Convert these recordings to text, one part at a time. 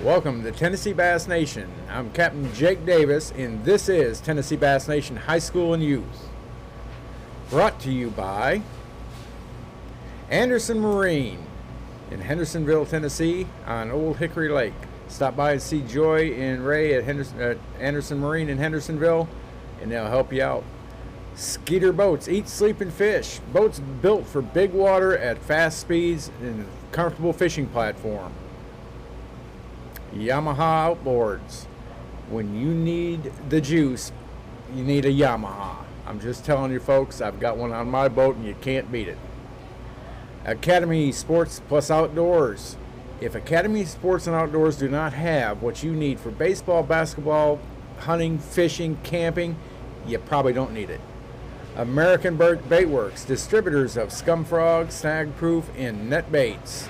Welcome to Tennessee Bass Nation. I'm Captain Jake Davis, and this is Tennessee Bass Nation High School and Youth. Brought to you by Anderson Marine in Hendersonville, Tennessee on Old Hickory Lake. Stop by and see Joy and Ray at Anderson Marine in Hendersonville, and they'll help you out. Skeeter Boats, eat, sleep, and fish. Boats built for big water at fast speeds and a comfortable fishing platform. Yamaha Outboards. When you need the juice, you need a Yamaha. I'm just telling you folks, I've got one on my boat and you can't beat it. Academy Sports Plus Outdoors. If Academy Sports and Outdoors do not have what you need for baseball, basketball, hunting, fishing, camping, you probably don't need it. American Bait Works, distributors of Scum Frog, Snag Proof, and net baits.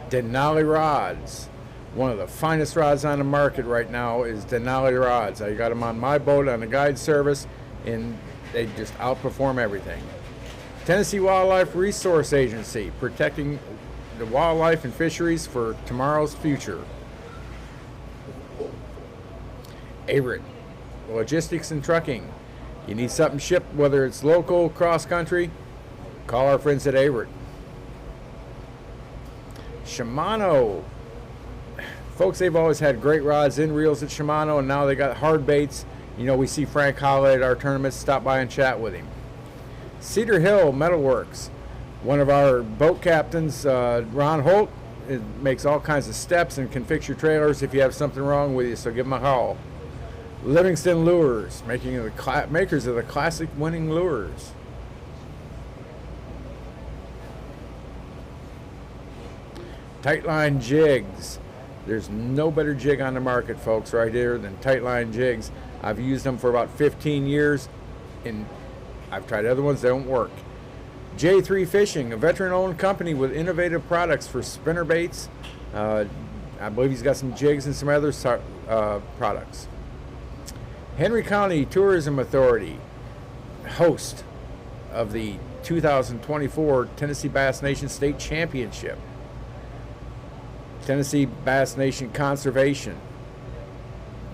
Denali Rods. One of the finest rods on the market right now is Denali Rods. I got them on my boat on the guide service, and they just outperform everything. Tennessee Wildlife Resource Agency, protecting the wildlife and fisheries for tomorrow's future. Averitt Logistics and Trucking. You need something shipped, whether it's local, cross-country, call our friends at Averitt. Shimano. Folks, they've always had great rods and reels at Shimano, and now they got hard baits. You know, we see Frank Holly at our tournaments. Stop by and chat with him. Cedar Hill Metalworks. One of our boat captains, Ron Holt, makes all kinds of steps and can fix your trailers if you have something wrong with you, so give him a call. Livingston Lures, makers of the classic winning lures. Tightline Jigs. There's no better jig on the market, folks, right here than Tightline Jigs. I've used them for about 15 years, and I've tried other ones that don't work. J3 Fishing, a veteran-owned company with innovative products for spinner baits. I believe he's got some jigs and some other products. Henry County Tourism Authority, host of the 2024 Tennessee Bass Nation State Championship. Tennessee Bass Nation Conservation,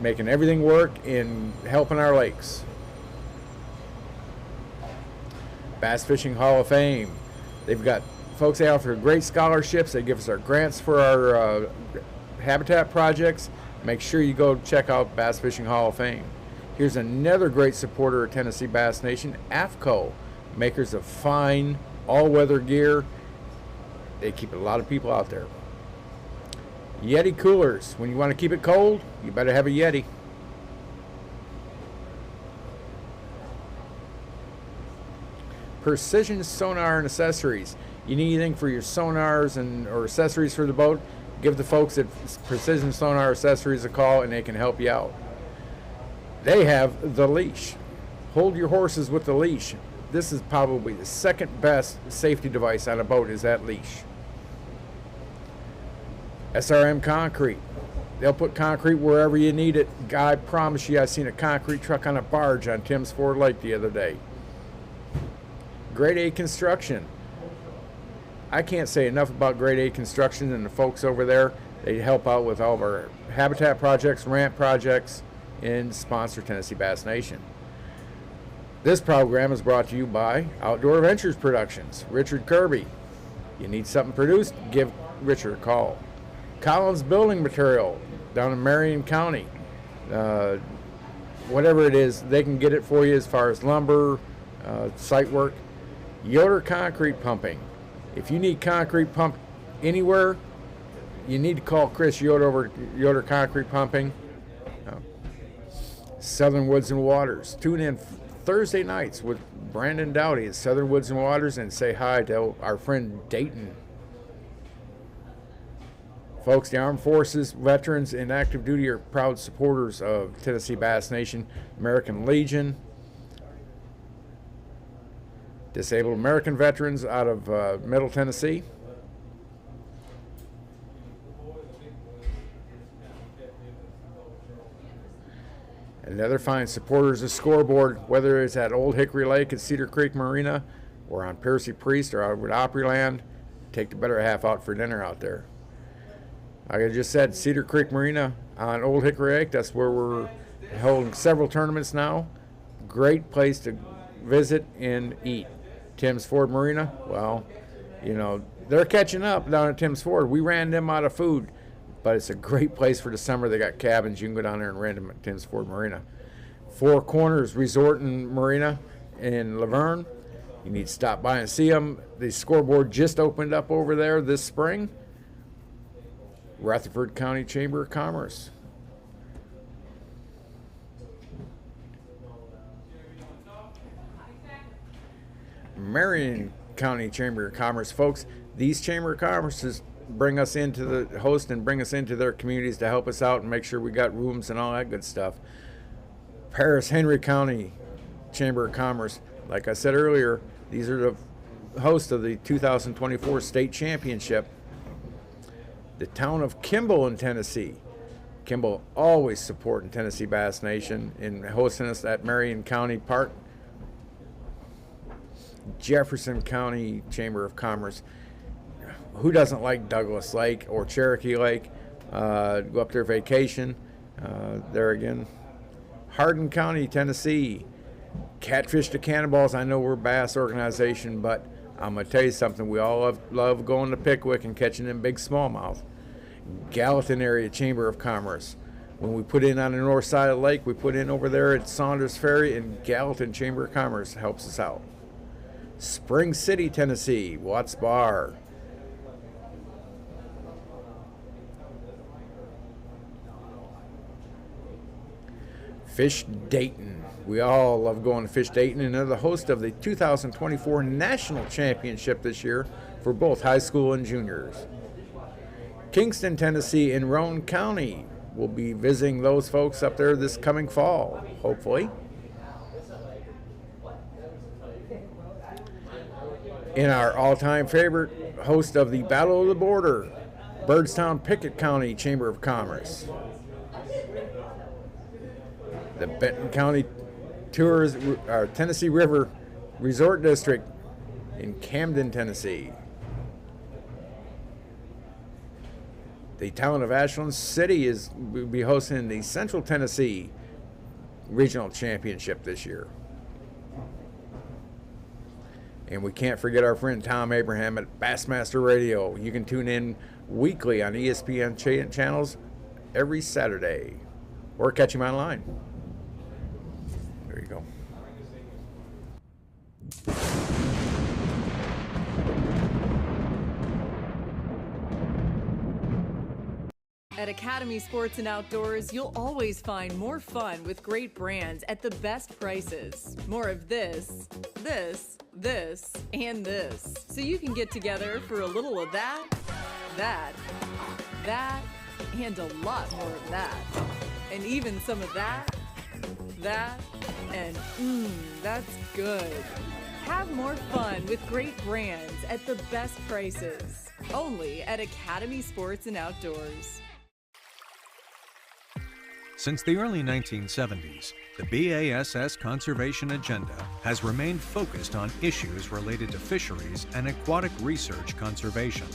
making everything work and helping our lakes. Bass Fishing Hall of Fame. They've got folks, they offer great scholarships. They give us our grants for our habitat projects. Make sure you go check out Bass Fishing Hall of Fame. Here's another great supporter of Tennessee Bass Nation, AFCO, makers of fine all-weather gear. They keep a lot of people out there. Yeti coolers. When you want to keep it cold, you better have a Yeti. Precision Sonar and Accessories. You need anything for your sonars or accessories for the boat, give the folks at Precision Sonar Accessories a call and they can help you out. They have the leash. Hold your horses with the leash. This is probably the second best safety device on a boat, is that leash. SRM Concrete. They'll put concrete wherever you need it. I promise you, I seen a concrete truck on a barge on Timms Ford Lake the other day. Grade A Construction. I can't say enough about Grade A Construction and the folks over there. They help out with all of our habitat projects, ramp projects, and sponsor Tennessee Bass Nation. This program is brought to you by Outdoor Ventures Productions. Richard Kirby. You need something produced? Give Richard a call. Collins Building Material down in Marion County. Whatever it is, they can get it for you as far as lumber, site work. Yoder Concrete Pumping. If you need concrete pumped anywhere, you need to call Chris Yoder over Yoder Concrete Pumping. Southern Woods and Waters. Tune in Thursday nights with Brandon Dowdy at Southern Woods and Waters and say hi to our friend Dayton. Folks, the Armed Forces, veterans, and active duty are proud supporters of Tennessee Bass Nation, American Legion, Disabled American Veterans out of Middle Tennessee. And other fine supporters of Scoreboard, whether it's at Old Hickory Lake at Cedar Creek Marina or on Piercy Priest or out at Opryland. take the better half out for dinner out there. Like I just said, Cedar Creek Marina on Old Hickory Lake, that's where we're holding several tournaments now. Great place to visit and eat. Tim's Ford Marina, well, you know, they're catching up down at Tim's Ford. We ran them out of food, but it's a great place for the summer. They got cabins. You can go down there and rent them at Tim's Ford Marina. Four Corners Resort and Marina in Laverne. You need to stop by and see them. The scoreboard just opened up over there this spring. Rutherford County Chamber of Commerce. Marion County Chamber of Commerce, folks. These Chamber of Commerces bring us into the host and bring us into their communities to help us out and make sure we got rooms and all that good stuff. Paris Henry County Chamber of Commerce, like I said earlier, these are the hosts of the 2024 state championship. The town of Kimball in Tennessee. Kimball always supporting Tennessee Bass Nation in hosting us at Marion County Park. Jefferson County Chamber of Commerce. Who doesn't like Douglas Lake or Cherokee Lake? Go up there vacation. There again. Hardin County, Tennessee. Catfish to Cannonballs. I know we're a bass organization, but I'm going to tell you something. We all love going to Pickwick and catching them big smallmouth. Gallatin Area Chamber of Commerce. When we put in on the north side of the lake, we put in over there at Saunders Ferry, and Gallatin Chamber of Commerce helps us out. Spring City, Tennessee, Watts Bar. Fish Dayton. We all love going to Fish Dayton, and they're the host of the 2024 National Championship this year for both high school and juniors. Kingston, Tennessee, in Roane County. We'll be visiting those folks up there this coming fall, hopefully. In our all-time favorite host of the Battle of the Border, Byrdstown, Pickett County Chamber of Commerce. The Benton County Tennessee River Resort District in Camden, Tennessee. The town of Ashland City will be hosting the Central Tennessee Regional Championship this year. And we can't forget our friend Tom Abraham at Bassmaster Radio. You can tune in weekly on ESPN channels every Saturday, or catch him online. There you go. At Academy Sports and Outdoors, you'll always find more fun with great brands at the best prices. More of this, and this. So you can get together for a little of that, and a lot more of that. And even some of that, and that's good. Have more fun with great brands at the best prices. Only at Academy Sports and Outdoors. Since the early 1970s, the BASS conservation agenda has remained focused on issues related to fisheries and aquatic research conservation.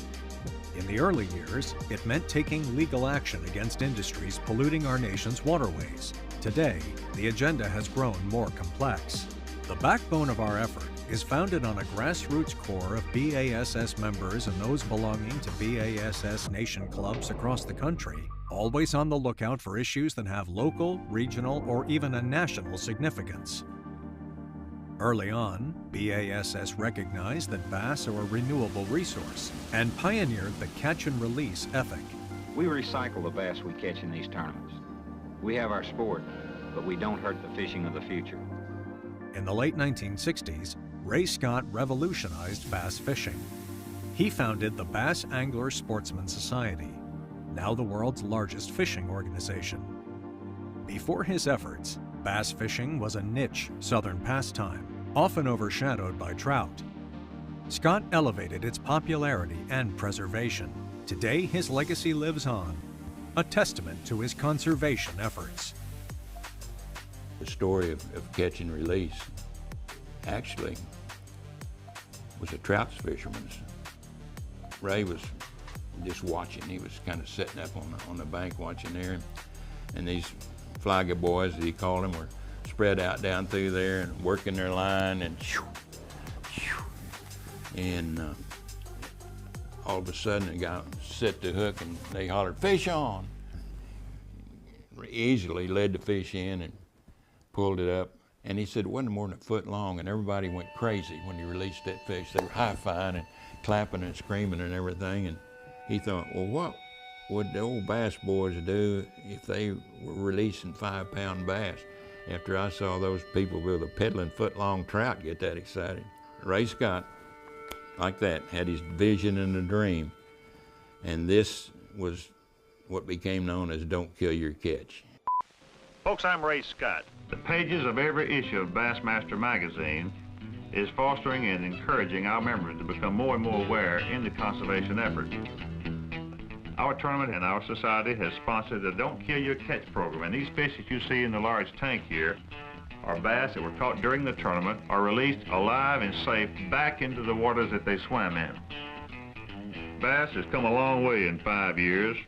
In the early years, it meant taking legal action against industries polluting our nation's waterways. Today, the agenda has grown more complex. The backbone of our effort is founded on a grassroots core of BASS members and those belonging to BASS Nation clubs across the country, always on the lookout for issues that have local, regional, or even a national significance. Early on, BASS recognized that bass are a renewable resource and pioneered the catch and release ethic. We recycle the bass we catch in these tournaments. We have our sport, but we don't hurt the fishing of the future. In the late 1960s, Ray Scott revolutionized bass fishing. He founded the Bass Angler Sportsman Society, now the world's largest fishing organization. Before his efforts, bass fishing was a niche southern pastime, often overshadowed by trout. Scott elevated its popularity and preservation. Today, his legacy lives on, a testament to his conservation efforts. The story of catch and release actually was a trout fisherman's Ray was just watching. He was kind of sitting up on the bank watching there. And these flagger boys, as he called them, were spread out down through there and working their line and all of a sudden the guy set the hook and they hollered, "Fish on!" Easily led the fish in and pulled it up. And he said it wasn't more than a foot long, and everybody went crazy when he released that fish. They were high-fiving and clapping and screaming and everything. And he thought, well, what would the old bass boys do if they were releasing 5-pound bass? After I saw those people with a peddling foot-long trout get that excited. Ray Scott, like that, had his vision and a dream. And this was what became known as Don't Kill Your Catch. Folks, I'm Ray Scott. The pages of every issue of Bassmaster magazine is fostering and encouraging our members to become more and more aware in the conservation effort. Our tournament and our society has sponsored the Don't Kill Your Catch program, and these fish that you see in the large tank here are bass that were caught during the tournament, are released alive and safe back into the waters that they swam in. Bass has come a long way in 5 years.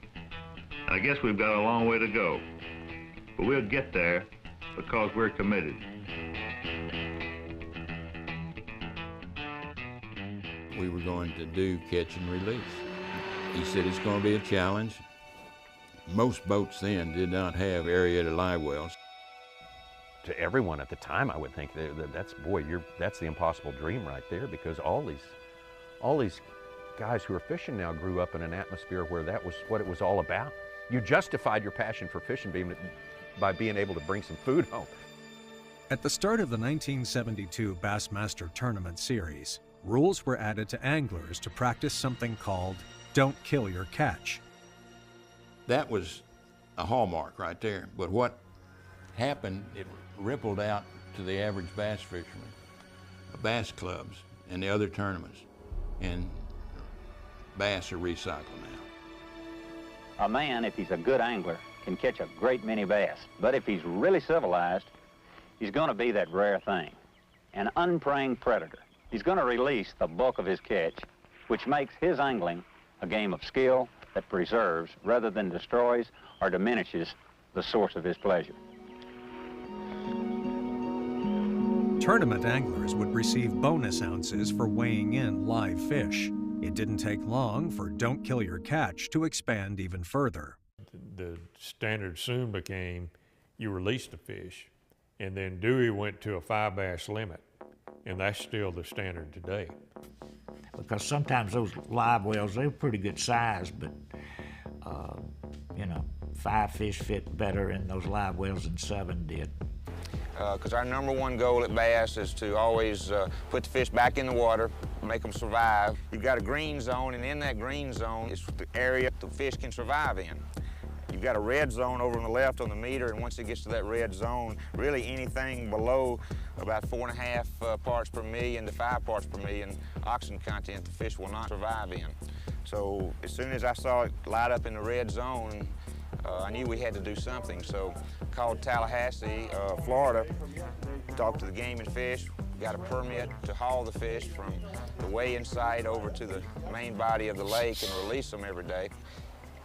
I guess we've got a long way to go, but we'll get there because we're committed. We were going to do catch and release. He said it's going to be a challenge. Most boats then did not have aerated live wells. To everyone at the time, I would think that's the impossible dream right there, because all these guys who are fishing now grew up in an atmosphere where that was what it was all about. You justified your passion for fishing by being able to bring some food home. At the start of the 1972 Bassmaster Tournament Series, rules were added to anglers to practice something called Don't Kill Your Catch. That was a hallmark right there. But what happened, it rippled out to the average bass fisherman, bass clubs, and the other tournaments. And bass are recycled now. A man, if he's a good angler, can catch a great many bass. But if he's really civilized, he's going to be that rare thing, an unpreying predator. He's going to release the bulk of his catch, which makes his angling a game of skill that preserves rather than destroys or diminishes the source of his pleasure. Tournament anglers would receive bonus ounces for weighing in live fish. It didn't take long for Don't Kill Your Catch to expand even further. The standard soon became you release the fish, and then Dewey went to a 5 bass limit, and that's still the standard today. Because sometimes those live wells, they were pretty good size, but you know, 5 fish fit better in those live wells than 7 did. Because our #1 goal at bass is to always put the fish back in the water, make them survive. You've got a green zone, and in that green zone is the area the fish can survive in. You've got a red zone over on the left on the meter, and once it gets to that red zone, really anything below about 4.5 parts per million to 5 parts per million oxygen content the fish will not survive in. So as soon as I saw it light up in the red zone, I knew we had to do something. So called Tallahassee, Florida, talked to the Game and Fish, got a permit to haul the fish from the weigh-in site over to the main body of the lake and release them every day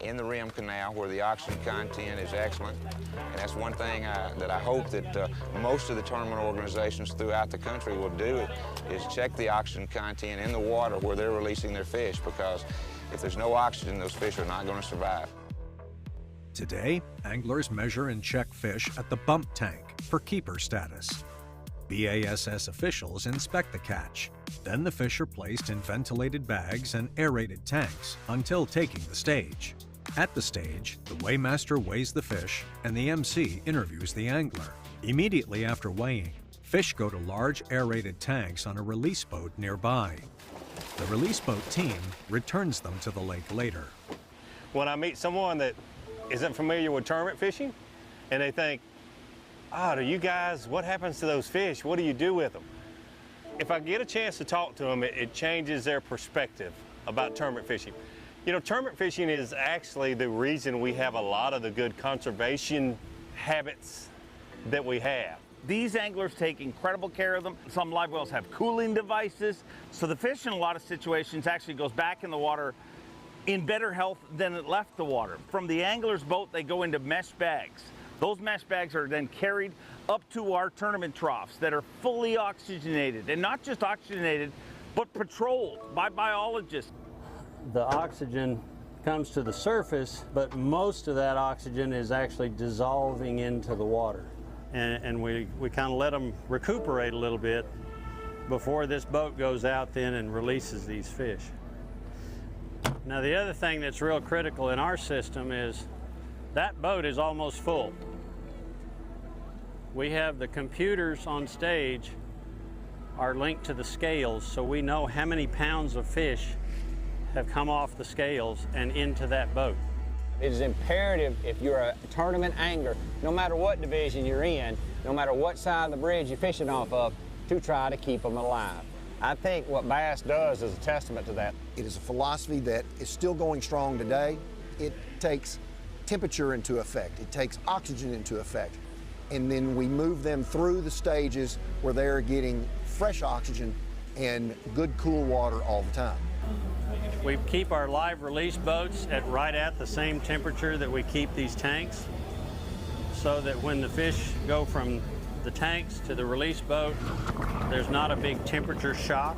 in the rim canal where the oxygen content is excellent. And that's one thing that I hope that most of the tournament organizations throughout the country will do, is check the oxygen content in the water where they're releasing their fish, because if there's no oxygen, those fish are not going to survive. Today, anglers measure and check fish at the bump tank for keeper status. BASS officials inspect the catch. Then the fish are placed in ventilated bags and aerated tanks until taking the stage. At the stage, the weighmaster weighs the fish and the MC interviews the angler. Immediately after weighing, fish go to large aerated tanks on a release boat nearby. The release boat team returns them to the lake later. When I meet someone that isn't familiar with tournament fishing, and they think, "Oh, do you guys, what happens to those fish? What do you do with them?" If I get a chance to talk to them, it changes their perspective about tournament fishing. You know, tournament fishing is actually the reason we have a lot of the good conservation habits that we have. These anglers take incredible care of them. Some live wells have cooling devices, so the fish in a lot of situations actually goes back in the water in better health than it left the water. From the angler's boat, they go into mesh bags. Those mesh bags are then carried up to our tournament troughs that are fully oxygenated, and not just oxygenated, but patrolled by biologists. The oxygen comes to the surface, but most of that oxygen is actually dissolving into the water. And we kind of let them recuperate a little bit before this boat goes out then and releases these fish. Now the other thing that's real critical in our system is that boat is almost full. We have the computers on stage are linked to the scales, so we know how many pounds of fish have come off the scales and into that boat. It is imperative if you're a tournament angler, no matter what division you're in, no matter what side of the bridge you're fishing off of, to try to keep them alive. I think what bass does is a testament to that. It is a philosophy that is still going strong today. It takes temperature into effect. It takes oxygen into effect. And then we move them through the stages where they're getting fresh oxygen and good cool water all the time. We keep our live release boats right at the same temperature that we keep these tanks, so that when the fish go from the tanks to the release boat, there's not a big temperature shock.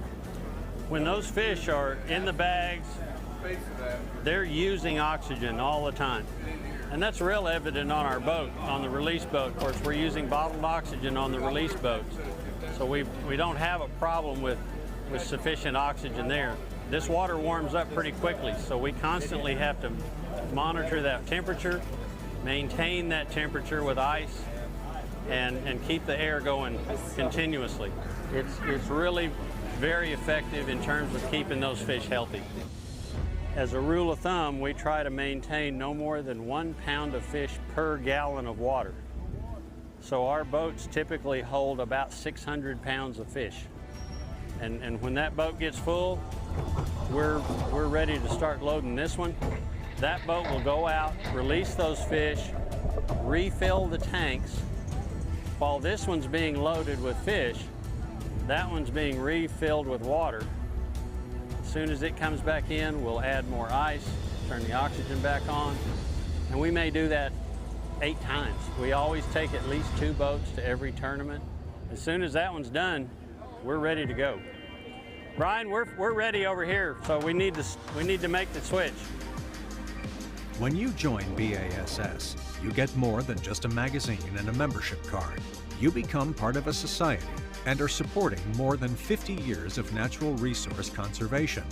When those fish are in the bags, they're using oxygen all the time. And that's real evident on our boat, on the release boat. Of course, we're using bottled oxygen on the release boats. So we don't have a problem with sufficient oxygen there. This water warms up pretty quickly, so we constantly have to monitor that temperature, maintain that temperature with ice, and keep the air going continuously. It's really very effective in terms of keeping those fish healthy. As a rule of thumb, we try to maintain no more than 1 pound of fish per gallon of water. So our boats typically hold about 600 pounds of fish. And when that boat gets full, we're ready to start loading this one. That boat will go out, release those fish, refill the tanks. While this one's being loaded with fish, that one's being refilled with water. As soon as it comes back in, we'll add more ice, turn the oxygen back on, and we may do that 8 times. We always take at least 2 boats to every tournament. As soon as that one's done, we're ready to go. Brian, we're ready over here, so we need to make the switch. When you join BASS, you get more than just a magazine and a membership card. You become part of a society and are supporting more than 50 years of natural resource conservation.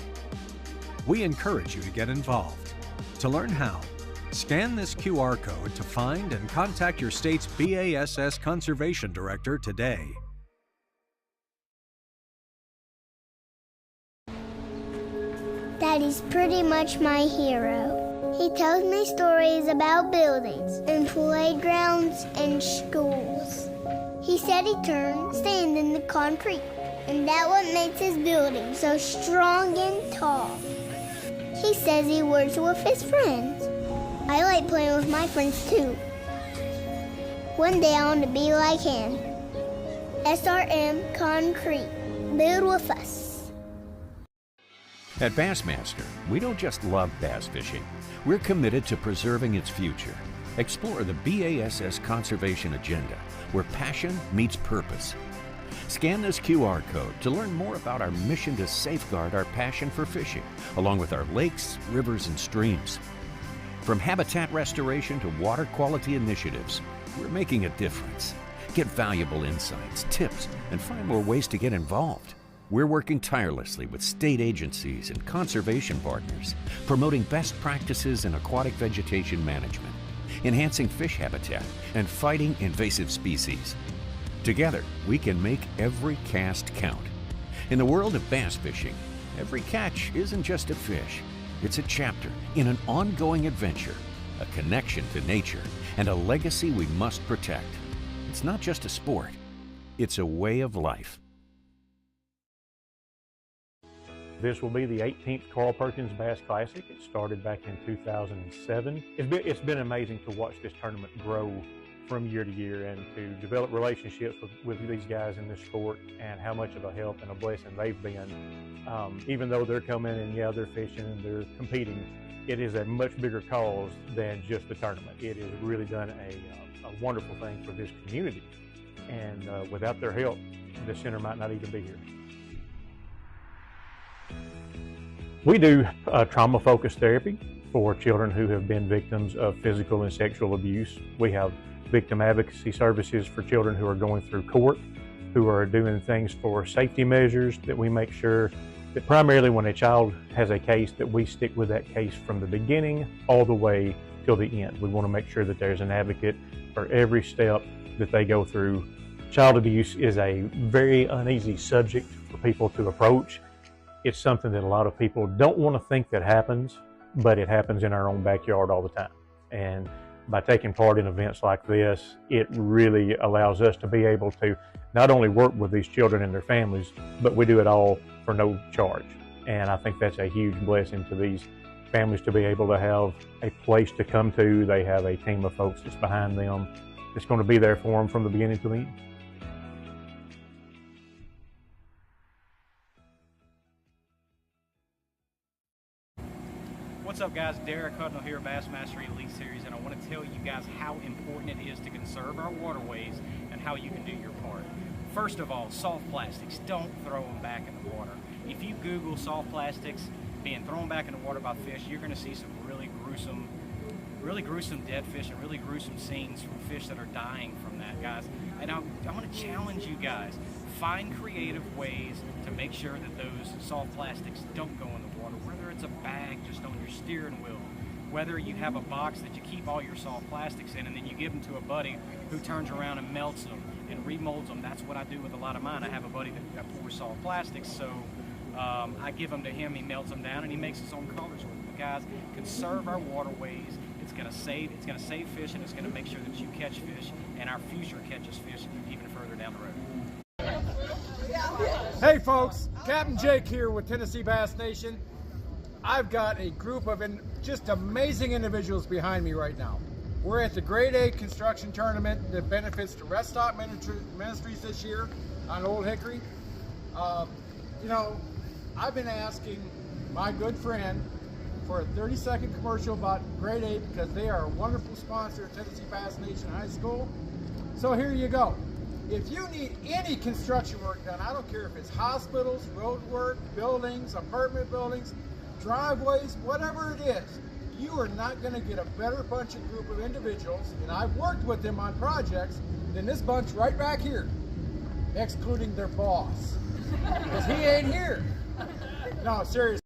We encourage you to get involved. To learn how, scan this QR code to find and contact your state's BASS Conservation Director today. Daddy's pretty much my hero. He tells me stories about buildings and playgrounds and schools. He said he turned sand into concrete, and that what makes his building so strong and tall. He says he works with his friends. I like playing with my friends too. One day I want to be like him. SRM Concrete. Build with us. At Bassmaster, we don't just love bass fishing. We're committed to preserving its future. Explore the BASS Conservation Agenda, where passion meets purpose. Scan this QR code to learn more about our mission to safeguard our passion for fishing, along with our lakes, rivers, and streams. From habitat restoration to water quality initiatives, we're making a difference. Get valuable insights, tips, and find more ways to get involved. We're working tirelessly with state agencies and conservation partners, promoting best practices in aquatic vegetation management, enhancing fish habitat, and fighting invasive species. Together, we can make every cast count. In the world of bass fishing, every catch isn't just a fish. It's a chapter in an ongoing adventure, a connection to nature, and a legacy we must protect. It's not just a sport, it's a way of life. This will be the 18th Carl Perkins Bass Classic. It started back in 2007. It's been amazing to watch this tournament grow from year to year, and to develop relationships with these guys in this sport, and how much of a help and a blessing they've been. Even though they're coming and yeah, they're fishing and they're competing, it is a much bigger cause than just the tournament. It has really done a wonderful thing for this community, and without their help, the center might not even be here. We do trauma-focused therapy for children who have been victims of physical and sexual abuse. We have victim advocacy services for children who are going through court, who are doing things for safety measures, that we make sure that primarily when a child has a case, that we stick with that case from the beginning all the way till the end. We want to make sure that there's an advocate for every step that they go through. Child abuse is a very uneasy subject for people to approach. It's something that a lot of people don't want to think that happens, but it happens in our own backyard all the time. And by taking part in events like this, it really allows us to be able to not only work with these children and their families, but we do it all for no charge. And I think that's a huge blessing to these families, to be able to have a place to come to. They have a team of folks that's behind them, that's going to be there for them from the beginning to the end. What's up, guys? Derek Hudnall here, Bassmaster Elite Series, and I want to tell you guys how important it is to conserve our waterways and how you can do your part. First of all, soft plastics, don't throw them back in the water. If you Google soft plastics being thrown back in the water by fish, you're going to see some really gruesome dead fish and really gruesome scenes from fish that are dying from that, guys. And I want to challenge you guys. Find creative ways to make sure that those soft plastics don't go in the water, whether it's a bag just on your steering wheel, whether you have a box that you keep all your soft plastics in and then you give them to a buddy who turns around and melts them and remolds them. That's what I do with a lot of mine. I have a buddy that pours soft plastics, so I give them to him, he melts them down, and he makes his own colors with them. Guys, conserve our waterways. It's gonna save fish, and it's gonna make sure that you catch fish and our future catches fish even further down the road. Hey folks, Captain Jake here with Tennessee Bass Nation. I've got a group of just amazing individuals behind me right now. We're at the Grade A construction tournament that benefits the Rest Stop Ministries this year on Old Hickory. You know, I've been asking my good friend for a 30-second commercial about Grade A because they are a wonderful sponsor of Tennessee Bass Nation High School. So here you go. If you need any construction work done, I don't care if it's hospitals, road work, buildings, apartment buildings, driveways, whatever it is, you are not going to get a better bunch of group of individuals, and I've worked with them on projects, than this bunch right back here, excluding their boss, because he ain't here. No, seriously.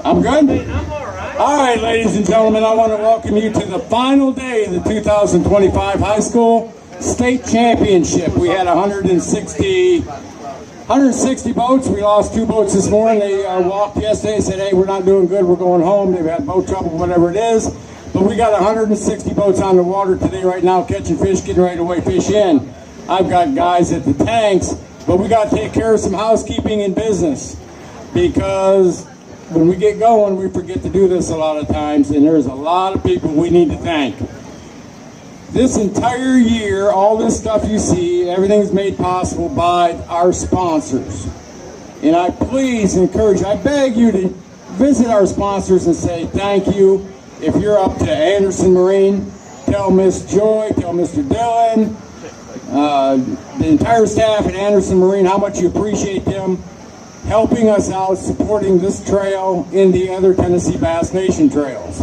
I'm good? All right, ladies and gentlemen, I want to welcome you to the final day of the 2025 High School State Championship. We had 160 boats. We lost 2 boats this morning. They walked yesterday and said, hey, we're not doing good. We're going home. They've had boat trouble, whatever it is. But we got 160 boats on the water today right now, catching fish, getting ready to weigh fish in. I've got guys at the tanks, but we got to take care of some housekeeping and business, because when we get going, we forget to do this a lot of times, and there's a lot of people we need to thank. This entire year, all this stuff you see, everything's made possible by our sponsors. And I please encourage, I beg you to visit our sponsors and say thank you. If you're up to Anderson Marine, tell Miss Joy, tell Mr. Dillon, the entire staff at Anderson Marine how much you appreciate them helping us out, supporting this trail and the other Tennessee Bass Nation trails.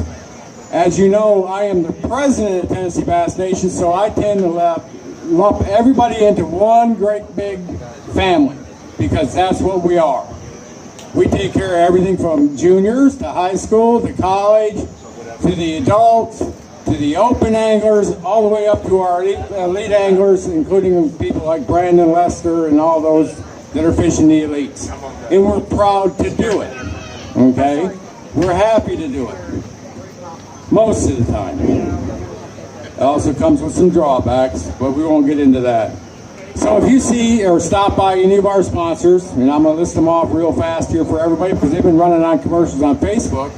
As you know, I am the president of Tennessee Bass Nation, so I tend to lump everybody into one great big family, because that's what we are. We take care of everything from juniors to high school to college to the adults to the open anglers, all the way up to our elite anglers, including people like Brandon Lester and all those that are fishing the elites. And we're proud to do it, okay? We're happy to do it, most of the time. It also comes with some drawbacks, but we won't get into that. So if you see or stop by any of our sponsors, and I'm gonna list them off real fast here for everybody because they've been running on commercials on Facebook,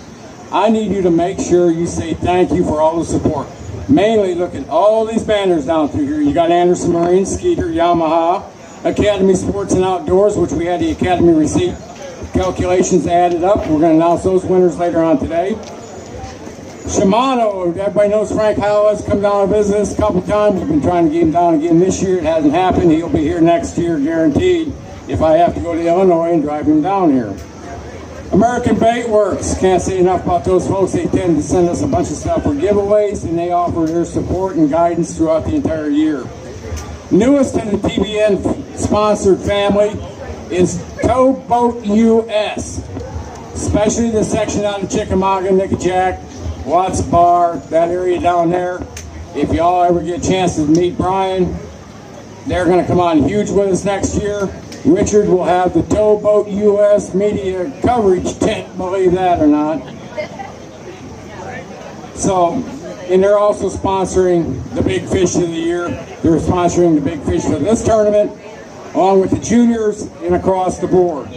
I need you to make sure you say thank you for all the support. Mainly look at all these banners down through here. You got Anderson Marine, Skeeter, Yamaha, Academy Sports and Outdoors, which we had the Academy receipt calculations added up. We're going to announce those winners later on today. Shimano, everybody knows Frank Howell has come down and visited us a couple times. We've been trying to get him down again this year. It hasn't happened. He'll be here next year, guaranteed, if I have to go to Illinois and drive him down here. American Bait Works, can't say enough about those folks. They tend to send us a bunch of stuff for giveaways, and they offer their support and guidance throughout the entire year. Newest in the TBN sponsored family is Towboat US, especially the section out of Chickamauga, Nickajack, Watts Bar, that area down there. If y'all ever get a chance to meet Brian, they're going to come on huge with us next year. Richard will have the Towboat US media coverage tent, believe that or not. So, and they're also sponsoring the big fish of the year. They're sponsoring the big fish for this tournament, along with the juniors and across the board.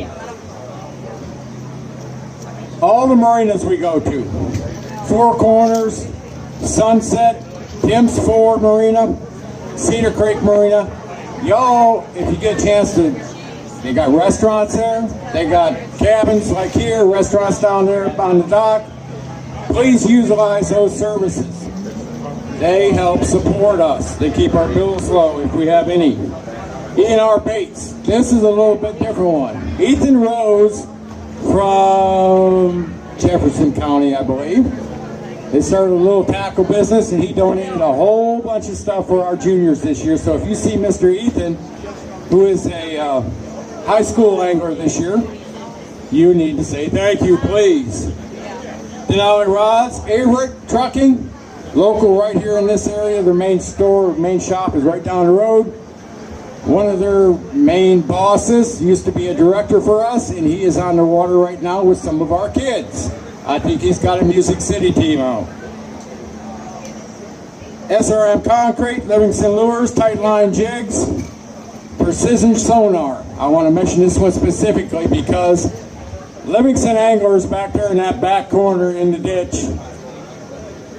All the marinas we go to, Four Corners, Sunset, Tim's Ford Marina, Cedar Creek Marina. Y'all, if you get a chance to, they got restaurants there, they got cabins like here, restaurants down there on the dock. Please utilize those services. They help support us. They keep our bills low if we have any. E&R Baits. This is a little bit different one. Ethan Rose from Jefferson County, I believe. They started a little tackle business, and he donated a whole bunch of stuff for our juniors this year. So if you see Mr. Ethan, who is a high school angler this year, you need to say thank you, please. Denali Rods, Averitt Trucking, local right here in this area. Their main store, main shop is right down the road. One of their main bosses used to be a director for us, and he is on the water right now with some of our kids. I think he's got a Music City team out. SRM Concrete, Livingston Lures, Tight Line Jigs, Precision Sonar. I want to mention this one specifically because Livingston Anglers back there in that back corner in the ditch,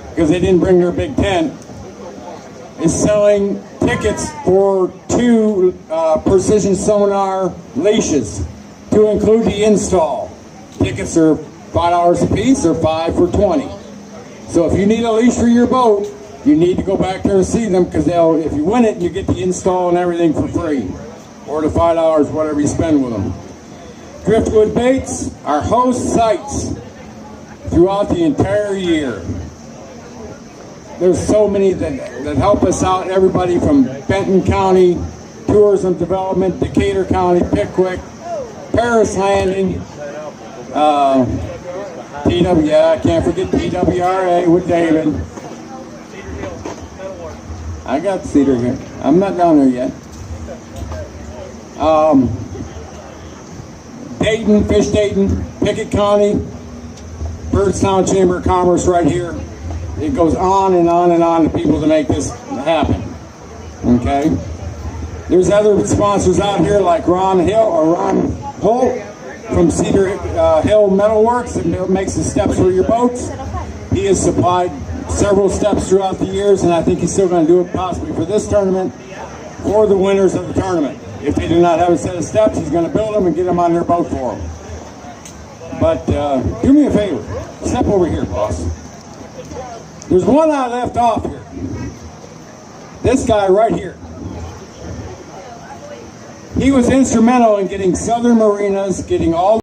because they didn't bring their big tent, is selling tickets for 2 Precision Sonar leashes to include the install. Tickets are $5 a piece or 5 for $20. So if you need a leash for your boat, you need to go back there and see them, because if you win it, you get the install and everything for free, or the $5, whatever you spend with them. Driftwood Baits, our host sites throughout the entire year. There's so many that help us out, everybody from Benton County, Tourism Development, Decatur County, Pickwick, Paris Landing, Yeah, I can't forget TWRA with David. I got Cedar here. I'm not down there yet. Dayton, Fish Dayton, Pickett County, Byrdstown Chamber of Commerce right here. It goes on and on and on to people to make this happen. Okay? There's other sponsors out here like Ron Holt from Cedar Hill Metalworks that makes the steps for your boats. He has supplied several steps throughout the years, and I think he's still going to do it possibly for this tournament or the winners of the tournament. If they do not have a set of steps, he's going to build them and get them on their boat for them. But do me a favor. Step over here, boss. There's one I left off here. This guy right here. He was instrumental in getting Southern Marinas, getting all.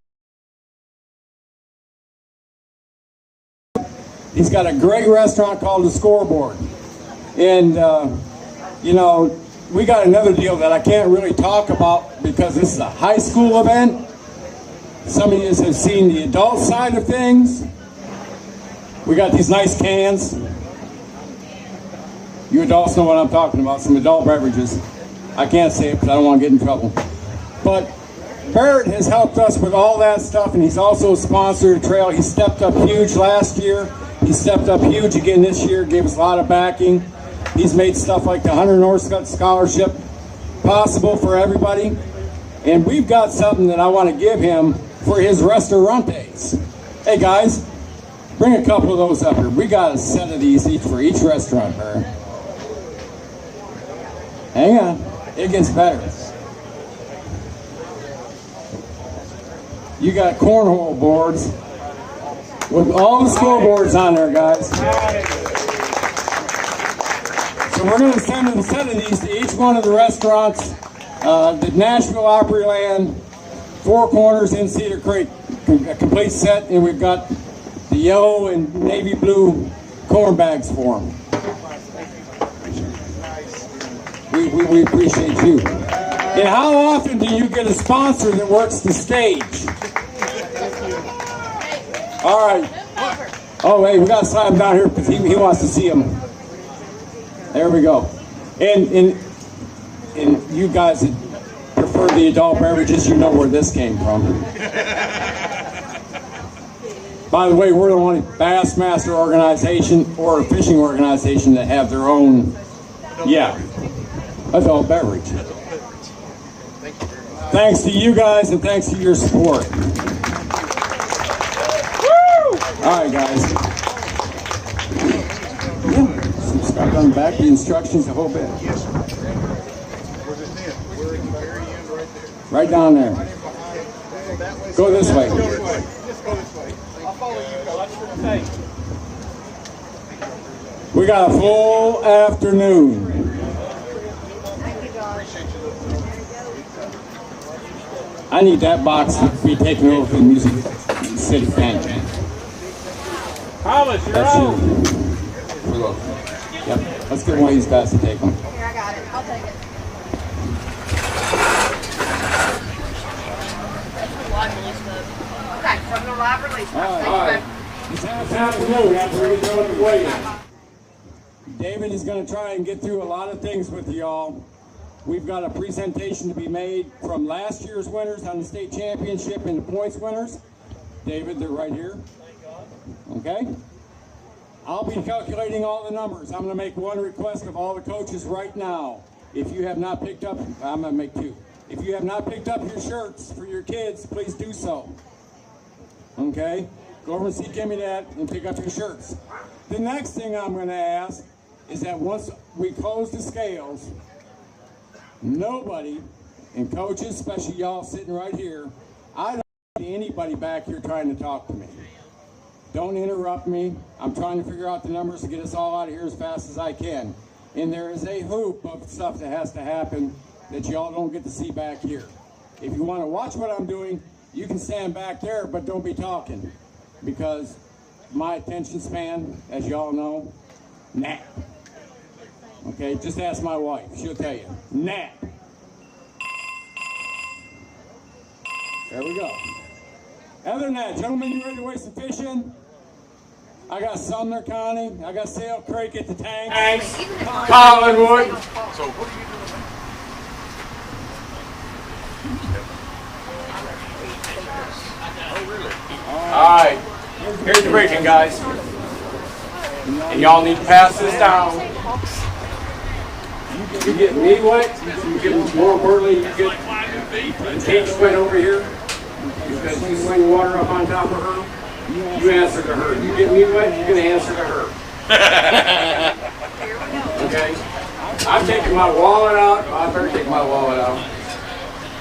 He's got a great restaurant called The Scoreboard. And, you know, we got another deal that I can't really talk about because this is a high school event. Some of you have seen the adult side of things. We got these nice cans. You adults know what I'm talking about, some adult beverages. I can't say it because I don't want to get in trouble. But Barrett has helped us with all that stuff, and he's also sponsored a trail. He stepped up huge last year. He stepped up huge again this year, gave us a lot of backing. He's made stuff like the Hunter Northcutt Scholarship possible for everybody. And we've got something that I want to give him for his restaurantes. Hey guys, bring a couple of those up here. We got a set of these each for each restaurant, Barrett. Hang on, it gets better. You got cornhole boards with all the scoreboards on there, guys. So we're going to send a set of these to each one of the restaurants. The Nashville Opryland, Four Corners in Cedar Creek, a complete set, and we've got the yellow and navy blue corn bags for them. We appreciate you. And how often do you get a sponsor that works the stage? All right. Oh, hey, we got to slide him down here because he wants to see him. There we go. And you guys that prefer the adult beverages, you know where this came from. By the way, we're the only Bassmaster organization or fishing organization that have their own, adult beverage. Thanks to you guys and thanks to your support. All right, guys. Some stuff on the back, the instructions, the whole bit. Right down there. Go this way. We got a full afternoon. I need that box to be taken over for the Music City Band. Thomas, you're out. Yep. Let's get one of these guys to take them. Here, I got it. I'll take it. Okay, from the live release. All right. This afternoon, after we get going to weigh-in, David is going to try and get through a lot of things with y'all. We've got a presentation to be made from last year's winners on the state championship and the points winners. David, they're right here. Okay? I'll be calculating all the numbers. I'm going to make one request of all the coaches right now. If you have not picked up, I'm going to make two. If you have not picked up your shirts for your kids, please do so. Okay? Go over and see Kimmy Dad and pick up your shirts. The next thing I'm going to ask is that once we close the scales, nobody, and coaches, especially y'all sitting right here, I don't see anybody back here trying to talk to me. Don't interrupt me. I'm trying to figure out the numbers to get us all out of here as fast as I can. And there is a hoop of stuff that has to happen that y'all don't get to see back here. If you want to watch what I'm doing, you can stand back there, but don't be talking. Because my attention span, as y'all know, nap. Okay, just ask my wife. She'll tell you. Nap. There we go. Other than that, gentlemen, you ready to weigh some fish in? I got Sumner County. I got Sale Creek at the tanks. Collinwood. So what are you doing now? Oh, really? All right. Here's the briefing, guys. And y'all need to pass this down. You get me wet, you get more importantly, you get Kate wet over here. Because you swing water up on top of her, you answer to her. You get me wet, you're going to answer to her. Okay? I'm taking my wallet out. I better take my wallet out.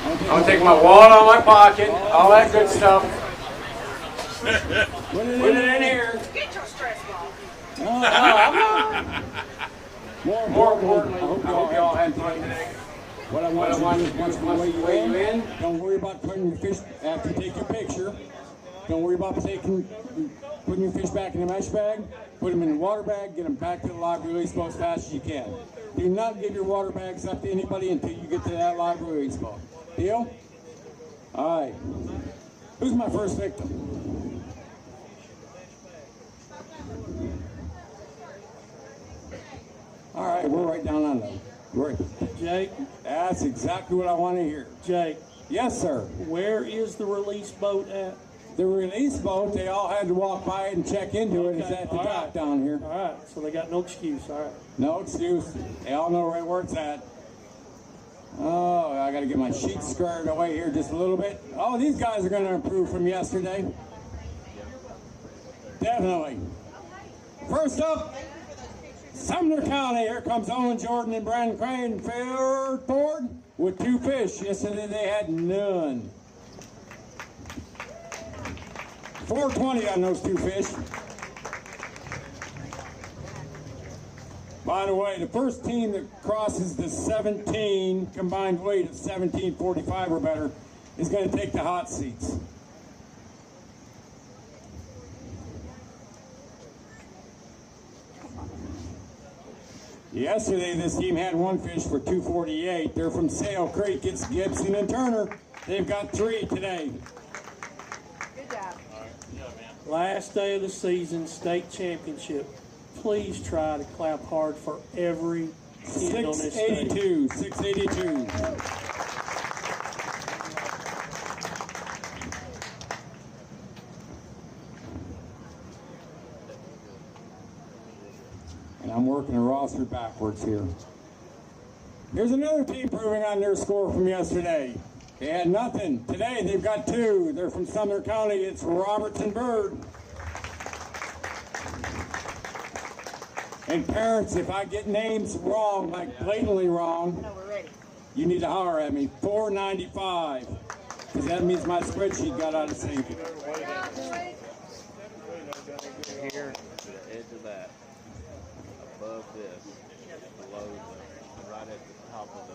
I'm going to take my wallet out of my pocket, all that good stuff. Put it in here. Get your stress ball. More importantly, I hope y'all had fun today. What I want is once we weigh you in, don't worry about putting your fish, after you take your picture, don't worry about putting your fish back in the mesh bag, put them in the water bag, get them back to the live release boat as fast as you can. Do not give your water bags up to anybody until you get to that live release boat. Deal? All right. Who's my first victim? All right, we're right down on them. Jake? That's exactly what I want to hear. Jake? Yes, sir. Where is the release boat at? The release boat, they all had to walk by it and check into it. It's at the dock down here. All right, so they got no excuse, all right. No excuse. They all know right where it's at. Oh, I got to get my sheets squared away here just a little bit. Oh, these guys are going to improve from yesterday. Definitely. First up, Sumner County. Here comes Owen Jordan and Brandon Crane Ford with 2 fish. Yesterday they had none. 420 on those 2 fish. By the way, the first team that crosses the 17 combined weight of 1745 or better is going to take the hot seats. Yesterday, this team had 1 fish for 248. They're from Sale Creek. It's Gibson and Turner. They've got 3 today. Good job. Last day of the season, state championship. Please try to clap hard for every kid on this stage. 682. And I'm working the roster backwards here. Here's another team proving on their score from yesterday. They had nothing. Today they've got 2. They're from Sumner County. It's Roberts and Bird. And parents, if I get names wrong, like blatantly wrong, you need to holler at me. 495. Because that means my spreadsheet got out of sync. Here, the edge of that, above this, below, right at the top of the.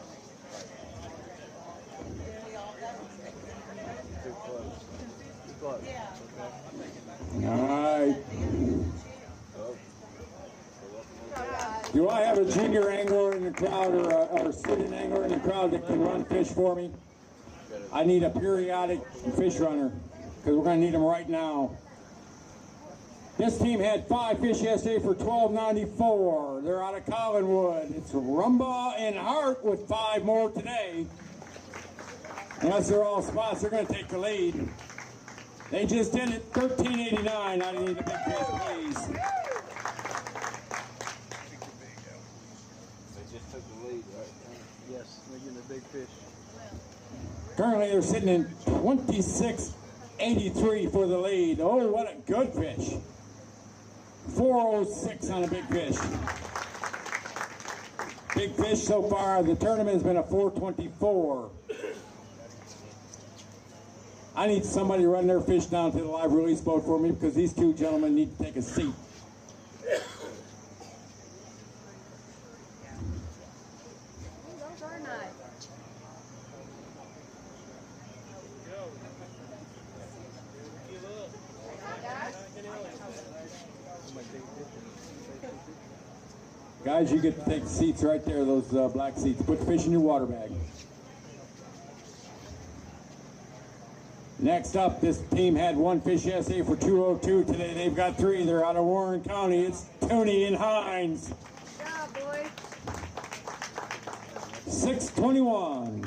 Too close. Too close. All right. Do I have a junior angler in the crowd or a student angler in the crowd that can run fish for me? I need a periodic fish runner because we're going to need them right now. This team had 5 fish yesterday for $12.94. They're out of Collinwood. It's Rumbaugh and Hart with 5 more today. Unless they're all spots, they're going to take the lead. They just did it, $13.89. I need a big fish, please. They just took the lead, right? Yes, they're getting a big fish. Currently, they're sitting in 26.83 for the lead. Oh, what a good fish. 406 on a big fish. Big fish so far. The tournament has been a 424. I need somebody to run their fish down to the live release boat for me because these 2 gentlemen need to take a seat. Those are nice. Guys, you get to take seats right there, those black seats. Put the fish in your water bag. Next up, this team had one fish yesterday for 202. Today they've got 3. They're out of Warren County. It's Tony and Hines. Good job, boys. 621.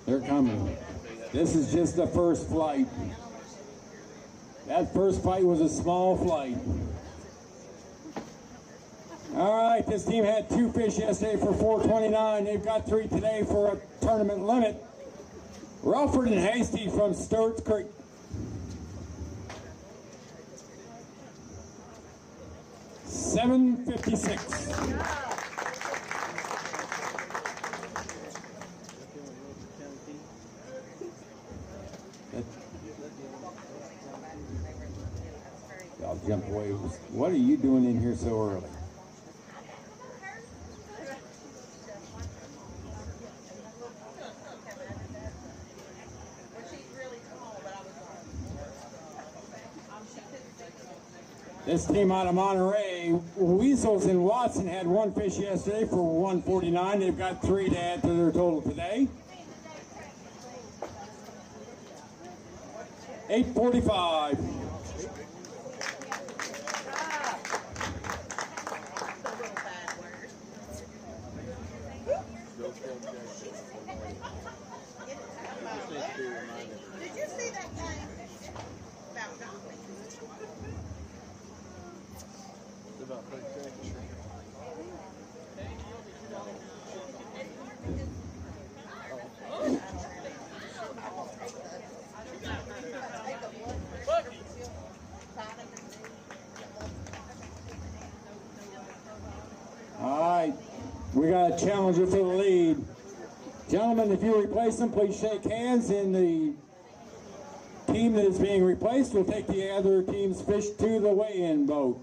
They're coming. This is just the first flight. That first flight was a small flight. All right, this team had 2 fish yesterday for 429. They've got 3 today for a tournament limit. Rutherford and Hasty from Sturts Creek. $7.56. Y'all jump away. What are you doing in here so early? This team out of Monterey, Weasels and Watson, had 1 fish yesterday for 149. They've got 3 to add to their total today. 845. Did you see that game about golfing? All right, we got a challenger for the lead. Gentlemen, if you replace them, please shake hands, and the team that is being replaced will take the other team's fish to the weigh-in boat.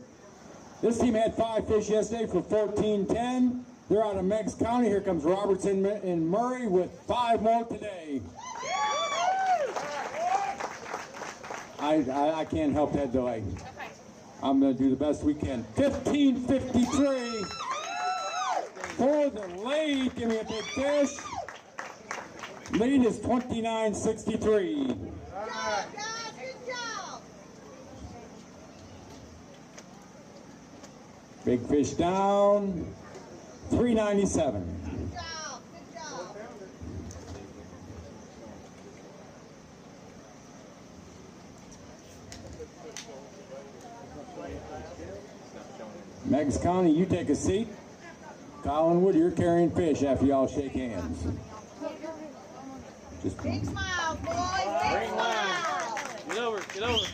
This team had 5 fish yesterday for 1410. They're out of Meigs County. Here comes Robertson and Murray with 5 more today. I can't help that delay. I'm going to do the best we can. 1553 for the lead. Give me a big fish. Lead is 2963. Good job. Big fish down. 397. Good job. Good job. Meigs County, you take a seat. Collinwood, you're carrying fish after y'all shake hands. Just Big smiles, boys. Big smiles. Get over, get over.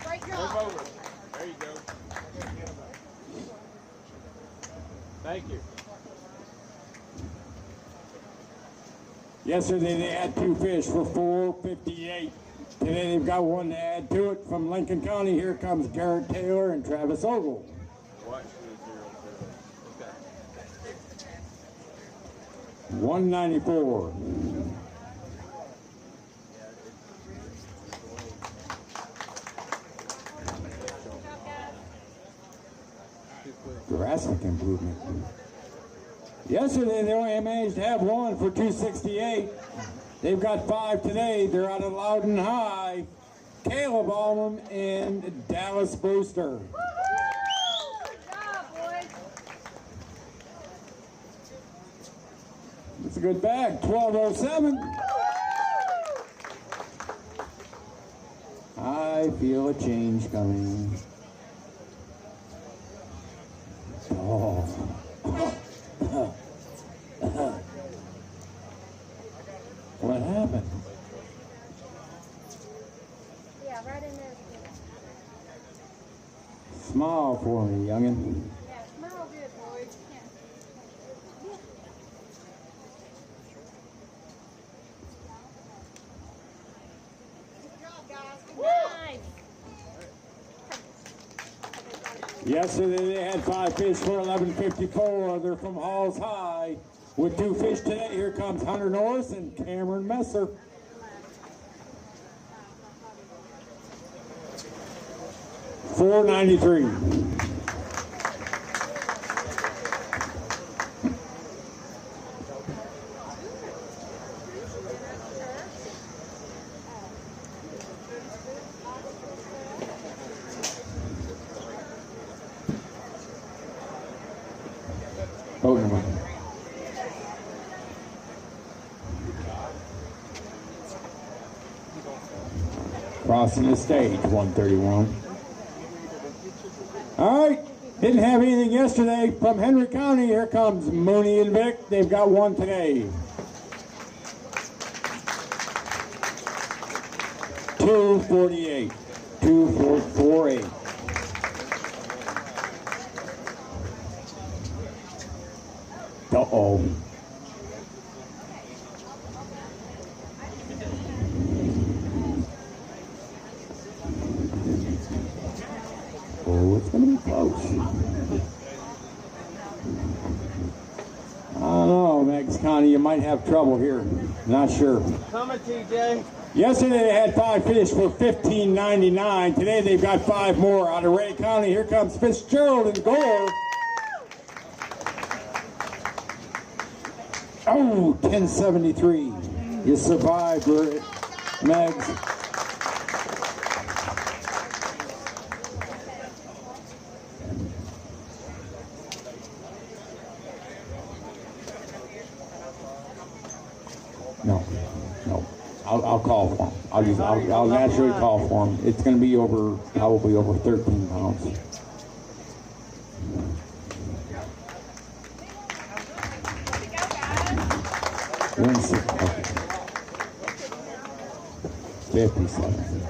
Great Move job. over. There you go. Thank you. Yesterday they had 2 fish for 458. Today they've got 1 to add to it. From Lincoln County, here comes Garrett Taylor and Travis Ogle. Watch the 0. Okay. 194. Drastic improvement. Yesterday they only managed to have 1 for 268. They've got 5 today. They're out of Loudon High. Caleb Allman and Dallas Brewster. Good job, boys. It's a good bag. 1207. I feel a change coming. Oh. What happened? Yeah, right in there. Smile for me, youngin. Yeah, smell good, boys. Good job, guys. Good night. Yesterday they had 5 fish for 11.54. They're from Halls High. With 2 fish today, here comes Hunter Norris and Cameron Messer. $4.93. Oh, never mind. Crossing the stage, 131. All right, didn't have anything yesterday from Henry County. Here comes Mooney and Vic. They've got 1 today. 248. 2448. Uh-oh. Oh, it's going to be close. I don't know, Meigs County, you might have trouble here. Not sure. Coming, TJ. Yesterday they had 5 fish for $15.99. Today they've got 5 more out of Ray County. Here comes Fitzgerald in goal. Oh, 10.73. You survived, Meigs. No. I'll call for him. I'll naturally call for him. It's going to be probably over 13 pounds. Okay. 57.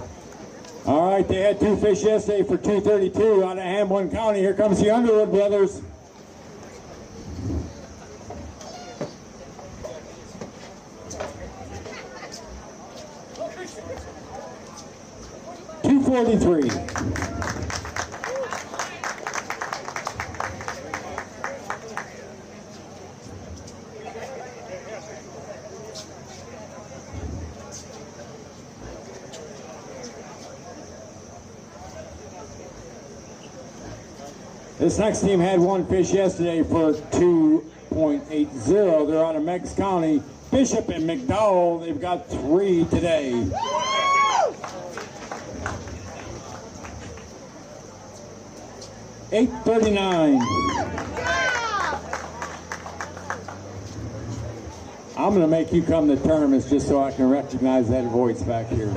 All right, they had 2 fish yesterday for $2.32 out of Hamlin County. Here comes the Underwood brothers. $2.43. This next team had 1 fish yesterday for $2.80. They're out of Meigs County. Bishop and McDowell, they've got 3 today. $8.39. I'm going to make you come to tournaments just so I can recognize that voice back here.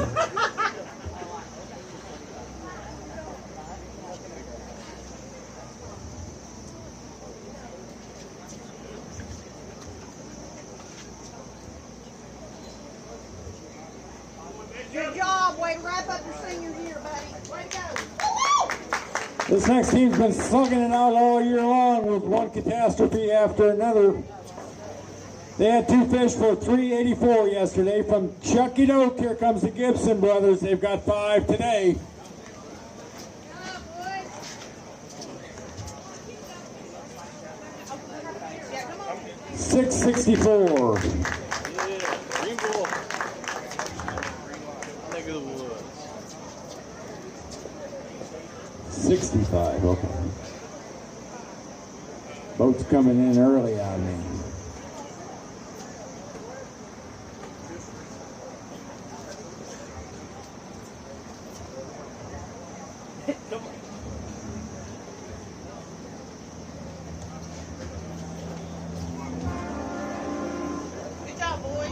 Good job. Way to wrap up your senior year, buddy. Way to go. This next team's been slugging it out all year long with one catastrophe after another. They had 2 fish for $3.84 yesterday from Chucky Oak. Here comes the Gibson brothers. They've got 5 today. $6.64. Neck of the woods. 65, okay. Boat's coming in early on me. Good job, boys.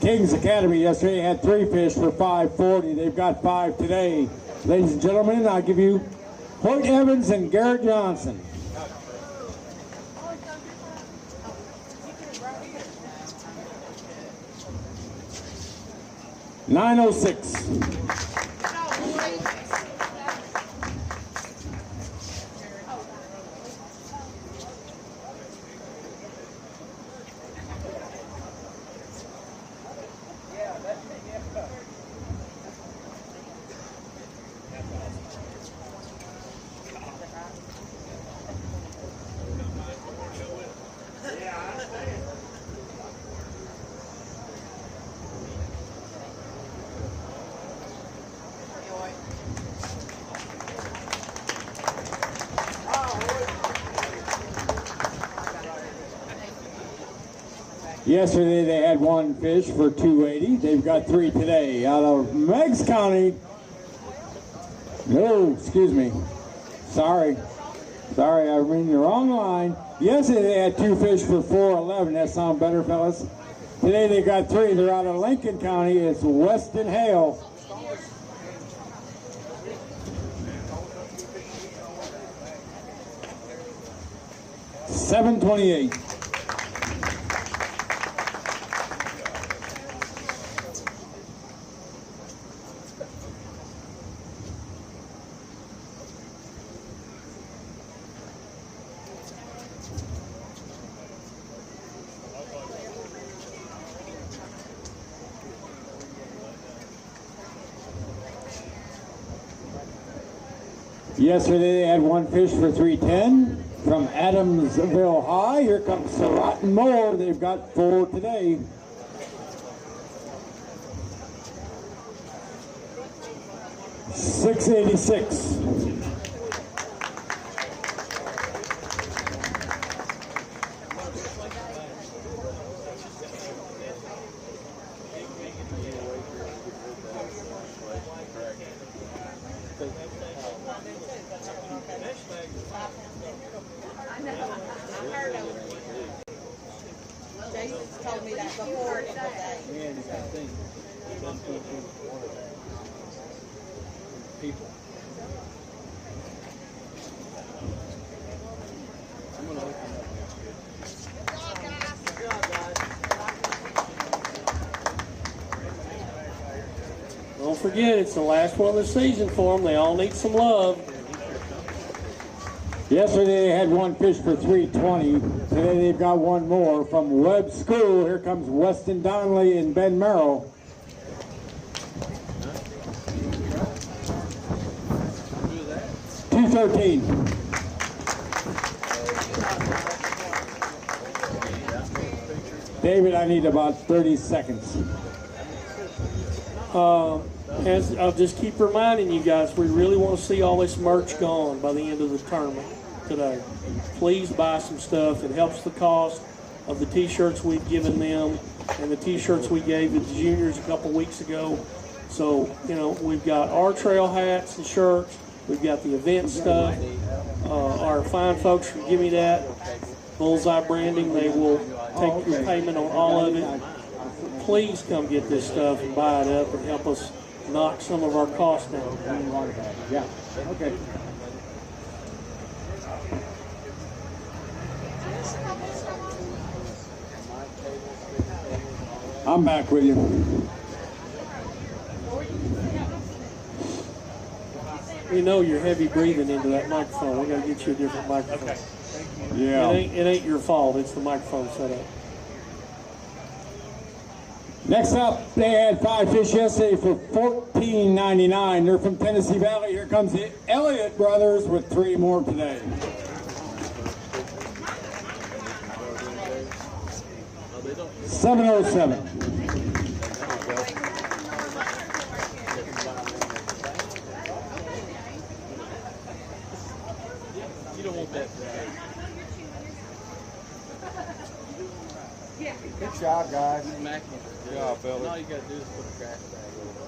Kings Academy yesterday had 3 fish for $5.40. They've got 5 today. Ladies and gentlemen, I'll give you Hoyt Evans and Garrett Johnson. $9.06. Yesterday they had 1 fish for 280. They've got 3 today. Out of Meigs County. No, excuse me. Sorry, I'm reading the wrong line. Yesterday they had 2 fish for 411. That sound better, fellas? Today they got 3. They're out of Lincoln County. It's Weston Hale. $7.28. Yesterday they had 1 fish for 310 from Adamsville High. Here comes Surratt and Moore. They've got 4 today. $6.86. Jason's told me that before today. People. I'm going to open up. Good job, guys. Don't forget, it's the last one of the season for them. They all need some love. Yesterday they had 1 fish for 320. Today they've got 1 more from Webb School. Here comes Weston Donnelly and Ben Merrill. $2.13. David, I need about 30 seconds. As I'll just keep reminding you guys, we really want to see all this merch gone by the end of the tournament today. Please buy some stuff. It helps the cost of the t-shirts we've given them and the t-shirts we gave the juniors a couple weeks ago. So, you know, we've got our trail hats and shirts. We've got the event stuff. Our fine folks from Gimme That, Bullseye Branding, they will take your payment on all of it. Please come get this stuff and buy it up and help us knock some of our costs down. Yeah, okay. I'm back with you. We know you're heavy breathing into that microphone. We got to get you a different microphone. Okay. Yeah. It ain't your fault. It's the microphone setup. Next up, they had 5 fish yesterday for $14.99. They're from Tennessee Valley. Here comes the Elliott brothers with 3 more today. $7.07. You don't want that. Good job, guys. Good job, fellas. All you got to do is put a trash bag over.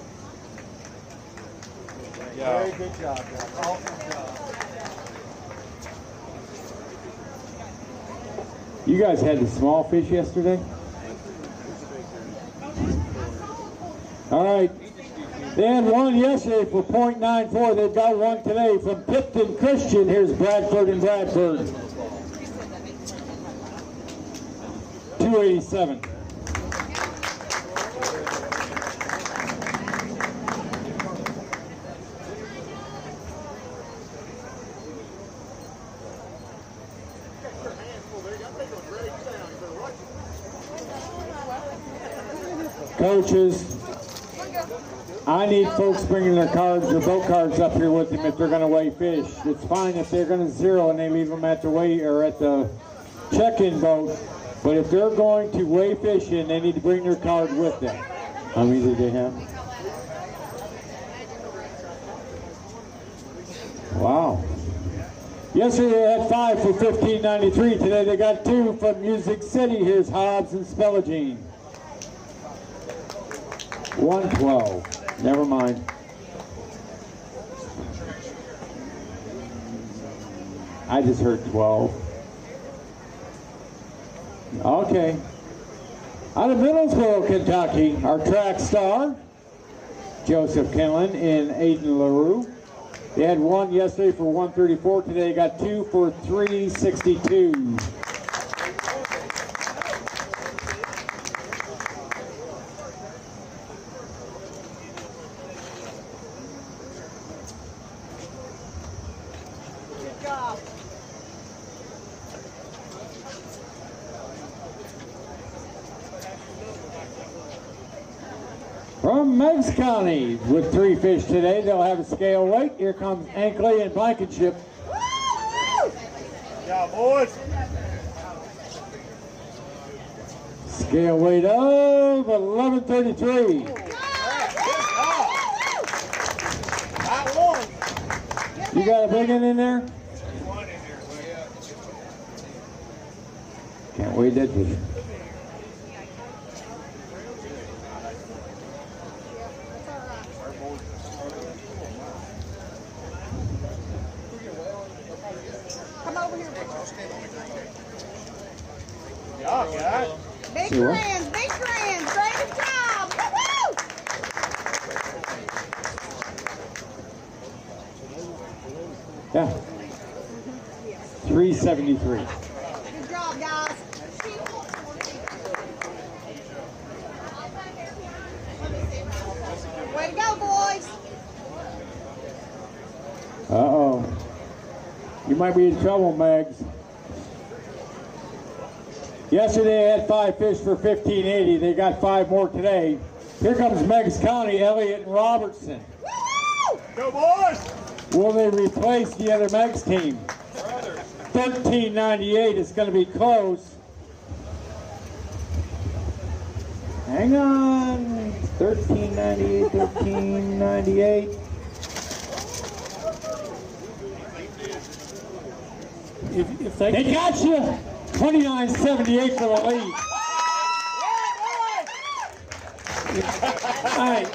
Yeah. Very good job, guys. Awesome job. You guys had the small fish yesterday? All right. They had 1 yesterday for .94. They've got 1 today from Pipton Christian. Here's Bradford and Bradford. $2.87. Coaches, I need folks bringing their cards, their boat cards up here with them if they're going to weigh fish. It's fine if they're going to zero and they leave them at the weigh or at the check-in boat, but if they're going to weigh fish in, they need to bring their card with them. How many do they have? Wow. Yesterday they had 5 for $15.93. Today they got 2 from Music City. Here's Hobbs and Spelagine. 112. Never mind. I just heard 12. Okay. Out of Middlesboro, Kentucky, our track star, Joseph Kenlin and Aiden LaRue. They had 1 yesterday for 134. Today they got 2 for 362. Good job. From Meigs County with 3 fish today, they'll have a scale weight. Here comes Ankley and Blankenship. Good job, boys. Scale weight of 1133. You got a big one in there? Can't wait that fish. Come over here. Y'all got it. Big See what? grands, big grands. Great job. Woo-hoo! Yeah. 373. Good job, guys. Way to go, boys. Uh-oh. You might be in trouble, Megs. Yesterday they had 5 fish for $15.80. They got 5 more today. Here comes Meigs County, Elliott and Robertson. Woo! Go, boys. Will they replace the other Meigs team? $13.98. It's going to be close. Hang on. $13.98, $13.98. If they got you. $29.78 for the lead. All right,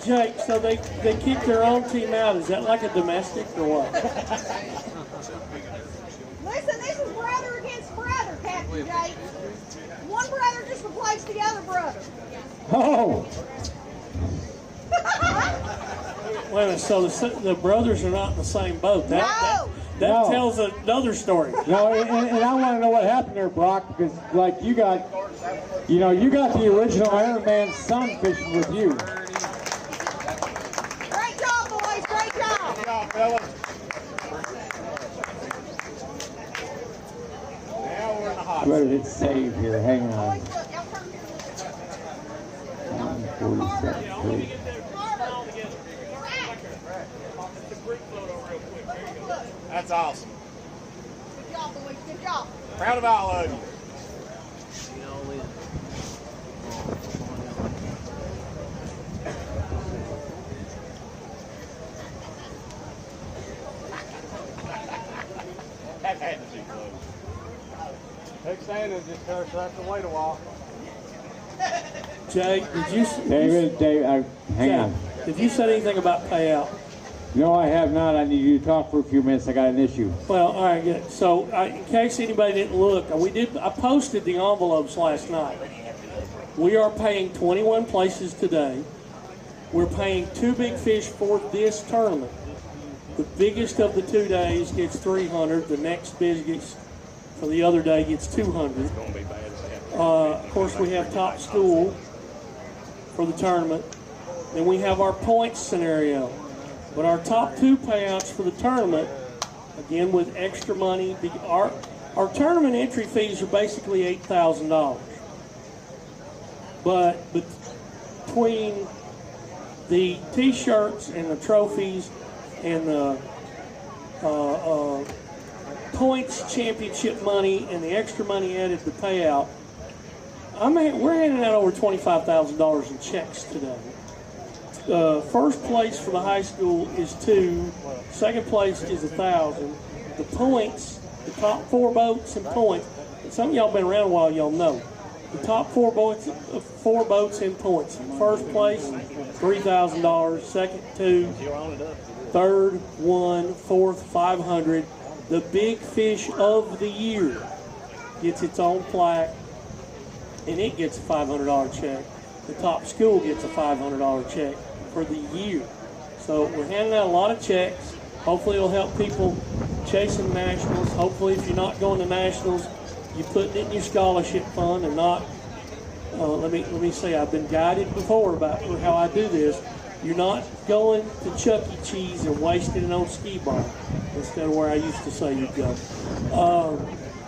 Jake, so they keep their own team out. Is that like a domestic or what? Listen, this is brother against brother, Captain Jake. One brother just replaced the other brother. Oh. Wait a minute, so the brothers are not in the same boat. That No. tells another story. No, and I want to know what happened there, Brock, because like you got the original Iron Man's son fishing with you. Great job, boys. Great job. Good job, fellas. Now we're in the hot Better hit save here. Hang on. 147. That's awesome. Good job, boys. Good job. Proud of all of you. That had to be close. Big standard just goes have to wait a while. Jake, did you? David, hang on. Did you say anything about payout? No, I have not. I need you to talk for a few minutes. I got an issue. Well, all right, good. So, in case anybody didn't look, I posted the envelopes last night. We are paying 21 places today. We're paying 2 big fish for this tournament. The biggest of the 2 days gets 300. The next biggest for the other day gets 200. Of course, we have top school for the tournament. Then we have our points scenario. But our top 2 payouts for the tournament, again with extra money, our tournament entry fees are basically $8,000. But between the T-shirts and the trophies and the points championship money and the extra money added to payout, we're handing out over $25,000 in checks today. First place for the high school is $2,000. Second place is $1,000. the points, the top 4 boats and points, some of y'all been around a while, y'all know. The top 4 boats in points. First place, $3,000. Second, $2,000. Third, $1,000. Fourth, $500. The big fish of the year gets its own plaque, and it gets a $500 check. The top school gets a $500 check for the year. So we're handing out a lot of checks. Hopefully it'll help people chasing nationals. Hopefully if you're not going to nationals, you're putting it in your scholarship fund and not, let me say, I've been guided before about how I do this. You're not going to Chuck E. Cheese and wasting it on skee ball instead of where I used to say you'd go.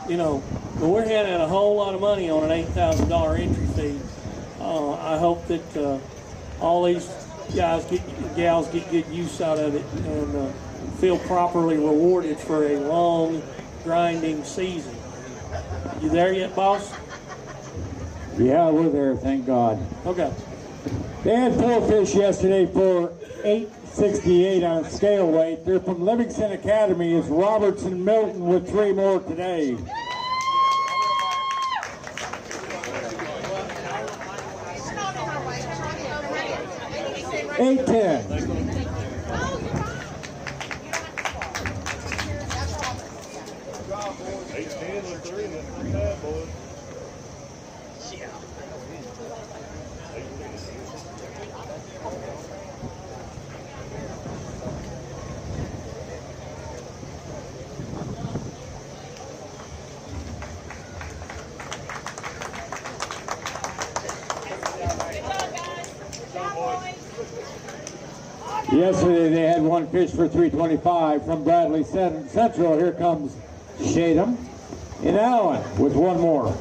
You know, but we're handing a whole lot of money on an $8,000 entry fee. I hope that all these gals get good use out of it and feel properly rewarded for a long, grinding season. You there yet, boss? Yeah, we're there, thank God. Okay. They had 4 fish yesterday for $8.68 on scale weight. They're from Livingston Academy. It's Robertson Milton with 3 more today. $8.10. Yesterday they had 1 fish for $3.25 from Bradley Central. Here comes Shadem and Allen with 1 more.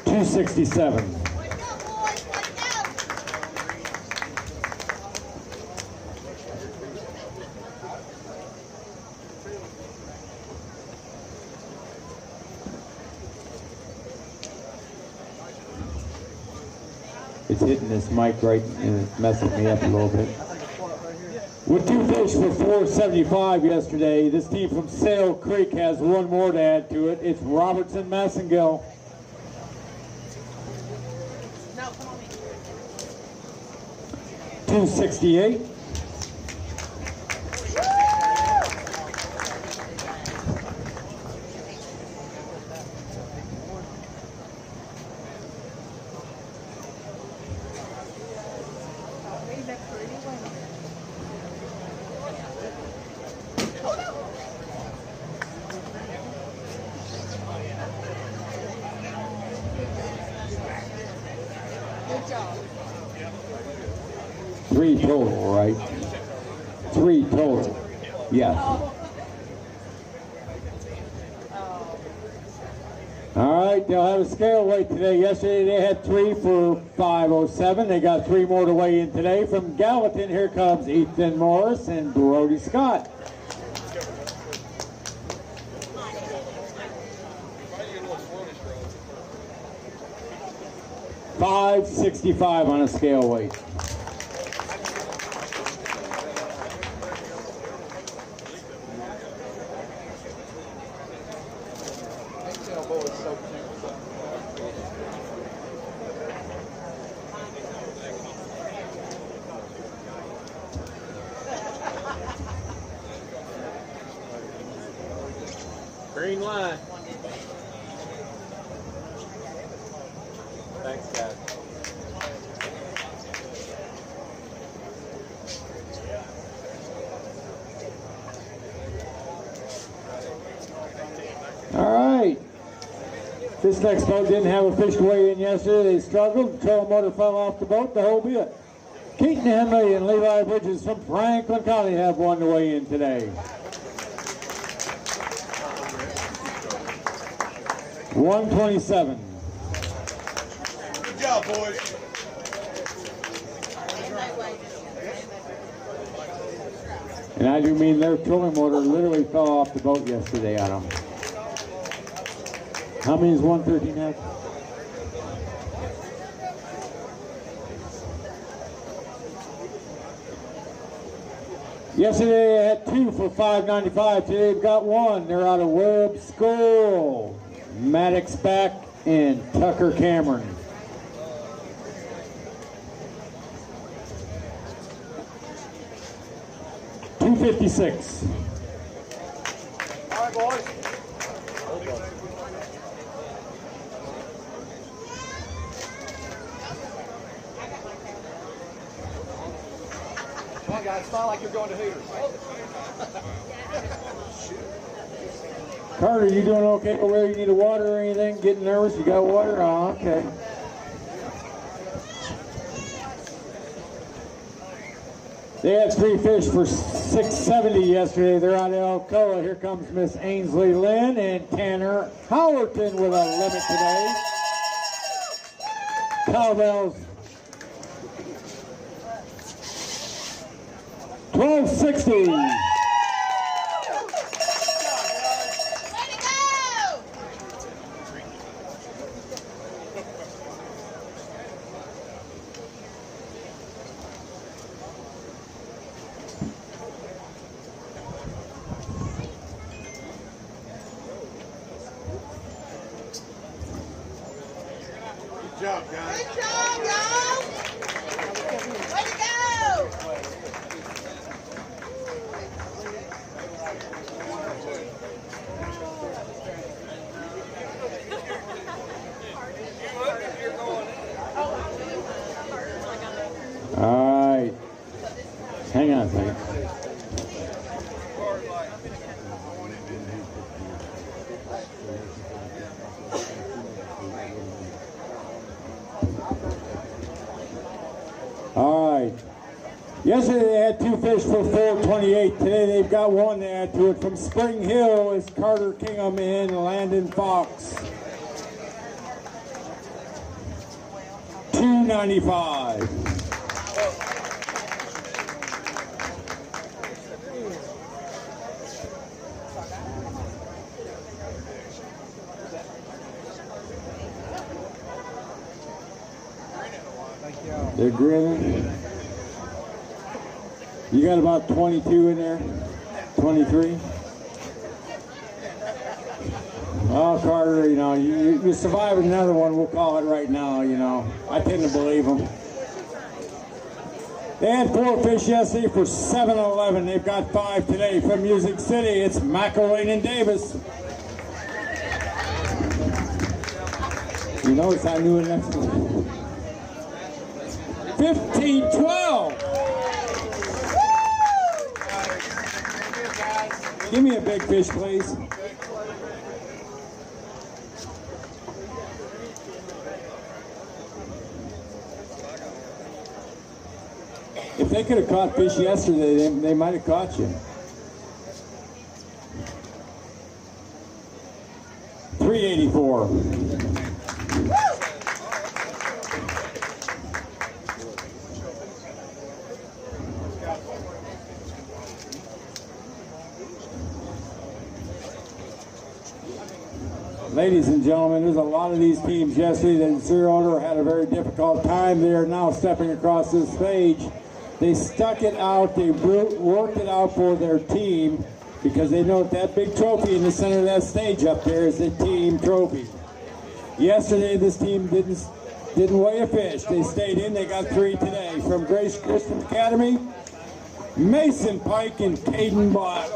$2.67. It's hitting this mic right and it's messing me up a little bit. With 2 fish for $4.75 yesterday, this team from Sail Creek has 1 more to add to it. It's Robertson Massengill. $2.68. Three total, right? 3 total. Yes. All right, they'll have a scale weight today. Yesterday they had 3 for $5.07. They got 3 more to weigh in today. From Gallatin, here comes Ethan Morris and Brody Scott. $5.65 on a scale weight. Green line. Thanks, guys. All right. This next boat didn't have a fish to weigh in yesterday. They struggled. The trolling motor fell off the boat, the whole bit. Keaton Henley and Levi Bridges from Franklin County have 1 to weigh in today. $1.27. Good job, boys. And I do mean their trolling motor literally fell off the boat yesterday on them. How many is 113 have? Yesterday they had 2 for $5.95. Today they've got 1. They're out of Webb School. Maddox back and Tucker Cameron. $2.56. All right, boys. Come on, guys. Smile like you're going to Hooters. Carter, you doing okay over there? You need a water or anything? Getting nervous? You got water? Oh, okay. They had 3 fish for $6.70 yesterday. They're out of Alcoa. Here comes Miss Ainsley Lynn and Tanner Howerton with a limit today. Cowbells. $12.60. Good job, guys. Good job, y'all. Way to go. All right. Hang on a second. All right. Yesterday they had 2 fish for $4.28. Today they've got 1 to add to it. From Spring Hill is Carter Kingham and Landon Fox. $2.95. They're grilling. You got about 22 in there? 23? Oh, Carter, you know, you survive another one, we'll call it right now, you know. I tend to believe them. They had 4 fish yesterday for $7.11. They've got 5 today. From Music City, it's McElwain and Davis. You notice I knew it next one. 15-12. Give me a big fish, please. If they could have caught fish yesterday, they might have caught you. $3.84. Ladies and gentlemen, there's a lot of these teams yesterday that in zeroed or had a very difficult time. They are now stepping across this stage. They stuck it out, they worked it out for their team because they know that big trophy in the center of that stage up there is the team trophy. Yesterday, this team didn't weigh a fish. They stayed in, they got 3 today. From Grace Christian Academy, Mason Pike and Caden Black.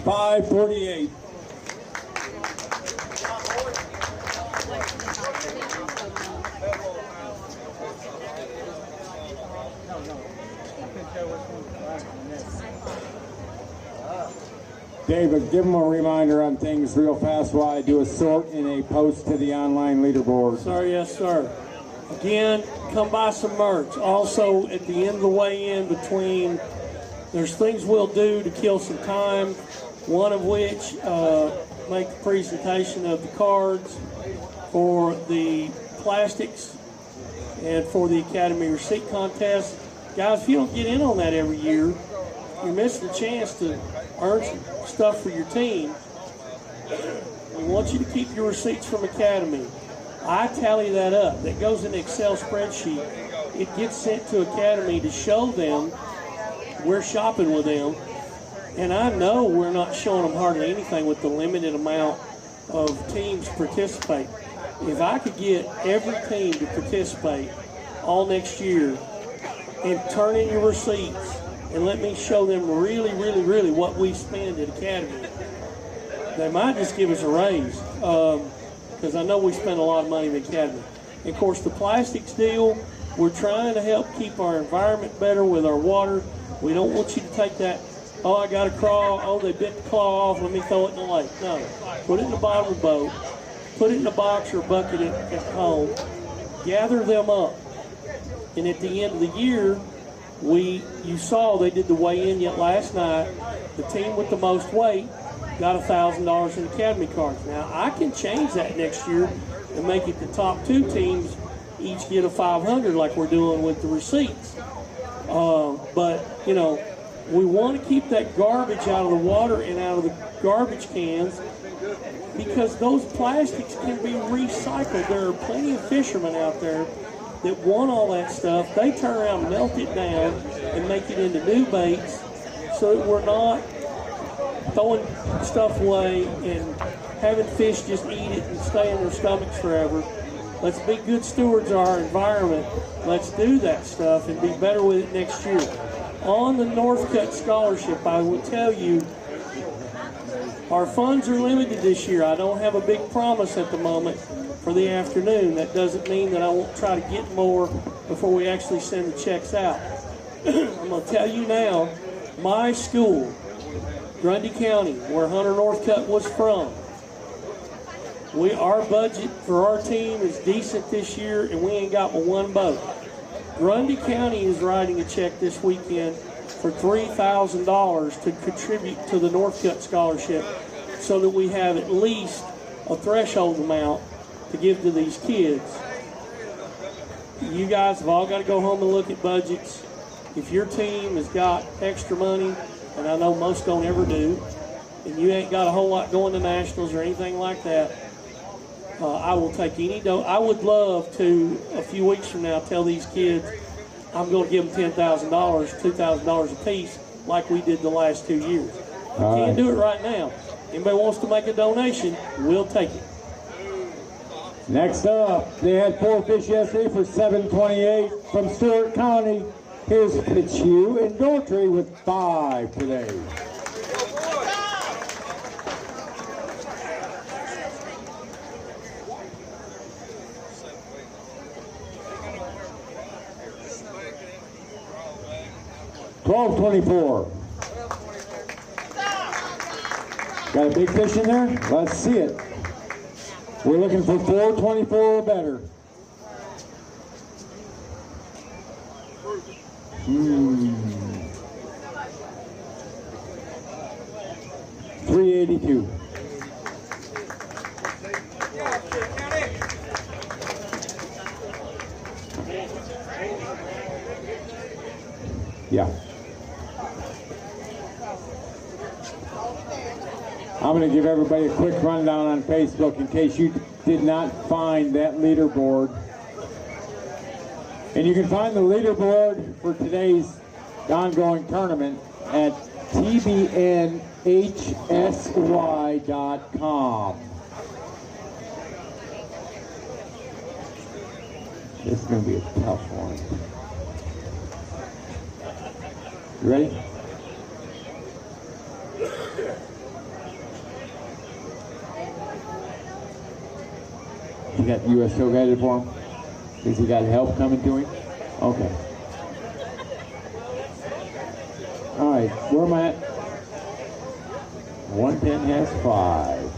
$5.48. David, give them a reminder on things real fast while I do a sort and a post to the online leaderboard. Sir, yes, sir. Again, come buy some merch. Also, at the end of the weigh-in between, there's things we'll do to kill some time. One of which, make a presentation of the cards for the plastics and for the Academy Receipt Contest. Guys, if you don't get in on that every year, you're missing a chance to earn some stuff for your team. We want you to keep your receipts from Academy. I tally that up. That goes in the Excel spreadsheet. It gets sent to Academy to show them we're shopping with them. And I know we're not showing them hardly anything with the limited amount of teams participate. If I could get every team to participate all next year and turn in your receipts and let me show them really, really, really what we spend at Academy, they might just give us a raise. Because I know we spend a lot of money at Academy. And of course, the plastics deal, we're trying to help keep our environment better with our water. We don't want you to take that, oh, I got to crawl, oh, they bit the claw off, let me throw it in the lake. No, put it in the bottom of the boat, put it in a box or a bucket at home, gather them up. And at the end of the year, you saw they did the weigh-in yet last night. The team with the most weight got $1,000 in Academy cards. Now, I can change that next year and make it the top 2 teams each get a $500 like we're doing with the receipts. But, you know, we want to keep that garbage out of the water and out of the garbage cans because those plastics can be recycled. There are plenty of fishermen out there that want all that stuff. They turn around, melt it down, and make it into new baits so that we're not throwing stuff away and having fish just eat it and stay in their stomachs forever. Let's be good stewards of our environment. Let's do that stuff and be better with it next year. On the Northcutt Scholarship, I will tell you, our funds are limited this year. I don't have a big promise at the moment for the afternoon. That doesn't mean that I won't try to get more before we actually send the checks out. I'm going to tell you now, my school, Grundy County, where Hunter Northcutt was from, our budget for our team is decent this year, and we ain't got but one boat. Grundy County is writing a check this weekend for $3,000 to contribute to the Northcutt Scholarship so that we have at least a threshold amount to give to these kids. You guys have all got to go home and look at budgets. If your team has got extra money, and I know most don't ever do, and you ain't got a whole lot going to nationals or anything like that, I will take any I would love to, a few weeks from now, tell these kids I'm going to give them $10,000, $2,000 a piece, like we did the last 2 years. We can't do it right now. Anybody wants to make a donation, we'll take it. Next up, they had 4 fish yesterday for $7.28 from Stewart County. Here's Fitzhugh and Daughtry with 5 today. $12.24. Got a big fish in there? Let's see it. We're looking for 4.24 or better. $3.82. Yeah. I'm going to give everybody a quick rundown on Facebook in case you did not find that leaderboard. And you can find the leaderboard for today's ongoing tournament at tbnhsy.com. This is going to be a tough one. You ready? You got the USO guided for him? Has he got help coming to him? Okay. All right, where am I at? 110 has 5.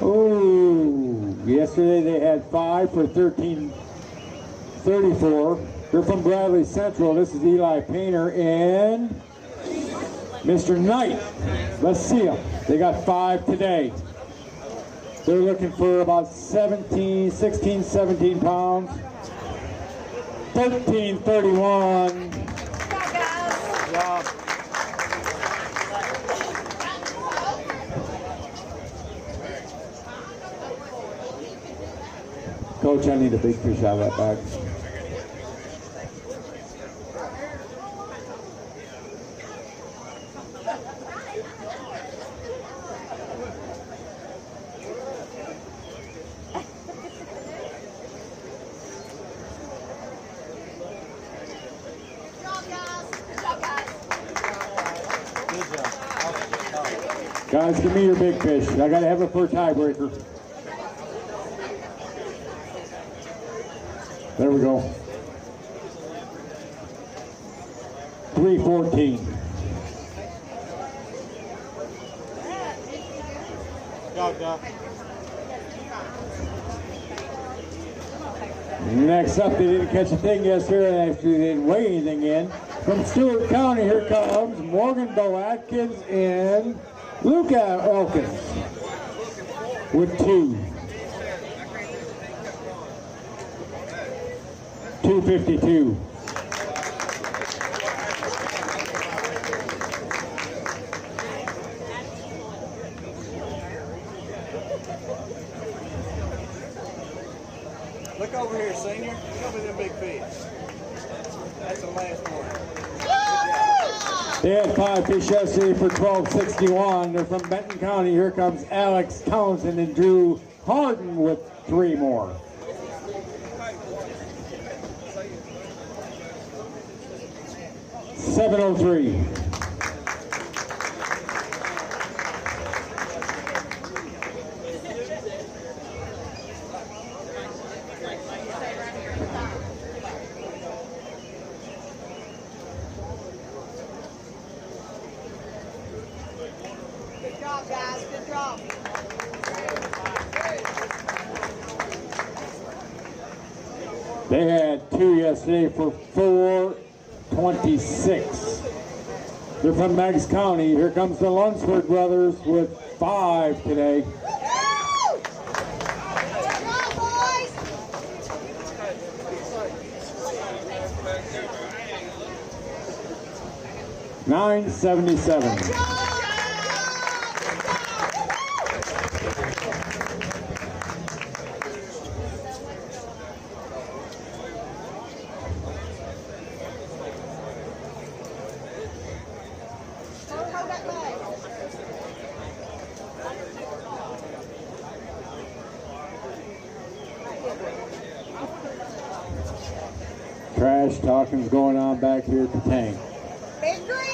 Oh, yesterday they had 5 for 13.34. They're from Bradley Central. This is Eli Painter and Mr. Knight. Let's see them. They got 5 today. They're looking for about 16, 17 pounds. 13.31. Good job. Coach, I need a big fish out of that bag. Guys, give me your big fish. I got to have it for a tiebreaker. There we go. 314. Next up, they didn't catch a thing yesterday after they didn't weigh anything in. From Stewart County, here comes Morgan Bo Atkins and Luke Elkins with 252. Look over here, senior. Show me them big fish. That's the last one. They had 5 fish yesterday for 1261. They're from Benton County. Here comes Alex Townsend and Drew Harden with 3 more. $703. Good job, guys. Good job. They had 2 yesterday for 426. They're from Meigs County. Here comes the Lunsford brothers with 5 today. Good job, boys. 977. Hold that leg. Trash talking's going on back here at the tank.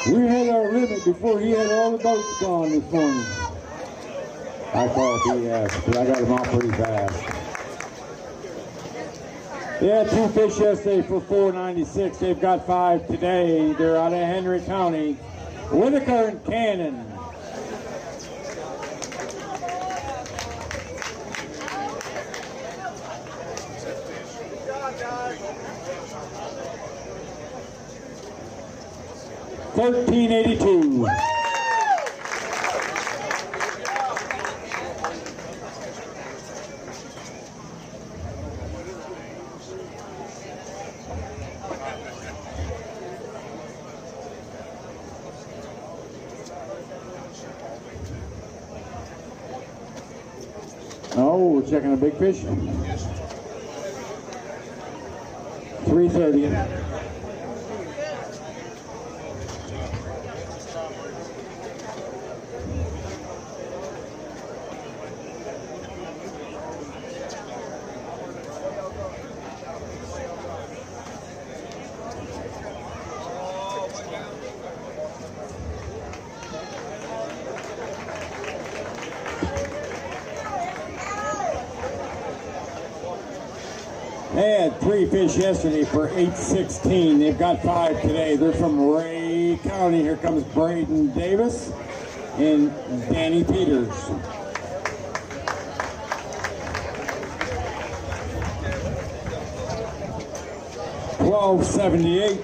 We had our limit before he had all the boats gone this morning. I call it BS, because I got them all pretty fast. They had 2 fish yesterday for 496. They've got 5 today. They're out of Henry County. Whitaker and Cannon. $13.82. Oh, we're checking a big fish. 330. They had 3 fish yesterday for 816. They've got 5 today. They're from Ray County. Here comes Braden Davis and Danny Peters. $12.78.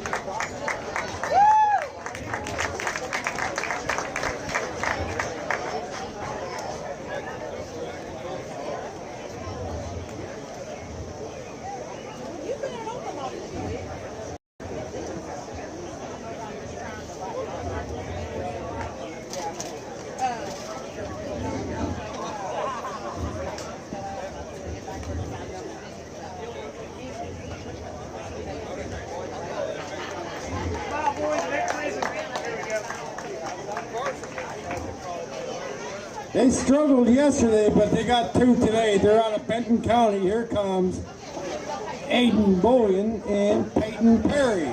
They struggled yesterday, but they got 2 today. They're out of Benton County. Here comes Aiden Bullion and Peyton Perry.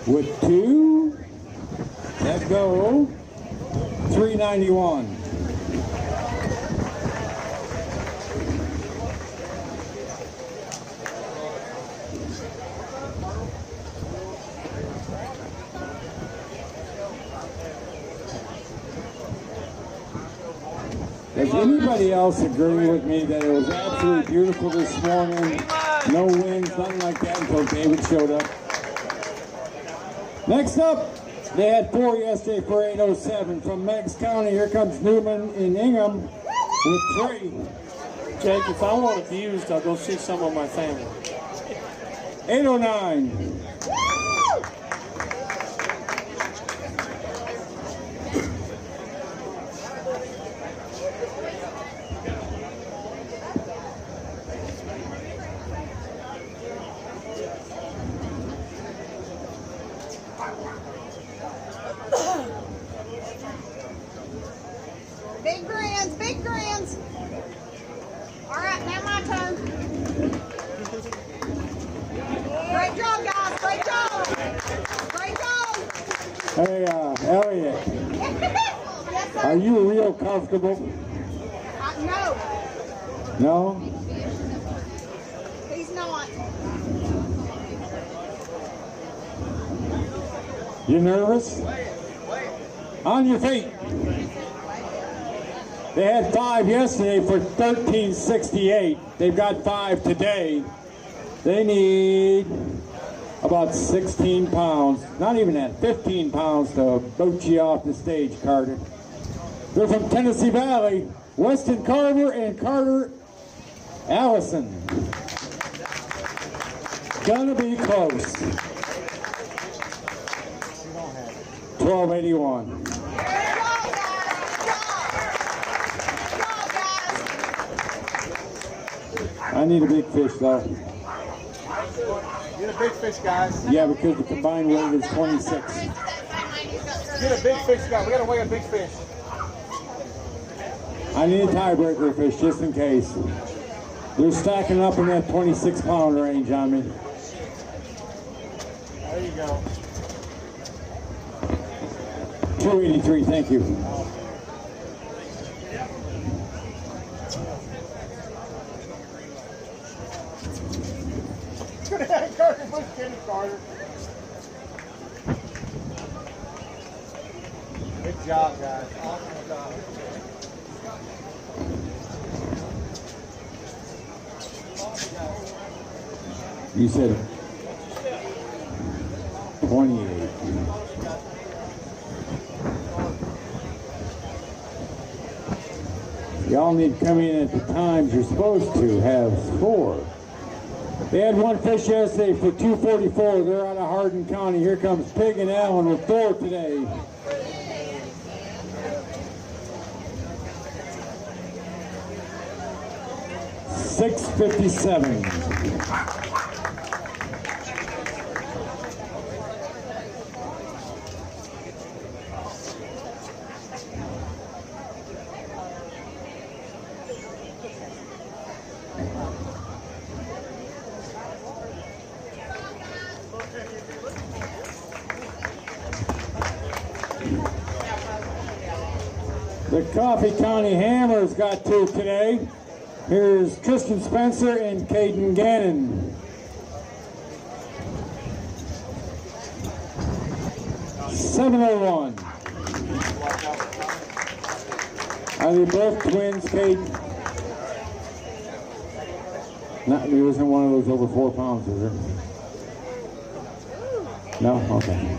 With 2, that go 391. Does anybody else agree with me that it was absolutely beautiful this morning? No winds, nothing like that until David showed up. Next up, they had 4 yesterday for 807. From Meigs County, here comes Newman and Ingham with 3. Jake, if I want abused, I'll go see some of my family. 809. Big grins, big grins. All right, now my turn. Great job, guys. Great job. Great job. Hey, Elliot, Yes, sir. are you real comfortable? No, No? he's not. You nervous? On your feet. They had 5 yesterday for 1368. They've got 5 today. They need about 16 pounds, not even that, 15 pounds to boot you off the stage, Carter. They're from Tennessee Valley, Weston Carver and Carter Allison. Gonna be close. 1281. I need a big fish though. Get a big fish, guys. Yeah, because the combined weight is 26. Get a big fish, guys. We gotta weigh a big fish. I need a tiebreaker fish just in case. They're stacking up in that 26-pound range on me. There you go. 283, thank you. Carter, push Kenny Carter. Good job, guys. Awesome job. You said 28. Y'all need to come in at the times you're supposed to have 4. They had 1 fish yesterday for 244. They're out of Hardin County. Here comes Pig and Allen with 4 today. $657. The Coffee County Hammers got 2 today. Here's Tristan Spencer and Caden Gannon. $701. Are they both twins, Caden? Not, there isn't one of those over 4 pounds, is there? No? Okay.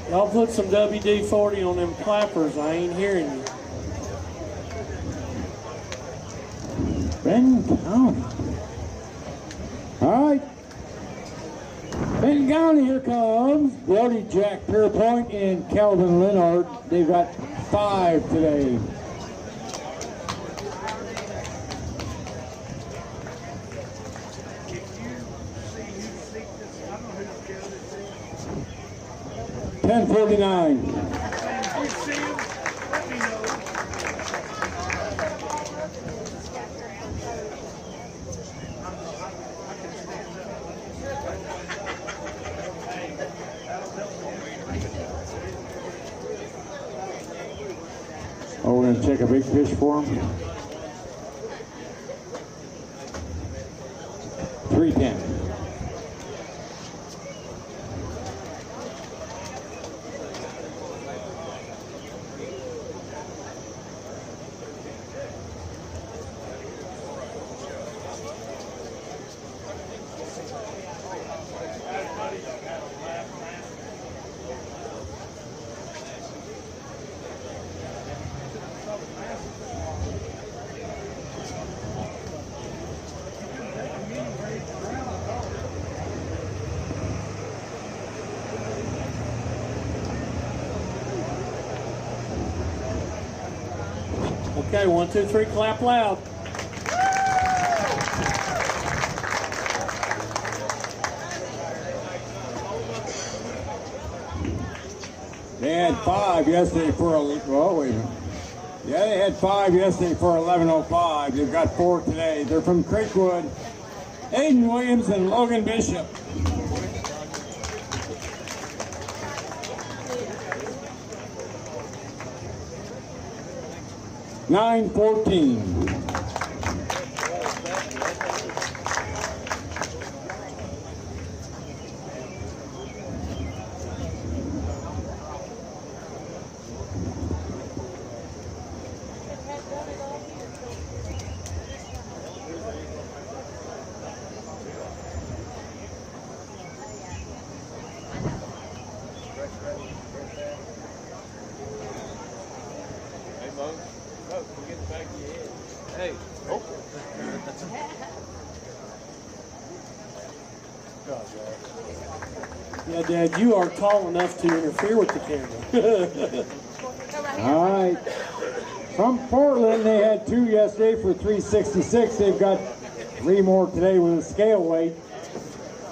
Y'all put some WD-40 on them clappers. I ain't hearing you. Benton County. All right. Benton County, here comes Brody Jack Pierpoint and Calvin Leonard. They've got 5 today. 10:49. Oh, we're going to check a big fish for him. 310. Okay, 1, 2, 3, clap loud. They had 5 yesterday for, oh, wait a minute. Yeah, they had 5 yesterday for 11:05. They've got 4 today. They're from Creekwood, Aiden Williams and Logan Bishop. $9.14. Hey. Oh. Yeah, Dad, you are tall enough to interfere with the camera. All right. From Portland, they had 2 yesterday for 366. They've got 3 more today with a scale weight.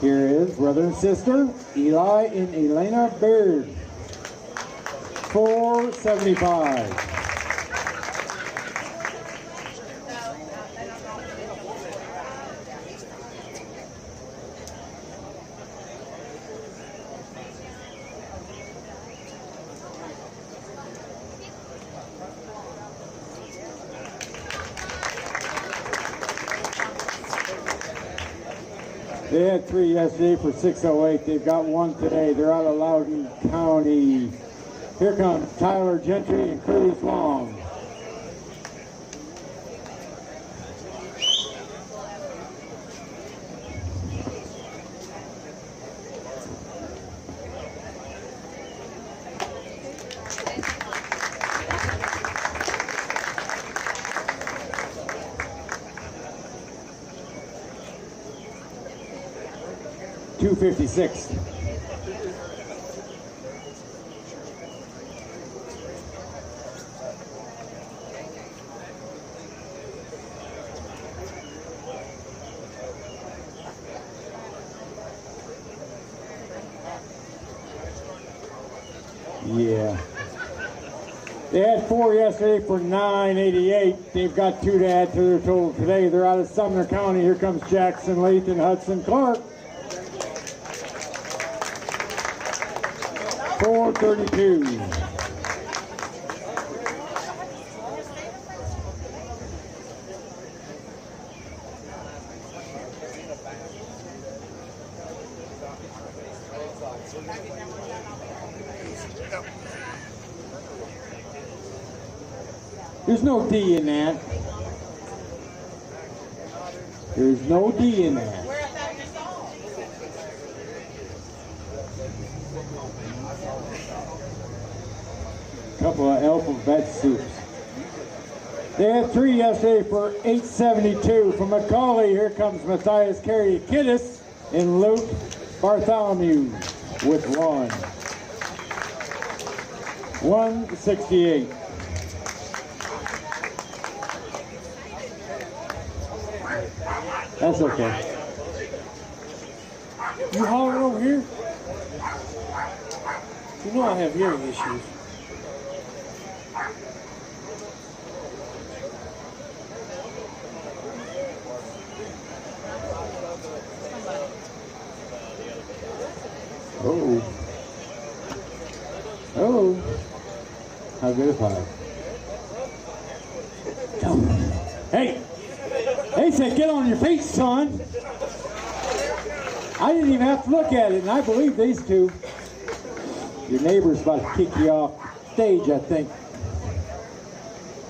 Here is brother and sister, Eli and Elena Beard. 475. They had 3 yesterday for 608. They've got 1 today. They're out of Loudoun County. Here comes Tyler Gentry and Cruz Long. $256. Yeah. They had 4 yesterday for $988. They've got 2 to add to their total today. They're out of Sumner County. Here comes Jackson Leith and Hudson Clark. 432. There's no D in that. There's no D in that. Couple of alphabet soups. They had 3 yesterday for $872. From McCauley, here comes Matthias Carey Kiddis and Luke Bartholomew with 1. 168. That's okay. You hollering over here? You know I have hearing issues. Oh. Oh. How good a five. Hey. They said get on your feet, son. I didn't even have to look at it, and I believe these two. Your neighbor's about to kick you off stage, I think.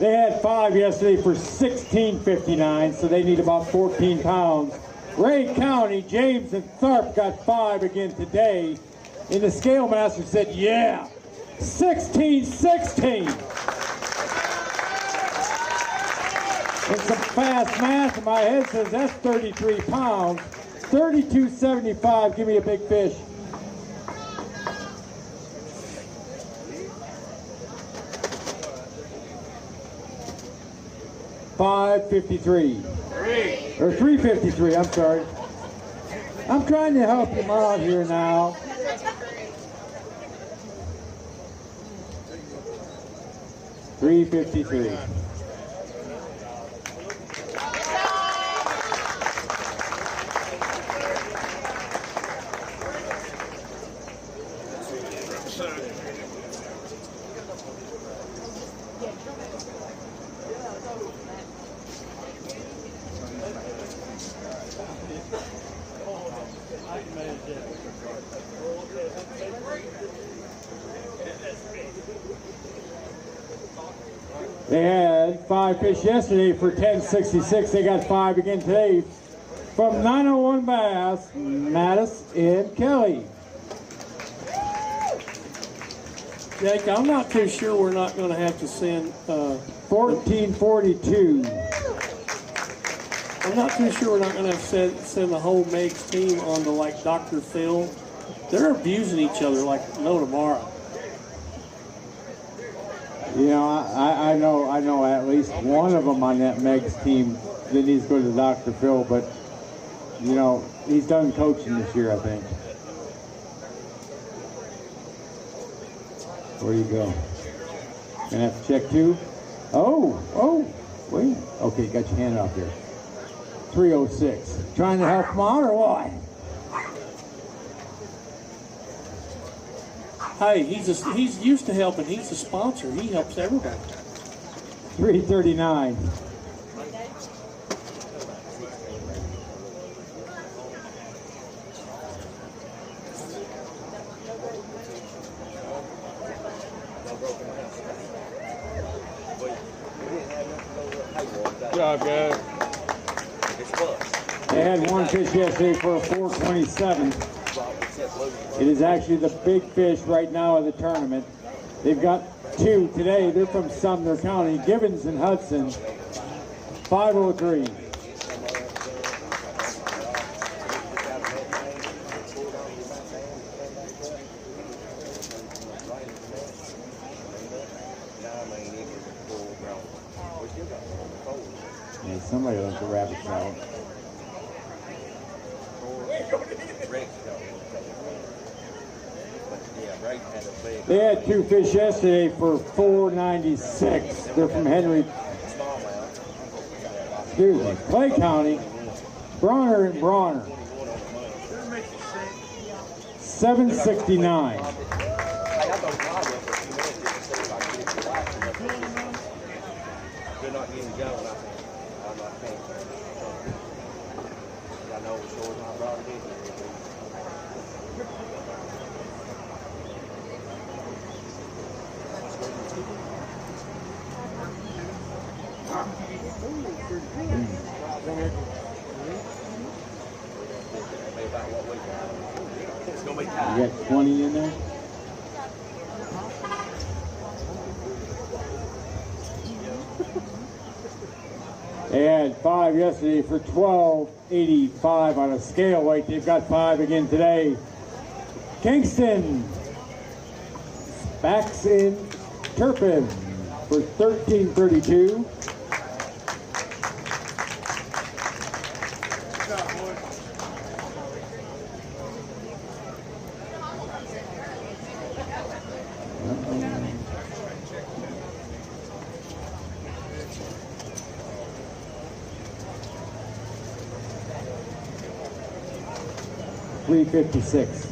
They had 5 yesterday for 16.59, so they need about 14 pounds. Ray County, James and Tharp got 5 again today. And the scale master said, yeah, 16.16. And some fast math in my head says that's 33 pounds. 32.75, give me a big fish. $5.53. Or $3.53, I'm sorry. I'm trying to help him out here now. $3.53. They had 5 fish yesterday for 10.66. They got 5 again today from 901 Bass, Mattis and Kelly. Jake, I'm not too sure we're not going to have to send 14.42. I'm not too sure we're not going to have to send the whole Meg's team on to like Dr. Phil. They're abusing each other like no tomorrow. You know, I know at least one of them on that Meg's team that needs to go to Dr. Phil, but, you know, he's done coaching this year, I think. Where you go? Gonna have to check too? Oh, wait. Okay, got your hand up here. 306. Trying to help him out or what? Hey, he's used to helping. He's a sponsor. He helps everybody. 339. Good job, guys. They had 1 fish yesterday for a 427. It is actually the big fish right now of the tournament. They've got 2 today. They're from Sumner County, Gibbons and Hudson. 503. Yeah, somebody likes a rabbit trout. They had 2 fish yesterday for 496. They're from Clay County, Bronner and Bronner. 769. You got 20 in there? They had 5 yesterday for 12.85 on a scale weight. They've got 5 again today. Kingston, Spaxon, Turpin for 13.32. 356.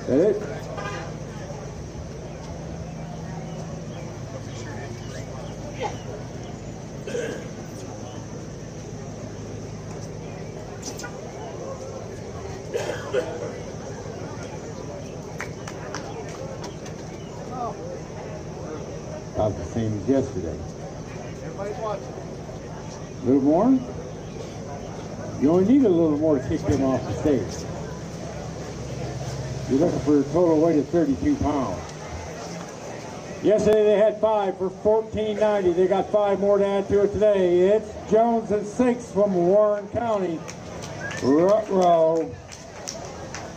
That it? About the same as yesterday. Everybody's watching. A little more? You only need a little more to kick them off the stage. You're looking for a total weight of 32 pounds. Yesterday they had 5 for $14.90. They got 5 more to add to it today. It's Jones and 6 from Warren County. Ruh-roh.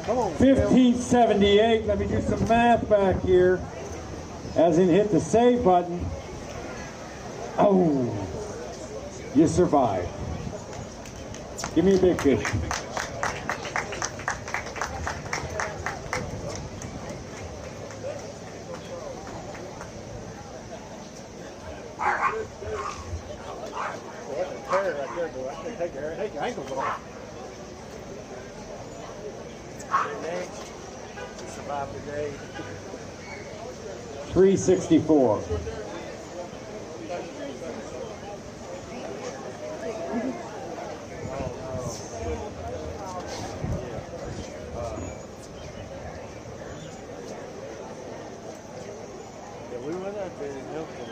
1578. Let me do some math back here. As in hit the save button. Oh, you survived. Give me a big fish. Take your ankles off. Survive the day. 364. We went out there and helped them.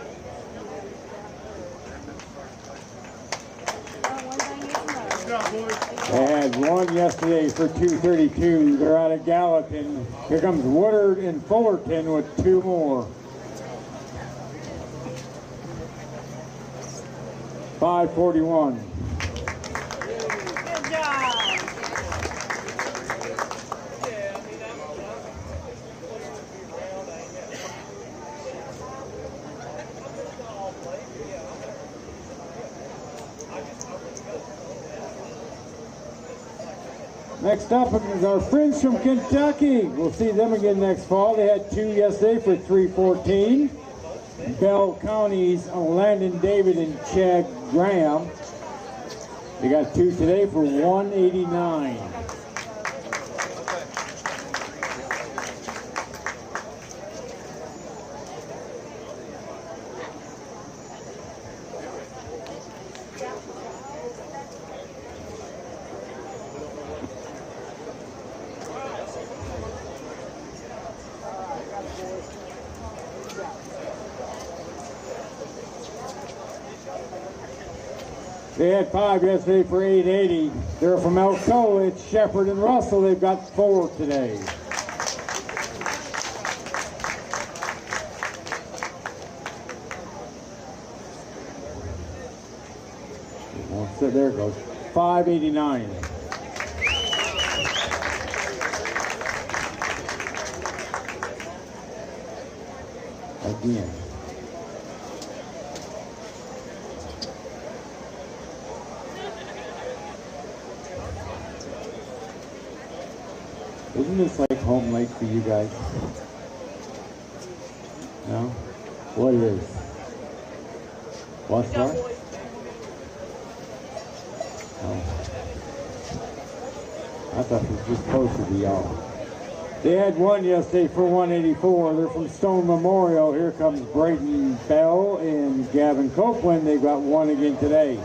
They had one yesterday for 232. They're out of Gallatin. Here comes Woodard and Fullerton with 2 more. 541. Good job. Next up is our friends from Kentucky. We'll see them again next fall. They had 2 yesterday for 314. Bell County's Landon David and Chad Graham. They got 2 today for 189. They had 5 yesterday for 880. They're from Alcoa. It's Shepard and Russell. They've got 4 today. So there it goes. 589. Again. Isn't this like home lake for you guys? No? What is? What's that? Oh. I thought it was just closer to y'all. They had 1 yesterday for 184. They're from Stone Memorial. Here comes Braden Bell and Gavin Copeland. They've got 1 again today.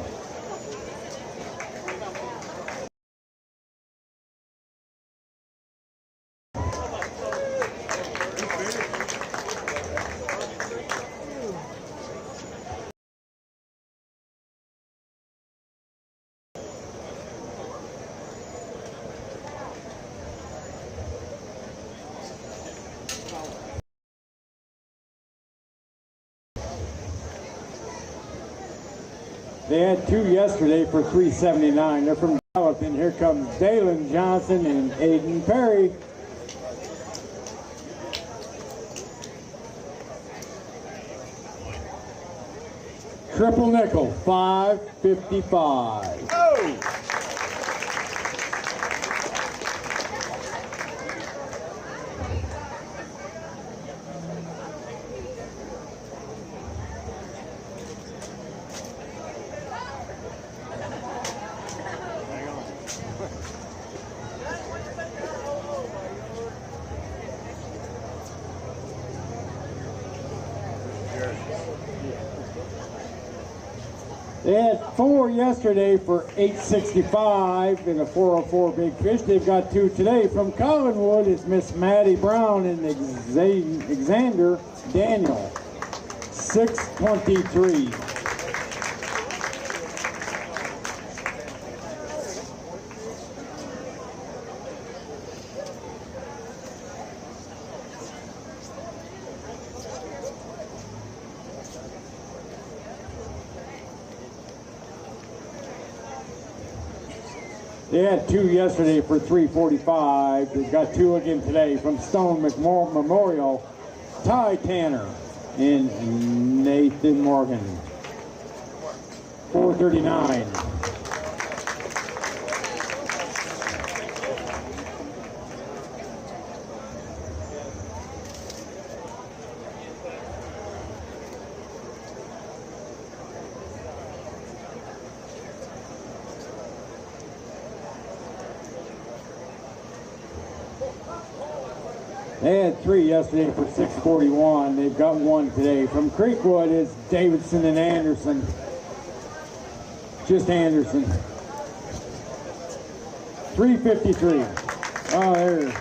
They had 2 yesterday for 379. They're from Gallatin. Here comes Dalen Johnson and Aiden Perry. Triple nickel, 555. Oh! They had 4 yesterday for 865 in a 404 big fish. They've got 2 today. From Collinwood, it's Miss Maddie Brown and Xander Daniel, 623. They had 2 yesterday for 345. They've got 2 again today from Stone Memorial. Ty Tanner and Nathan Morgan. 439. They had 3 yesterday for 641. They've got 1 today. From Creekwood, it's Davidson and Anderson. Just Anderson. 353. Oh, there.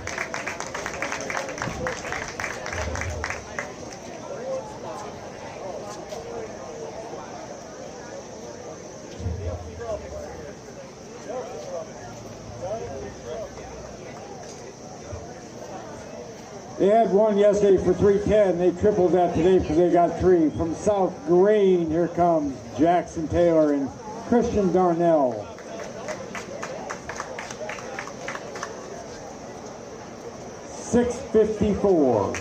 They had 1 yesterday for 310. They tripled that today because they got 3. From South Green, here comes Jackson Taylor and Christian Darnell. $654.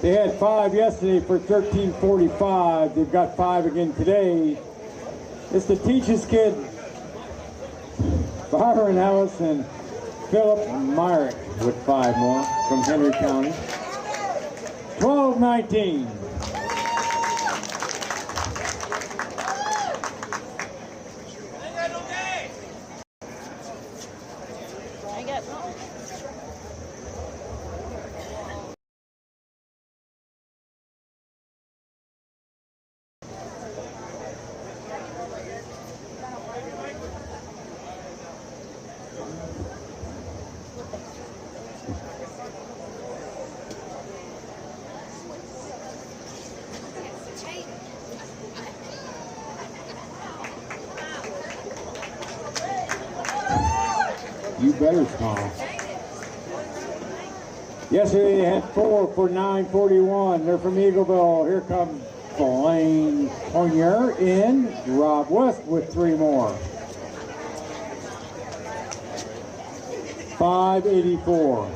They had 5 yesterday for 1345. They've got 5 again today. It's the Teachers Kid, Byron Ellis and Philip Myrick with 5 more from Henry County. 1219. You better smile. Yesterday they had 4 for 941. They're from Eagleville. Here comes Blaine Poinier in. Rob West with 3 more. 584.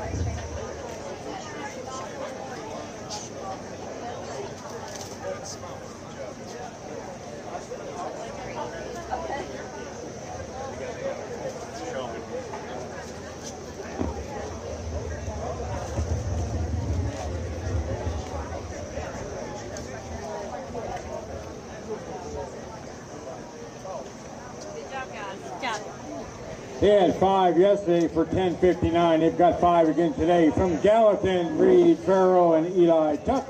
They had 5 yesterday for 1059. They've got 5 again today. From Gallatin, Reed Farrell and Eli Tuck.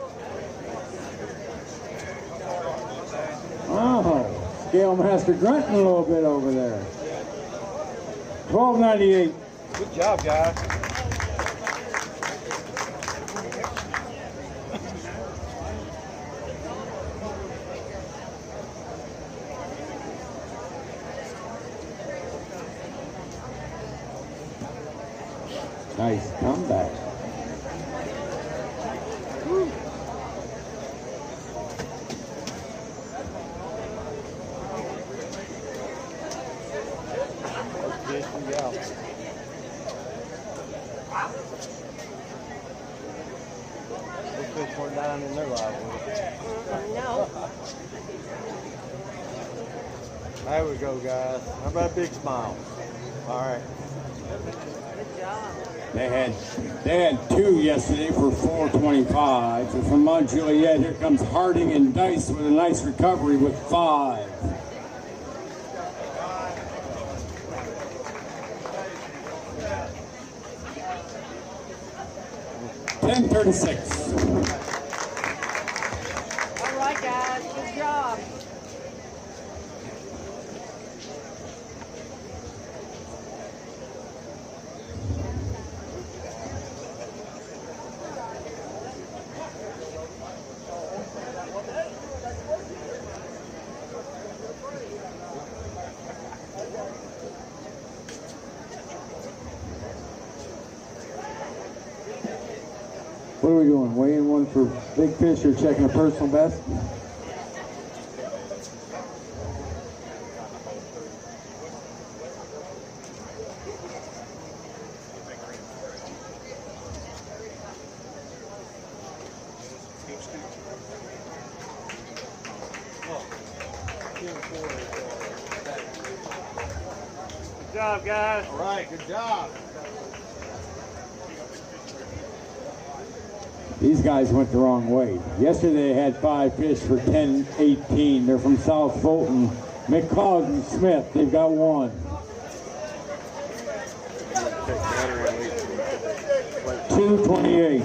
Oh, Scale Master grunting a little bit over there. 1298. Good job, guys. Nice comeback. Fish weren't down in their live. No. There we go, guys. How about a big smile? All right. Good job. They had 2 yesterday for 425. And from Mount Juliet, here comes Harding and Dice with a nice recovery with 5. $10.36. All right, guys, good job. What are we doing? Weighing one for big fish or checking a personal best? Good job, guys. All right, good job. These guys went the wrong way. Yesterday they had 5 fish for 10.18. They're from South Fulton. McCall and Smith, they've got 1. 2.28.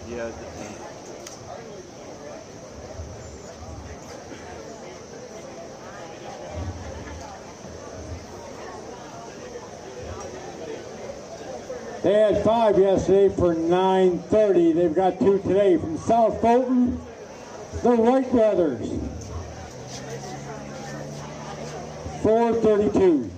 Yeah. They had 5 yesterday for 9.30. They've got 2 today from South Fulton, the Wright brothers. 4.32.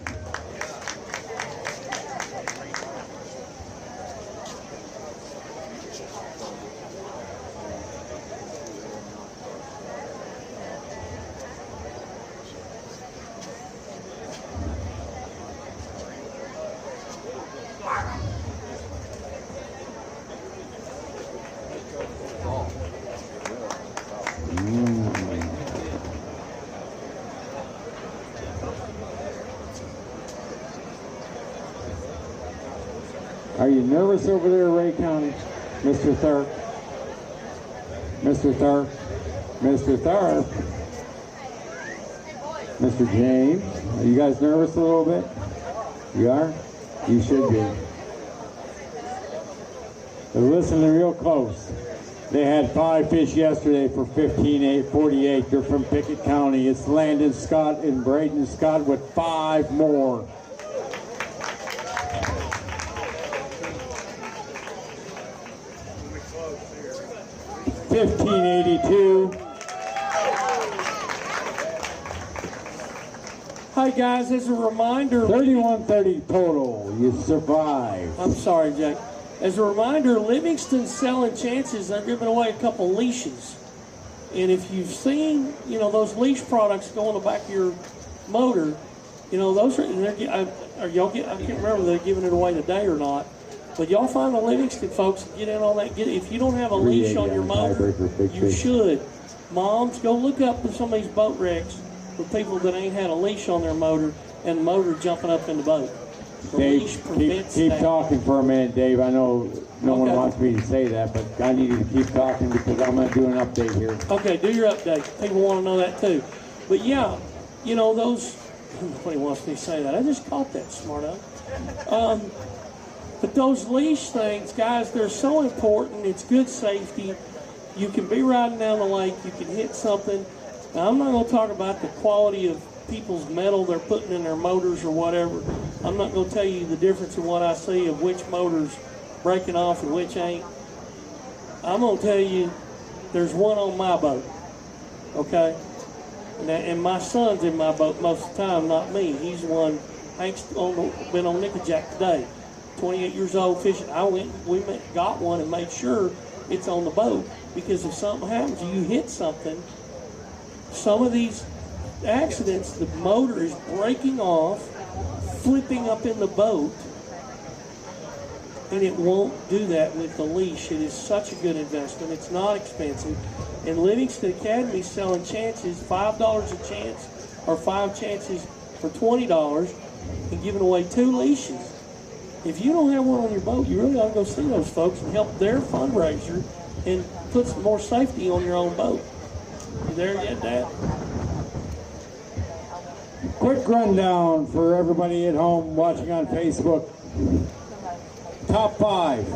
Are you nervous over there, Ray County? Mr. Tharp? Mr. Tharp? Mr. Tharp? Mr. James? Are you guys nervous a little bit? You are? You should be. But listen real close. They had 5 fish yesterday for 15.48. They're from Pickett County. It's Landon Scott and Braden Scott with 5 more. $15.82. Hi guys, as a reminder, $31.30 total. You survived. I'm sorry, Jack. As a reminder, Livingston's selling chances. They're giving away a couple leashes, and if you've seen, those leash products go on the back of your motor, those are. I can't remember if they're giving it away today or not. But y'all find the Livingston folks, get in on that. If you don't have a leash on your motor, you should. Moms, go look up some of these boat wrecks with people that ain't had a leash on their motor and the motor jumping up in the boat. The leash prevents keep that. talking for a minute, Dave. I know no one wants me to say that, but I need you to keep talking because I'm going to do an update here. Okay, do your update. People want to know that too. But yeah, those, nobody wants me to say that. I just caught that, smarto. But those leash things, guys, they're so important. It's good safety. You can be riding down the lake. You can hit something. Now, I'm not going to talk about the quality of people's metal they're putting in their motors or whatever. I'm not going to tell you the difference in what I see of which motor's breaking off and which ain't. I'm going to tell you there's one on my boat, okay? And my son's in my boat most of the time, not me. He's the one, Hank's been on Nickajack today. 28 years old fishing. We got one and made sure it's on the boat, because if something happens, you hit something. Some of these accidents, the motor is breaking off, flipping up in the boat, and it won't do that with the leash. It is such a good investment. It's not expensive. And Livingston Academy is selling chances, $5 a chance, or 5 chances for $20, and giving away 2 leashes. If you don't have one on your boat, you really ought to go see those folks and help their fundraiser and put some more safety on your own boat. You there yet, Dad? Quick rundown for everybody at home watching on Facebook. Top 5.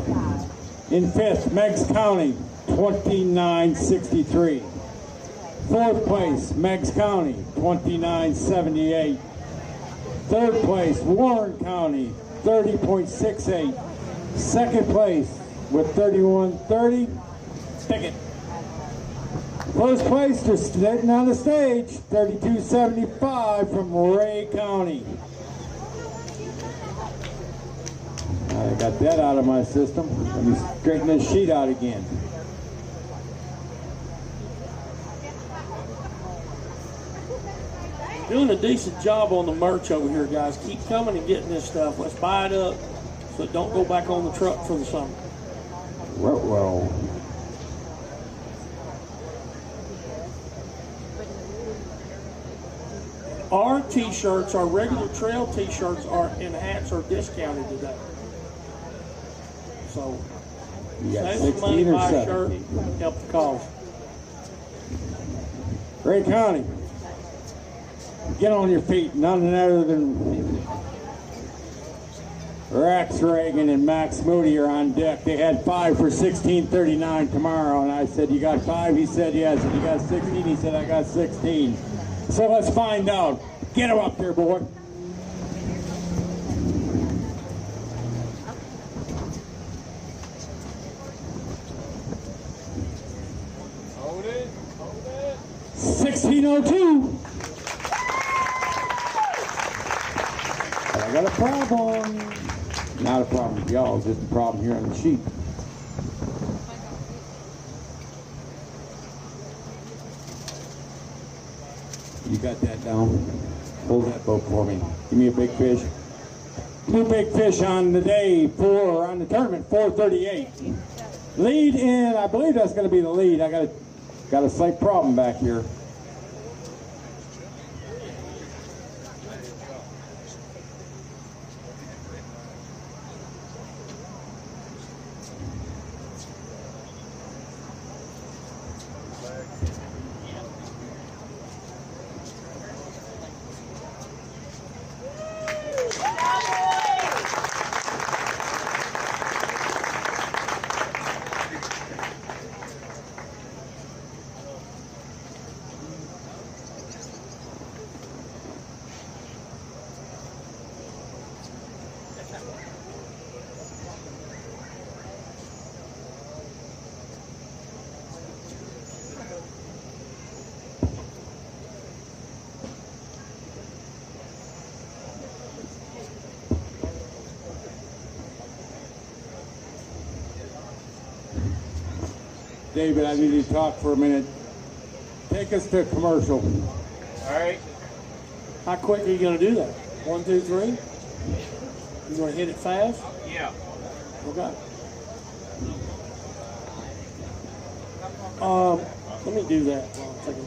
In 5th, Meigs County, 29.63. 4th place, Meigs County, 29.78. 3rd place, Warren County, 30.68. 2nd place with 31.30, Pickett. First place, just sitting on the stage, 32.75 from Ray County. I got that out of my system. Let me straighten this sheet out again. Doing a decent job on the merch over here, guys. Keep coming and getting this stuff. Let's buy it up so it don't go back on the truck for the summer. Well. Our t-shirts, our regular trail t-shirts and hats are discounted today. So, You got save some money, 16 or buy a 17. shirt, help the cause. Ray County, get on your feet. None other than Rex Reagan and Max Moody are on deck. They had 5 for $16.39 tomorrow, and I said, "You got 5?" He said, "Yes." And "You got 16?" He said, "I got 16." So let's find out. Get him up there, boy. Hold it. 1602. I got a problem. Not a problem with y'all, just a problem here on the sheet. You got that down? Hold that boat for me. Give me a big fish. 2 big fish on the day, on the tournament, 438. Lead in, I believe that's going to be the lead. I got a slight problem back here. David, I need you to talk for a minute. Take us to commercial. All right. How quick are you going to do that? 1, 2, 3? You going to hit it fast? Yeah. Okay. Let me do that while I'm taking.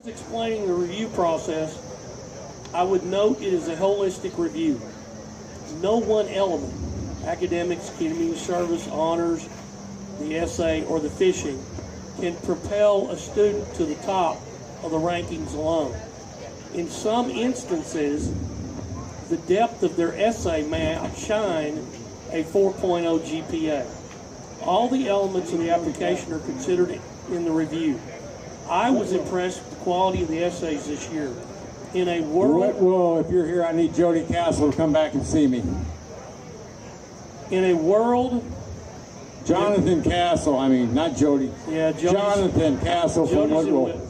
Explaining the review process, I would note it is a holistic review. no one element, academics, community service, honors, the essay, or the fishing, can propel a student to the top of the rankings alone. In some instances, the depth of their essay may outshine a 4.0 GPA. All the elements of the application are considered in the review. I was impressed with the quality of the essays this year. In a world... Well, if you're here, I need Jody Castle to come back and see me. In a world... Jonathan Castle, I mean, not Jody. Yeah, Jonathan Castle from Woodwell.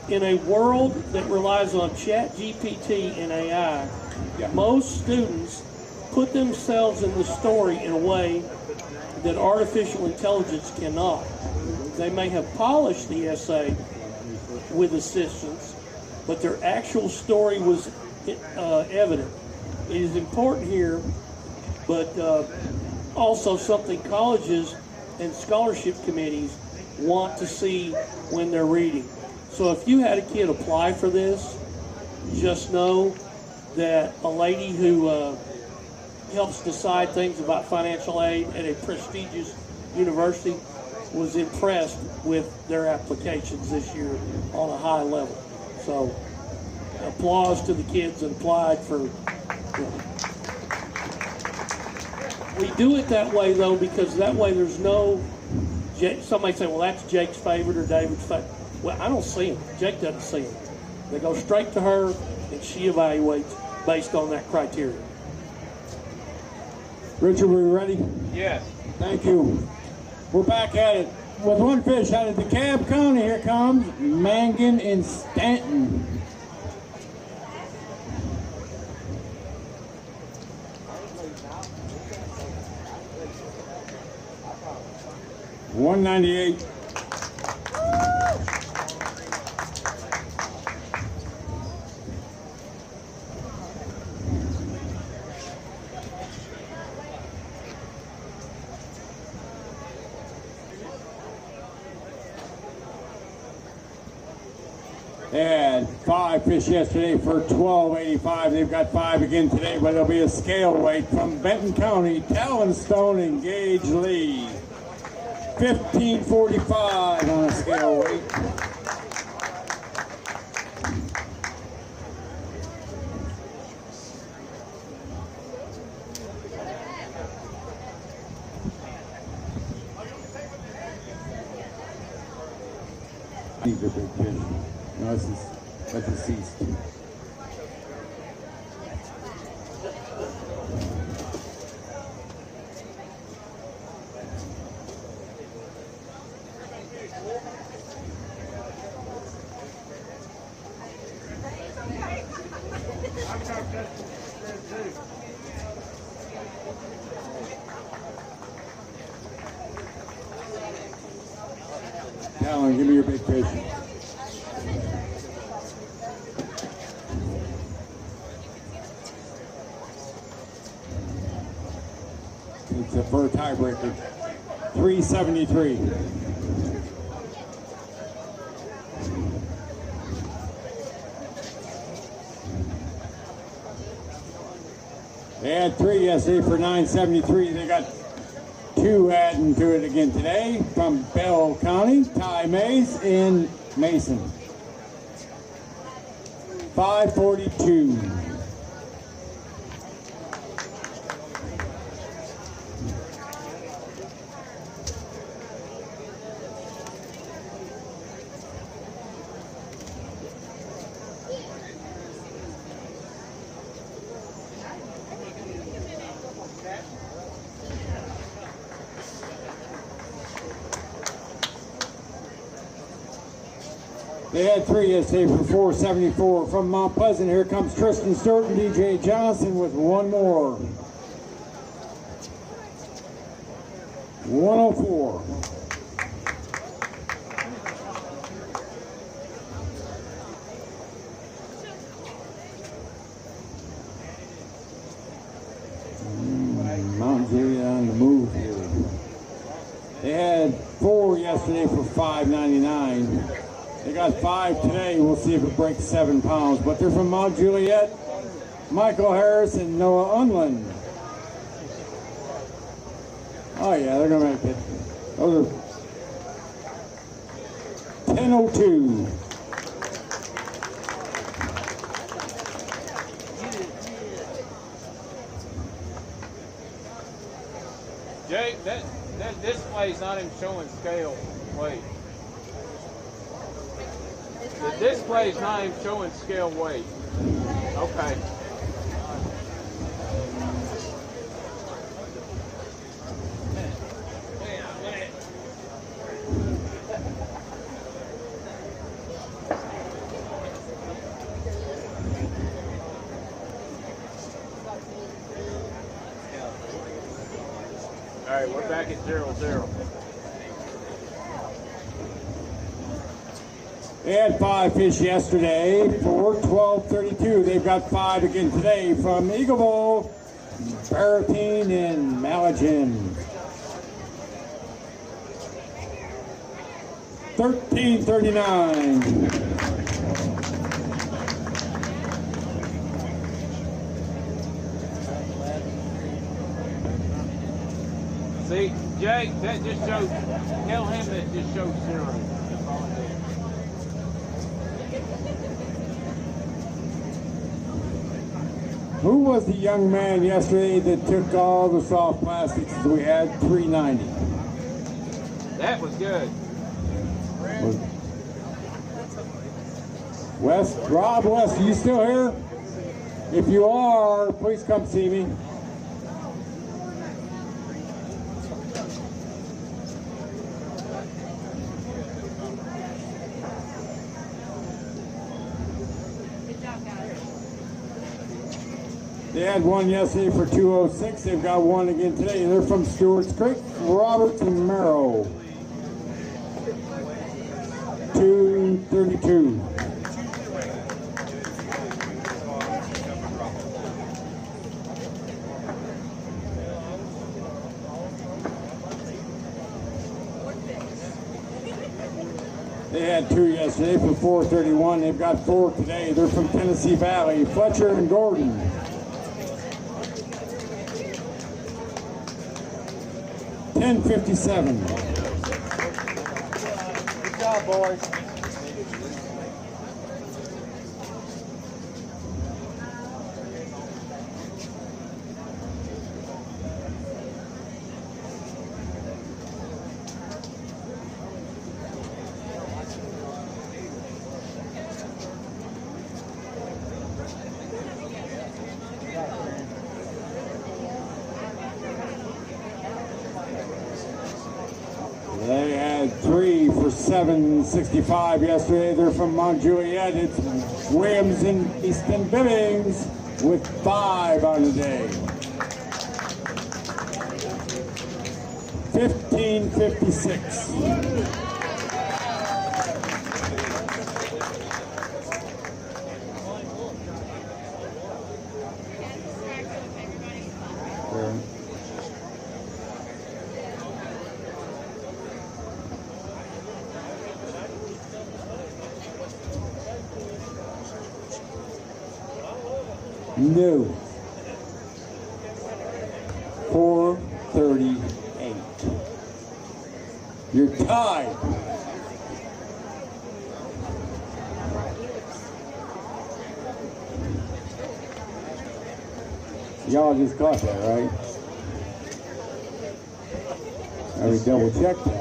In a world that relies on ChatGPT and AI, most students put themselves in the story in a way that artificial intelligence cannot. They may have polished the essay with assistance, but their actual story was evident. It is important here, but also something colleges and scholarship committees want to see when they're reading. So if you had a kid apply for this, just know that a lady who helps decide things about financial aid at a prestigious university was impressed with their applications this year on a high level. So applause to the kids that applied for. We do it that way though, because that way there's no, somebody say, well, that's Jake's favorite or David's favorite. Well, I don't see them. Jake doesn't see them. They go straight to her and she evaluates based on that criteria. Richard, we ready? Yes. Thank you. We're back at it with one fish out of DeKalb County. Here comes Mangan and Stanton. $198. They had 5 fish yesterday for $12.85. They've got 5 again today, but it'll be a scale weight from Benton County, Talon Stone and Gage Lee. $15.45 on a scale weight. These are big fish. No, that's a ceased. Alan, give me your big fish. It's a for a tiebreaker. 373. They had 3 yesterday for 973. They got 2 adding to it again today from Bell County. Ty Mays in Mason. 542. They had 3 yesterday for 474. From Mount Pleasant, here comes Tristan Stewart and DJ Johnson with 1 more. 104. Mount Juliet on the move here. They had 4 yesterday for $5.99. They got 5 today. We'll see if it breaks 7 pounds. But they're from Mount Juliet. Michael Harris and Noah Unland. Oh yeah, they're gonna make it. Those are 10:02. Jake, that display's not even showing scale weight. The display's not even showing scale weight. Okay. All right, we're back at 0-0. They had 5 fish yesterday for 12:32. They've got 5 again today from Eagle Bowl, Barratine, and Malagen. 13:39. See, Jake, that just shows, tell him that just shows 0. That's all it is. Who was the young man yesterday that took all the soft plastics? We had 390. That was good. West, Rob West, are you still here? If you are, please come see me. They had one yesterday for 206. They've got one again today. They're from Stewart's Creek, Roberts and Merrill. 232. They had 2 yesterday for 431. They've got 4 today. They're from Tennessee Valley, Fletcher and Gordon. 10:57. Good job, boys. They had 3 for 765 yesterday. They're from Mount Juliet. It's Williams and Easton Billings with 5 on the day. 15:56. No. 438. You're tied. Y'all just caught that, right? I would double check that.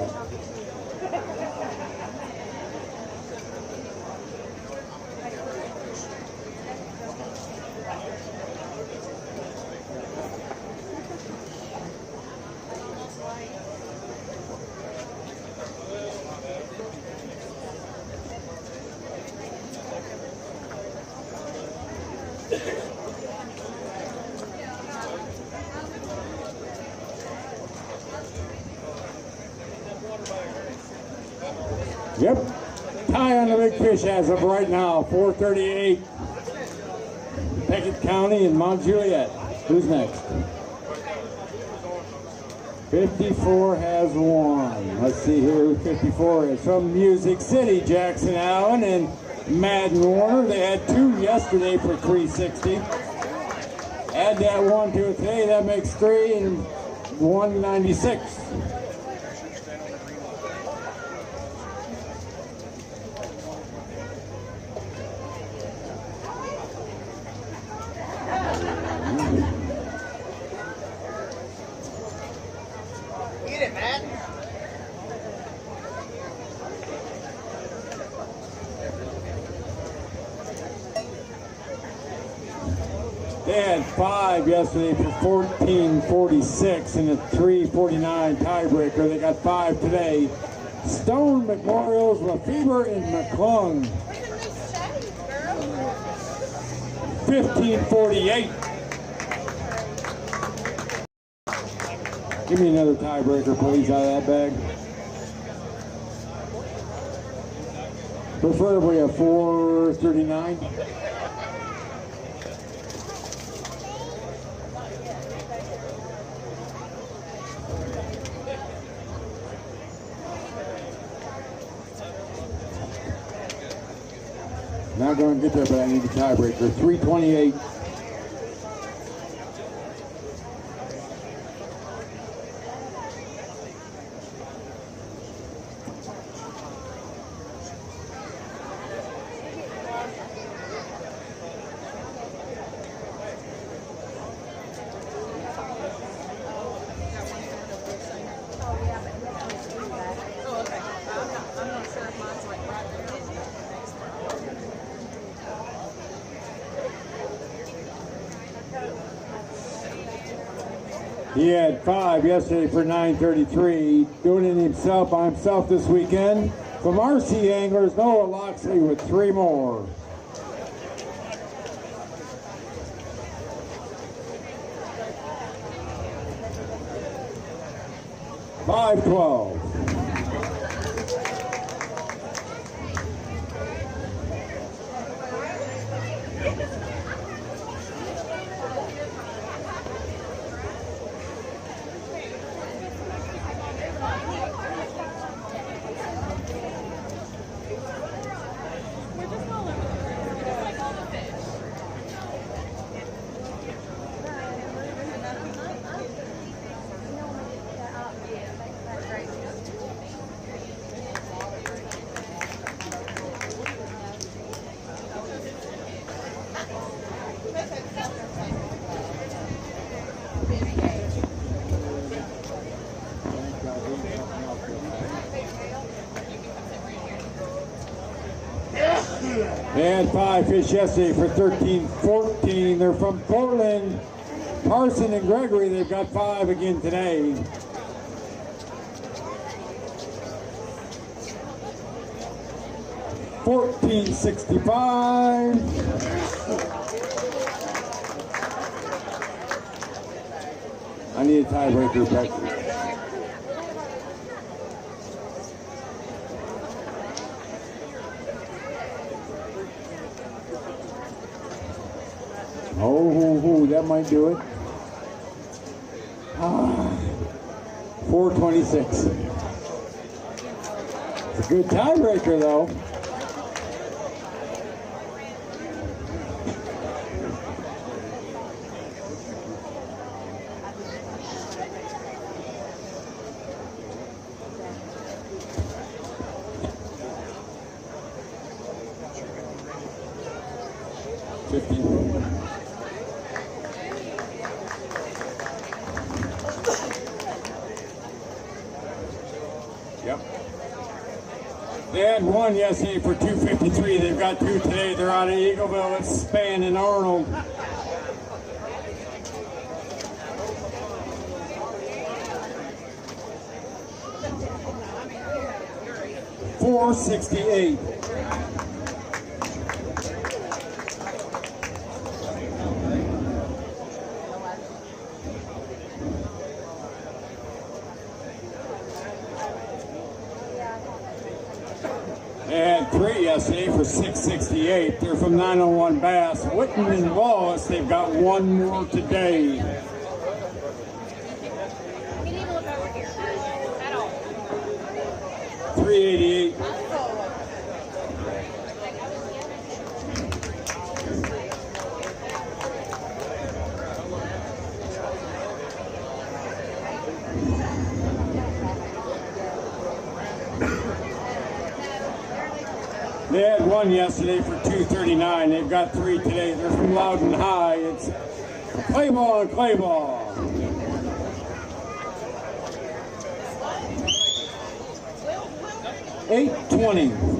Yep. Tie on the big fish as of right now. 438. Pickett County and Mount Juliet. Who's next? 54 has 1. Let's see here who 54 is. From Music City, Jackson Allen and Madden Warner. They had 2 yesterday for 360. Add that one to it today, that makes 3 and 196. Get it, Matt. They had 5 yesterday for 1446 and a 349 tiebreaker. They got 5 today. Stone, McMorals, Lefebvre, and McClung. 1548. Give me another tiebreaker, please, out of that bag. Preferably a 439. Not going to get there, but I need a tiebreaker. 328. He had 5 yesterday for 933. Doing it himself by himself this weekend. From RC Anglers, Noah Loxley with 3 more. $512. They had 5 fish yesterday for 1314. They're from Portland. Carson and Gregory, they've got 5 again today. $14.65. I need a tiebreaker, Becky. Oh, that might do it. 426. It's a good tiebreaker, though. Yep. They had 1 yesterday for 253. They've got 2 today. They're out of Eagleville. It's Span and Arnold. $468. They had 3 yesterday for 668. They're from 901 Bass. Whitten and Wallace, they've got 1 more today. $388. 1 yesterday for 239. They've got 3 today. They're from Loudon High. It's clay ball and clay ball. $8.20.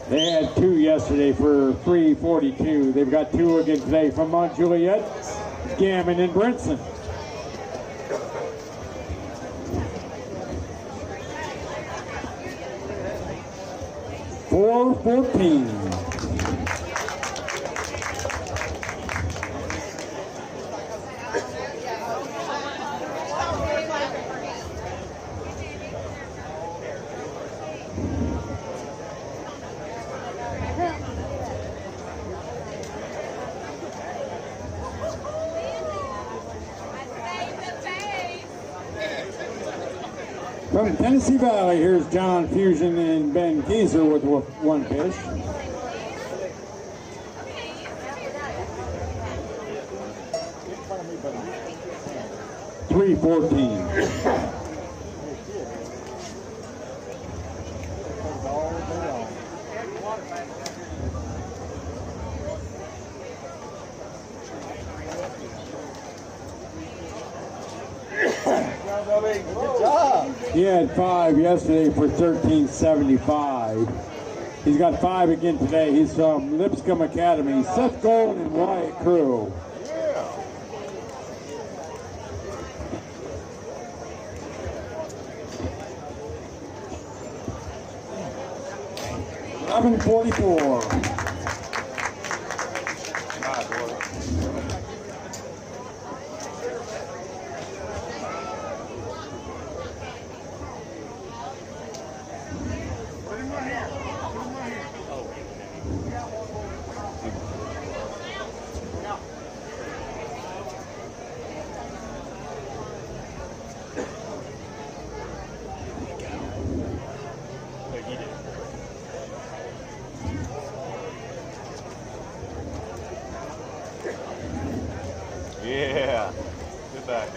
They had 2 yesterday for 342. They've got 2 again today from Mount Juliet, Gammon, and Brinson. $4.14. From Tennessee Valley, here's John Fusion and Ben Kieser with 1 fish. $3.14. Good job. He had 5 yesterday for $13.75. He's got 5 again today. He's from Lipscomb Academy. Seth Gold and Wyatt Crew. Yeah. $11.44. Yeah. Good back.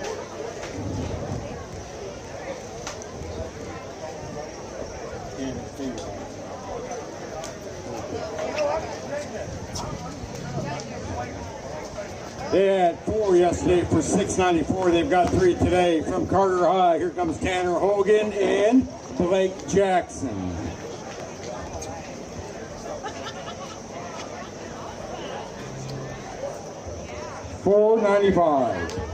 They had 4 yesterday for $6.94. They've got 3 today. From Carter High, here comes Tanner Hogan and Blake Jackson. $4.95.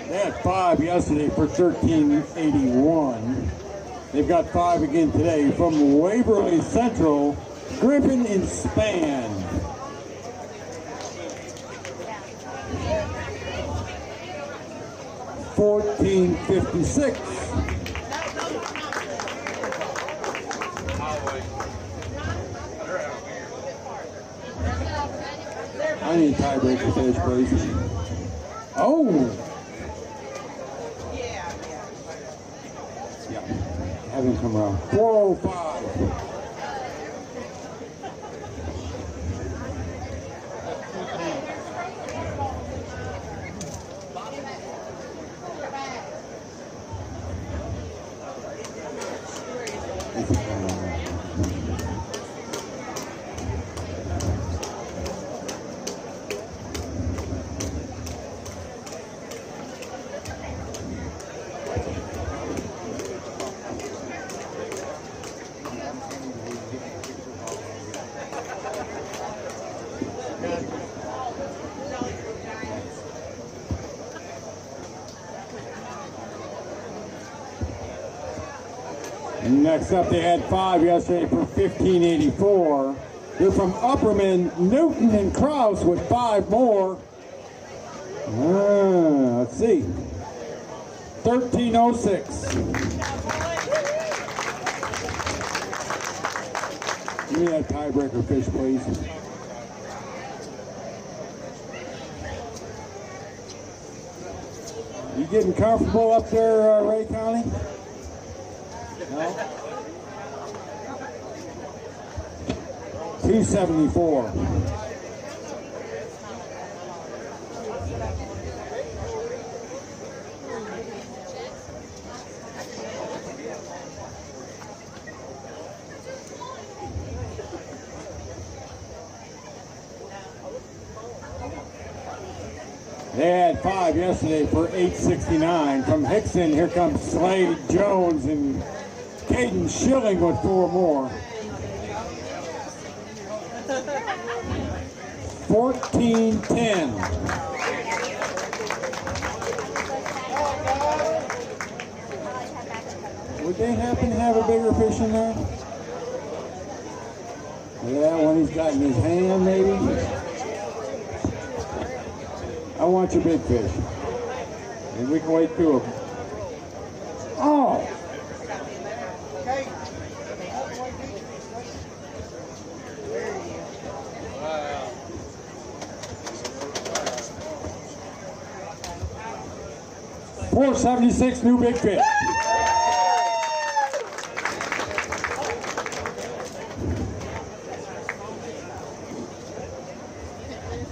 They had 5 yesterday for $13.81. They've got 5 again today from Waverly Central, Griffin and Span. $14.56. I need a tiebreaker fish, please. Oh! Yeah, have him come around. 405. Next up, they had 5 yesterday for $15.84. They're from Upperman, Newton, and Kraus with 5 more. Let's see. 1306. Give me that tiebreaker fish, please. You getting comfortable up there, Ray County? No? 274. They had 5 yesterday for 869. From Hickson, here comes Slade Jones and Caden Schilling with 4 more. 14-10. Would they happen to have a bigger fish in there? Yeah, one he's got in his hand, maybe. I want your big fish. And we can wait 2 of them. Oh! 476 new big fish.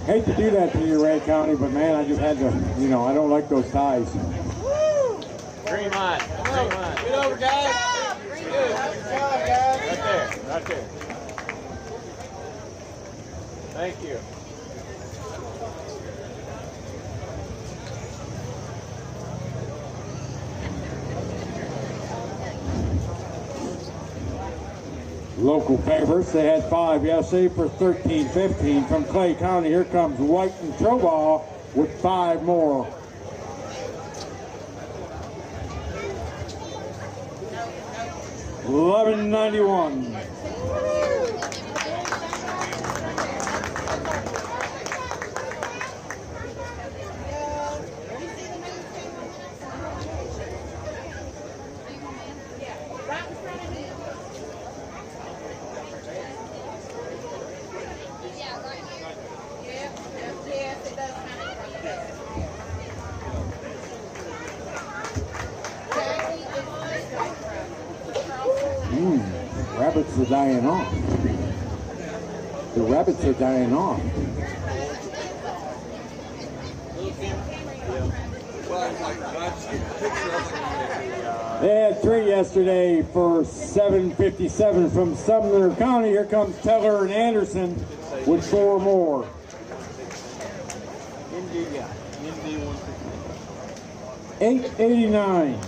Hate to do that to you, Ray County, but man, I just had to, you know, I don't like those ties. Green line. Green line. Get over, guys. Good. Good job, guys. Right there. Right there. Thank you. Local favorites, they had 5 yesterday for 13-15. From Clay County, here comes White and Troball with 5 more. $11.91. Rabbits are dying off. The rabbits are dying off. They had 3 yesterday for $7.57 from Sumner County. Here comes Teller and Anderson with 4 more. $8.89.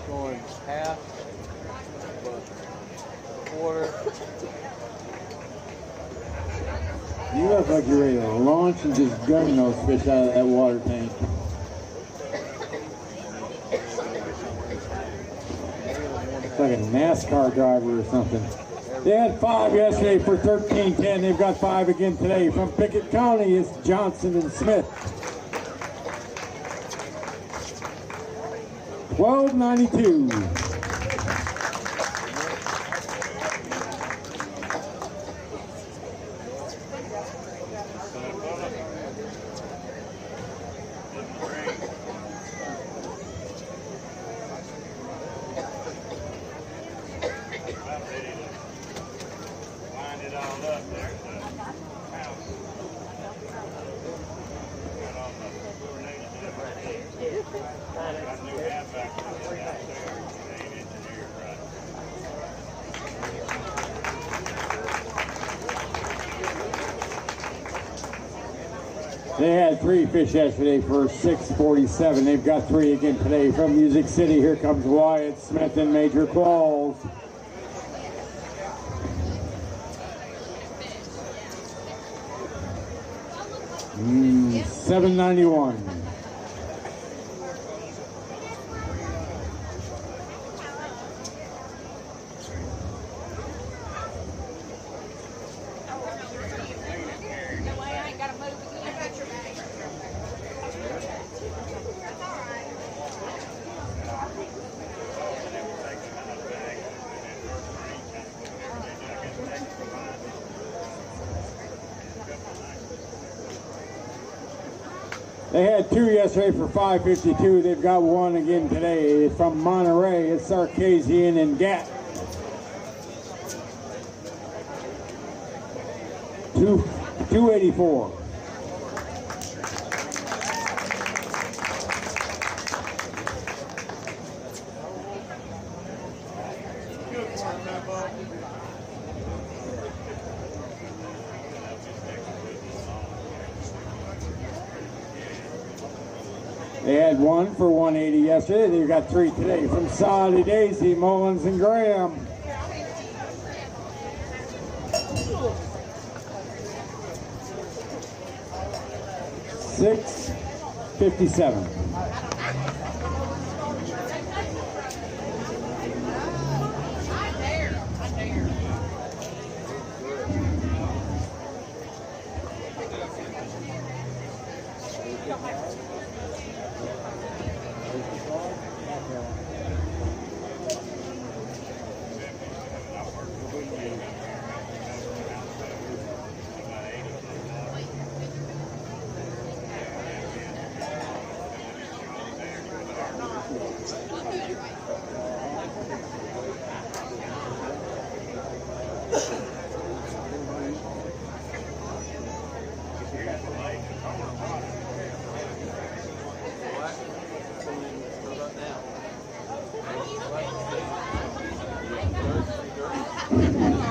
Going half, quarter. You look like you're ready to launch and just gun those fish out of that water tank. It's like a NASCAR driver or something. They had 5 yesterday for 13-10. They've got 5 again today. From Pickett County, it's Johnson and Smith. $12.92. They had 3 fish yesterday for 647. They've got 3 again today. From Music City, here comes Wyatt Smith and Major Qualls. $7.91. They had 2 yesterday for $5.52. They've got 1 again today. From Monterey, it's Sarkisian and Gat. $2.84. They had 1 for $1.80 yesterday. They've got 3 today. From Saudi Daisy, Mullins and Graham. $6.57.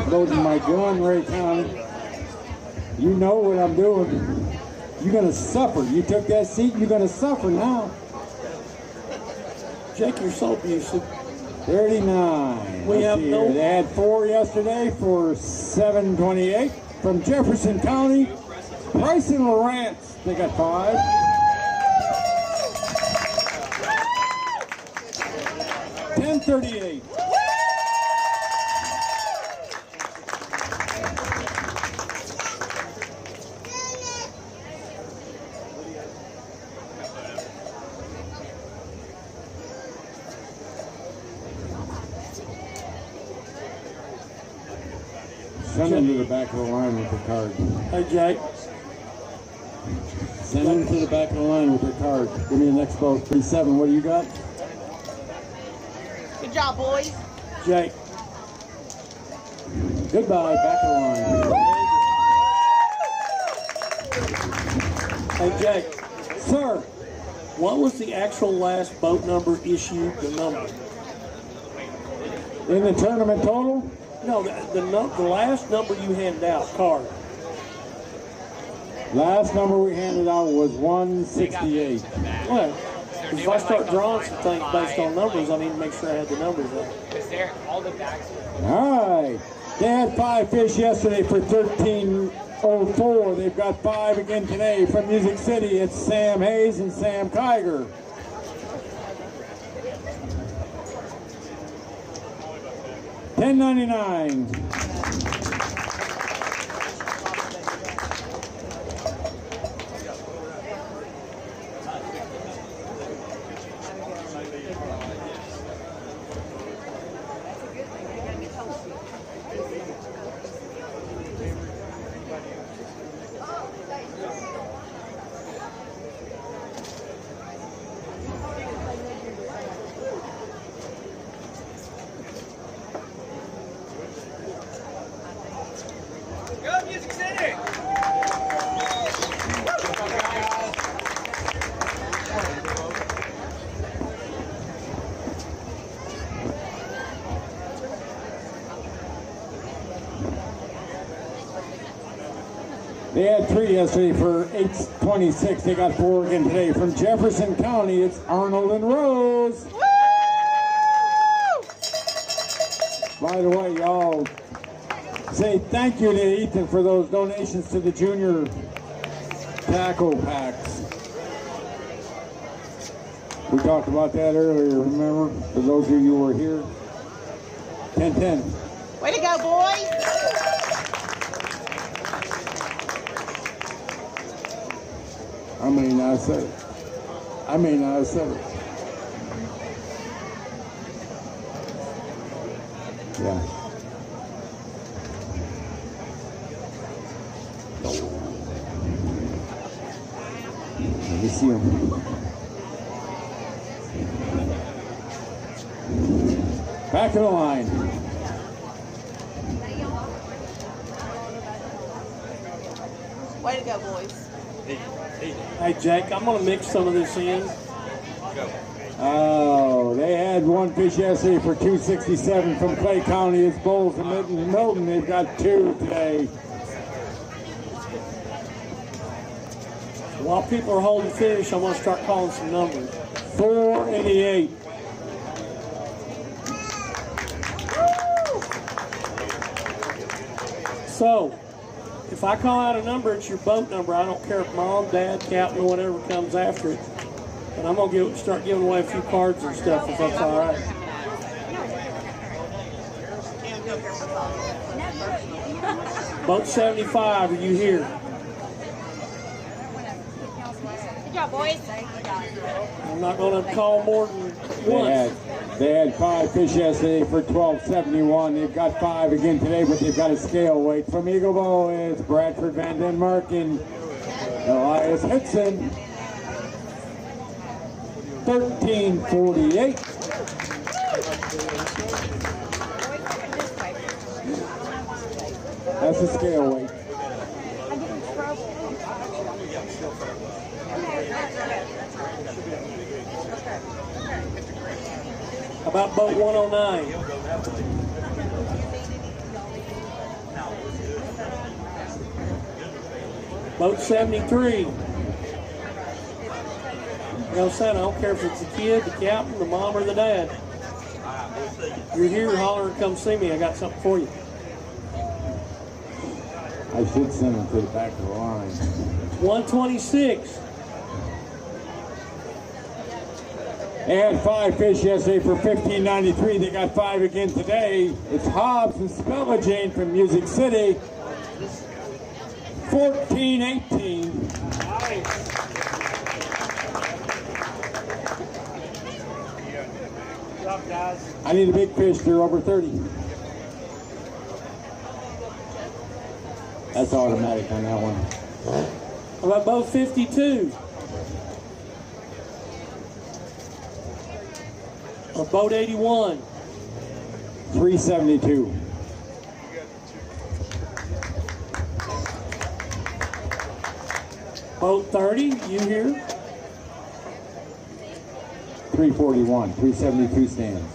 Loading my gun, Ray County. You know what I'm doing. You're gonna suffer. You took that seat, you're gonna suffer now. Jake, you're so abusive. 39. We have no. They had 4 yesterday for $7.28. From Jefferson County, Price and Lawrence, they got 5. $10.38. Send him to the back of the line with the card. Hey, Jake. Send him to the back of the line with the card. Give me the next vote. 3-7. What do you got? Good job, boys. Jake. Goodbye. Back of the line. Hey, Jake. Sir. What was the actual last boat number issued? The number? In the tournament total? No, the last number you handed out, card. Last number we handed out was 168. Well, if I start drawing some things based on numbers, I need to make sure I have the numbers up. Because they're all the backs. All right. They had 5 fish yesterday for $13.04. They've got 5 again today. From Music City, it's Sam Hayes and Sam Kiger. $10.99. They had 3 yesterday for 826. They got 4 again today. From Jefferson County, it's Arnold and Rose. Woo! By the way, y'all say thank you to Ethan for those donations to the junior tackle packs. We talked about that earlier, remember? For those of you who were here. 10-10. Way to go, boys! I may not have said it. I may not have said it. Yeah. Let me see him. Back to the line. Way to go, boys. Hey, Jake, I'm going to mix some of this in. Oh, they had 1 fish yesterday for 267 from Clay County. It's Bowles and Milton. They've got 2 today. While people are holding fish, I'm going to start calling some numbers. 488. So, if I call out a number, it's your boat number. I don't care if mom, dad, captain, or whatever comes after it. But I'm going to start giving away a few cards and stuff, if that's all right. Boat 75, are you here? Good job, boys. I'm not going to call more than once. They had 5 fish yesterday for 1271. They've got 5 again today, but they've got a scale weight. From Eagle Bow, it's Bradford Van Denmark and Elias Hitson. 1348. That's the scale weight. How about boat 109? Boat 73. You know what I'm saying? I don't care if it's the kid, the captain, the mom, or the dad. You're here, holler and come see me. I got something for you. I should send them to the back of the line. 126. They had 5 fish yesterday for 1593. They got 5 again today. It's Hobbs and Spellajane from Music City. 1418. Good job, guys. I need a big fish. They're over 30. That's automatic on that one. How about boat 52? Or boat 81? 372. Boat 30, you here? 341. 372 stands.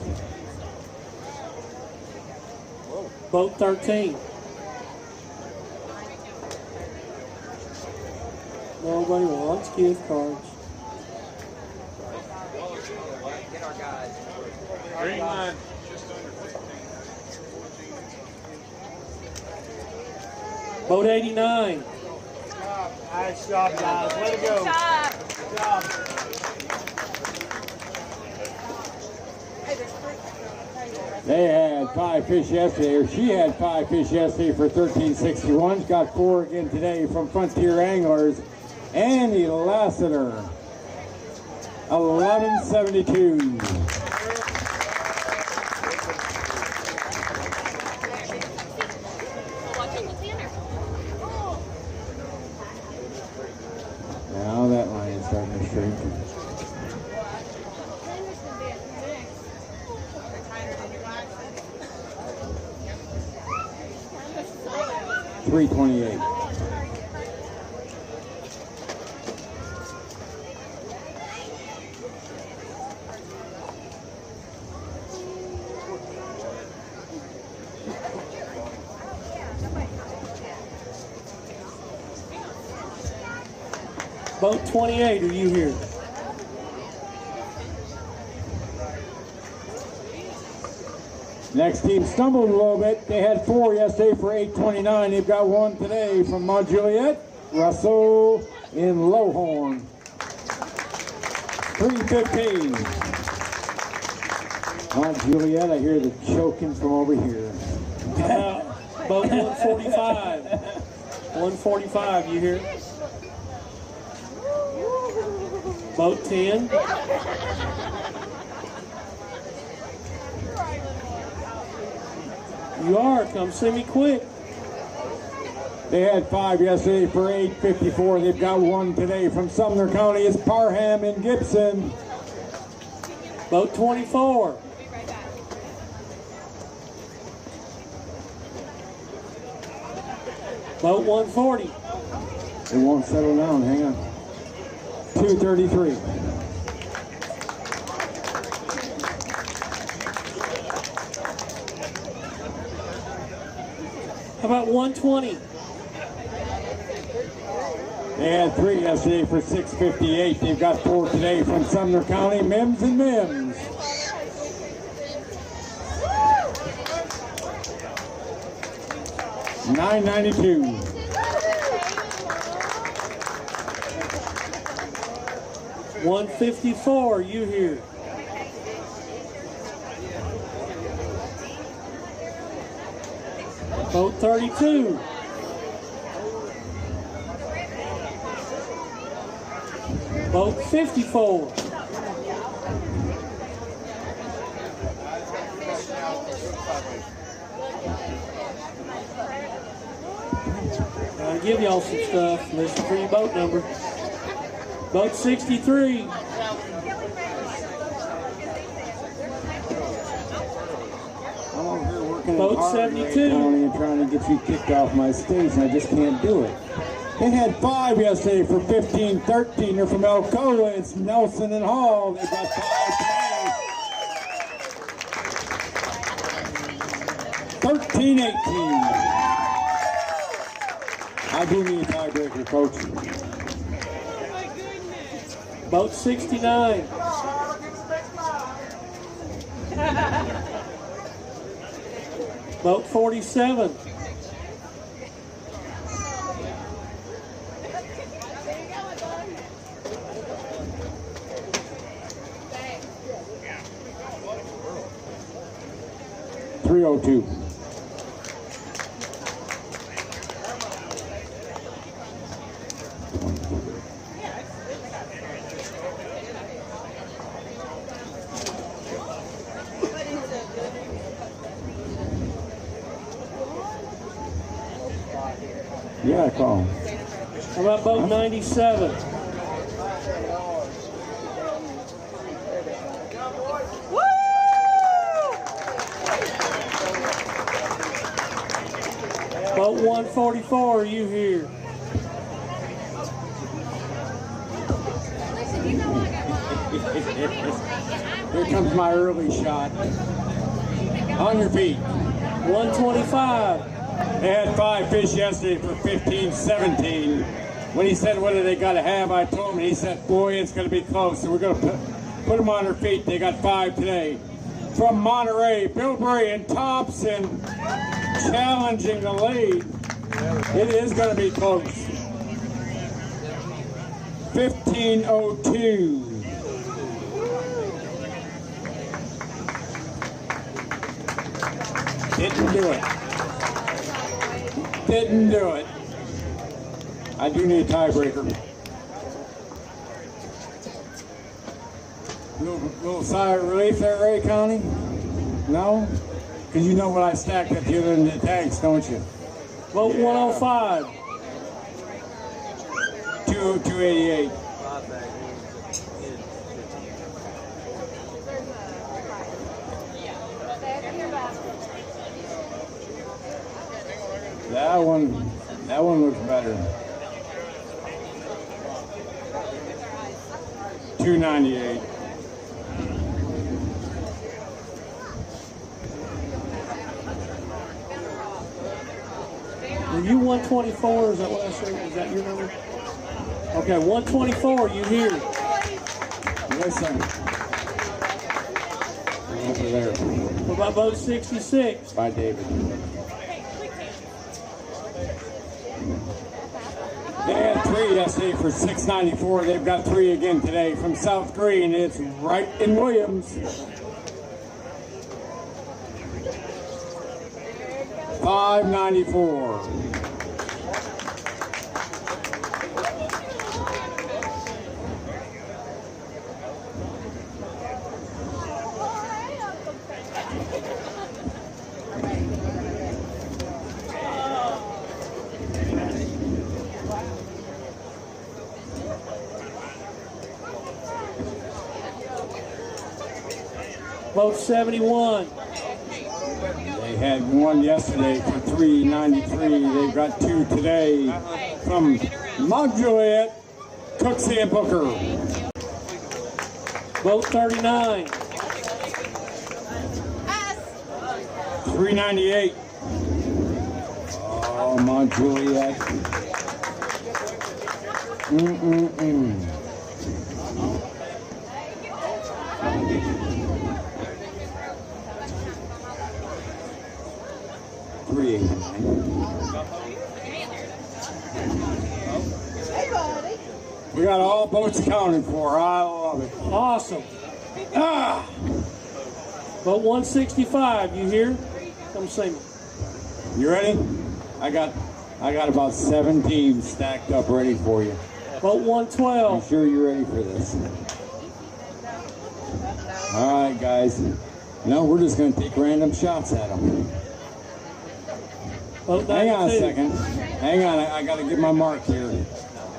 Boat 13. Nobody wants gift cards. Green line. Boat 89. Nice job, guys. Way to go. Good job. Good job. They had 5 fish yesterday, or she had 5 fish yesterday for 1361. Got 4 again today from Frontier Anglers. Andy Lassiter, 1172. Now that line is starting to shrink. $328. Boat 28, are you here? Next team stumbled a little bit. They had 4 yesterday for 829. They've got 1 today from Mont Juliet, Russell in Lowhorn. 315. Mont Juliet, I hear the choking from over here. Boat 145. 145, you here? Boat 10. You are. Come see me quick. They had 5 yesterday for 854. They've got 1 today from Sumner County. It's Parham and Gibson. Boat 24. Boat 140. It won't settle down. Hang on. 233. How about 120? They had 3 yesterday for 658. They've got 4 today from Sumner County, Mims and Mims. $9.92. $154, you here? Boat 32. Boat 54. I'll give y'all some stuff. Listen for your boat number. Boat 63. I'm over here working Boat in 72. County and trying to get you kicked off my stage, and I just can't do it. They had 5 yesterday for 1513. They're from Alcoa. It's Nelson and Hall. They've got 5 today. 1318. I do need a tiebreaker, Coach. Boat 69. Boat 47. $302. Yeah, I call him. How about boat 97? Boat 144, are you here? Here comes my early shot. On your feet. 125. They had 5 fish yesterday for 1517. When he said, what do they got to have, I told him, and he said, boy, it's going to be close. So we're going to put them on their feet. They got 5 today. From Monterey, Bilberry and Thompson challenging the lead. It is going to be close. 1502. Didn't do it. Didn't do it. I do need a tiebreaker. Little sigh of relief there, Ray County? No? Because you know what I stacked up the other end of the tanks, don't you? Boat 105. 288. That one looks better. 298. Are you 124? Is that what I said? Is that your number? Okay, 124, you hear. Listen. Over there. What about boat 66? By David. They had 3 yesterday for $6.94. They've got 3 again today from South Green. It's right in Williams. $5.94. Boat 71. They had 1 yesterday for $3.93. They've got 2 today from Mount Juliet, Cooksey and Booker. Boat 39. $3.98. Oh, Mount Juliet. We got all boats accounted for. I love it. Awesome. Ah! Boat 165, you hear? Come see me. You ready? I got about 7 teams stacked up ready for you. Boat 112. I'm sure you're ready for this. All right, guys. Now we're just going to take random shots at them. Hang on a second. Hang on, I got to get my mark here.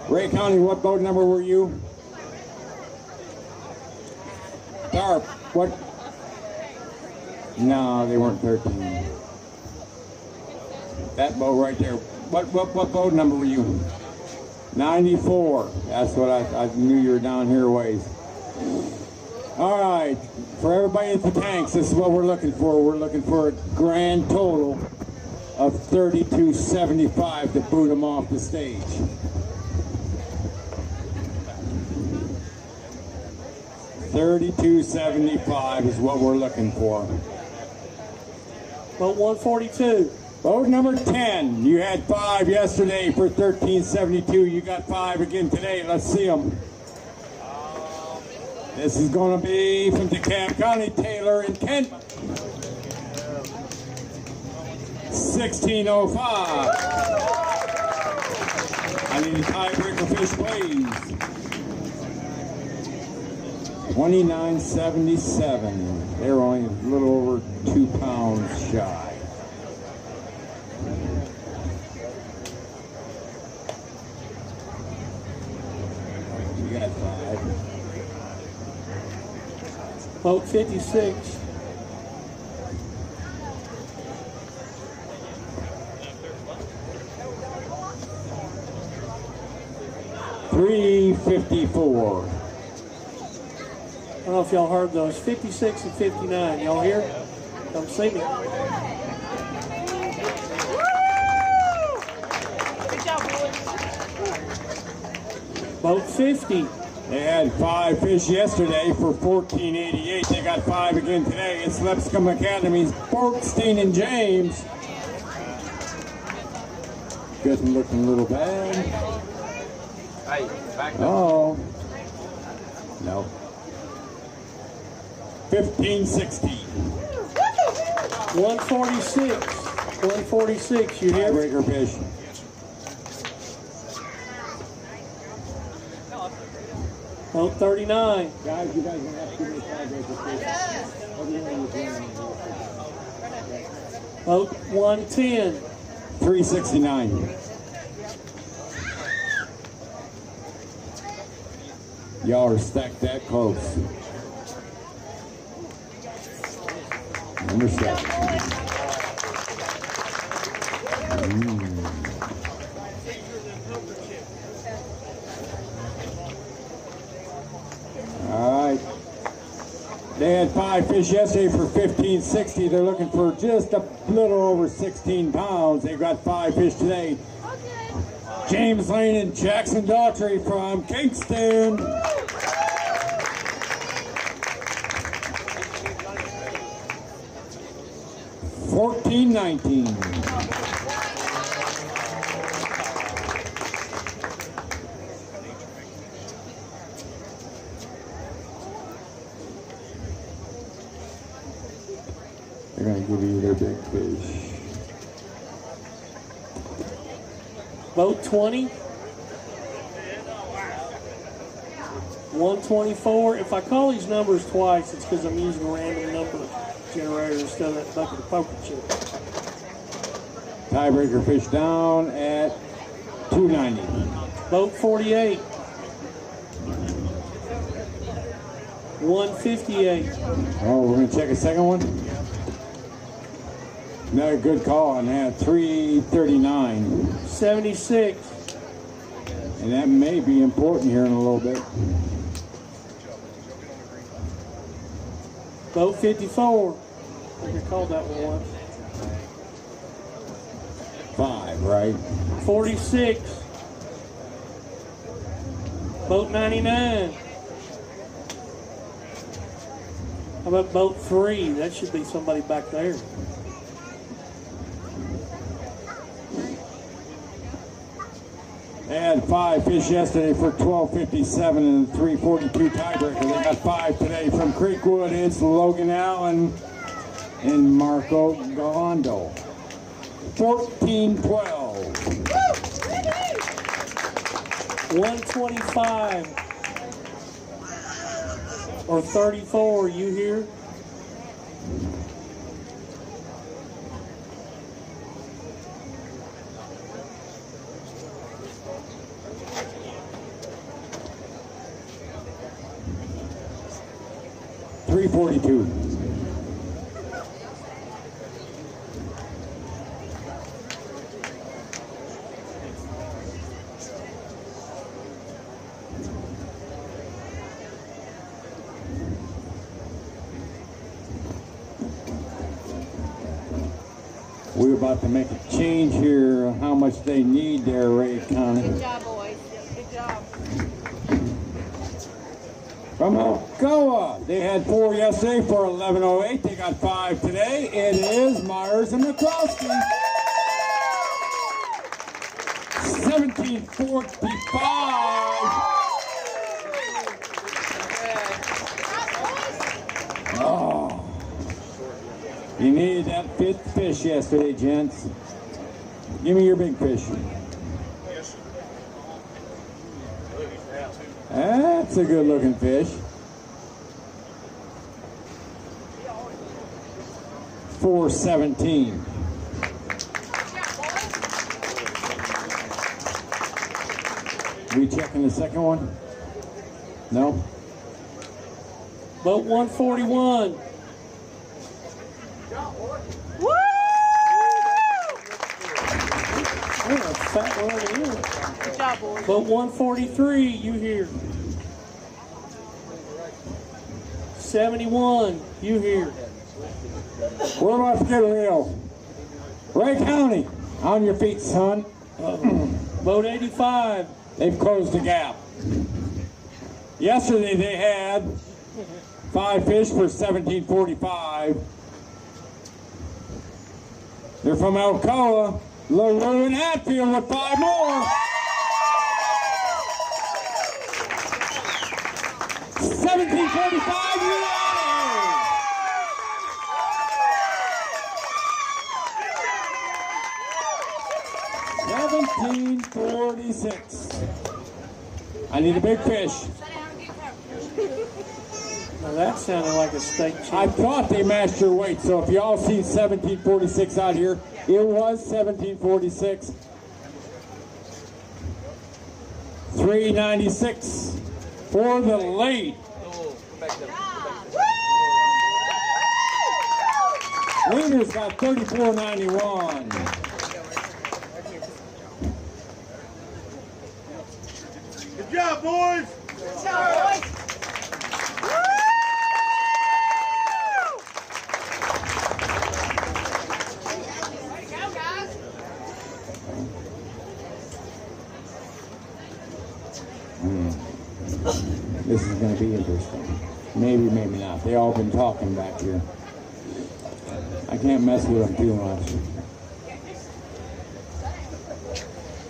Ray County, what boat number were you? Darp, what? No, they weren't 13. That boat right there. What boat number were you? 94. That's what I knew you were down here ways. All right, for everybody at the tanks, this is what we're looking for. We're looking for a grand total of $32.75 to boot them off the stage. $32.75 is what we're looking for. Boat 142. Boat number 10. You had 5 yesterday for $13.72. You got 5 again today. Let's see them. This is going to be from DeKalb County, Taylor and Kent. $16.05. I need a tiebreaker fish, please. $29.77. They're only a little over 2 pounds shy. You got 5. Boat 56. $3.54. I don't know if y'all heard those. 56 and 59. Y'all hear? Come see me. Good job, boys. Boat 50. They had 5 fish yesterday for $14.88. They got 5 again today. It's Lipscomb Academy's Borkstein and James. Doesn't look a little bad. Hey, back up. Oh. No. $15.60. 146. 146. You hear? Tiebreaker fish. Boat 39. Guys, you guys don't have to give me tiebreaker fish. Boat 110. $3.69. Y'all are stacked that close. Number 7. All right. They had 5 fish yesterday for $15.60. They're looking for just a little over 16 pounds. They got 5 fish today. James Lane and Jackson Daughtry from Kingston. $14-19. They're going to give you their big fish. Boat 20. 124. If I call these numbers twice, it's because I'm using a random number generator instead of that bucket of poker chip. Tiebreaker fish down at 290. Boat 48. 158. Oh, we're going to check a second one. Another good call on that. 339. 76. And that may be important here in a little bit. Boat 54. I think I called that one once. 5, right? 46. Boat 99. How about boat 3? That should be somebody back there. They had 5 fish yesterday for $12.57 and a $3.42 tiebreaker. They got 5 today from Creekwood. It's Logan Allen and Marco Galondo. 14-12. 125 or 34, you hear? $3.42. We're about to make a change here on how much they need there, Ray County. Good job, boys. Good job. From Alcoa, they had 4 yesterday for $11.08. They got 5 today. It is Myers and McCroskey. 1745. Oh. You needed that 5th fish yesterday, gents. Give me your big fish. That's a good looking fish. 417. We checking the second one? No? Boat 141. Woo! Oh, a fat one over here. Good job, boys. Boat 143, you hear? 71, you hear? What about the get reel? Ray County, on your feet, son. Boat 85. They've closed the gap. Yesterday they had 5 fish for $17.45. They're from Alcoa. LaRue and Hatfield with 5 more. 17.45, you out of here. 17.46. I need a big fish. Now that sounded like a state champ. I thought they matched your weight, so if y'all see 17.46 out here, it was 17.46. 396 for the late. Leaders got 34.91. Good job, boys. Good job, boys. This is going to be interesting. Maybe, maybe not. They all been talking back here. I can't mess with them too much.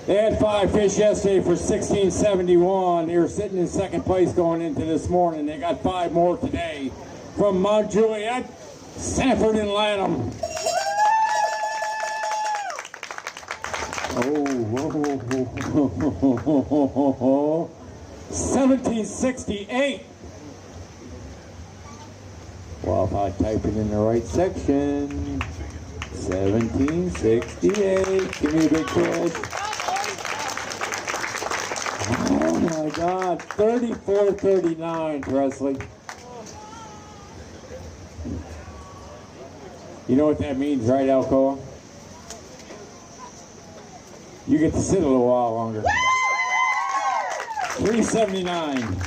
They had 5 fish yesterday for 1671. They were sitting in second place going into this morning. They got 5 more today from Mount Juliet, Sanford, and Lanham. Oh, 1768. Well, if I type it in the right section, 1768. Give me a big fish. Oh my God, 34.39, Presley. You know what that means, right, Alcoa? You get to sit a little while longer. 379.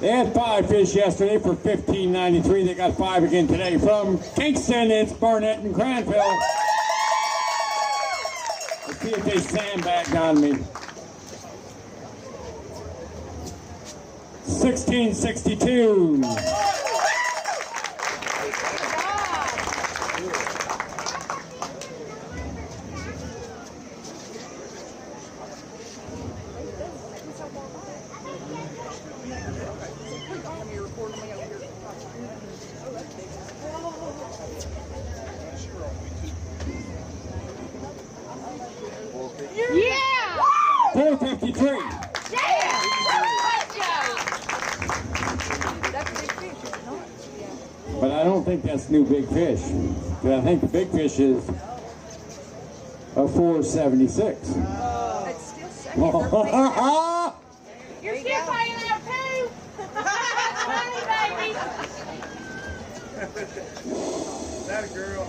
They had 5 fish yesterday for $15.93. They got 5 again today. From Kingston, it's Barnett and Cranville. Let's see if they sandbagged on me. 1662. Yeah! 453. But I don't think that's new big fish. But I think the big fish is a 476. It's still second. You're still paying out too. Money, baby. That a girl.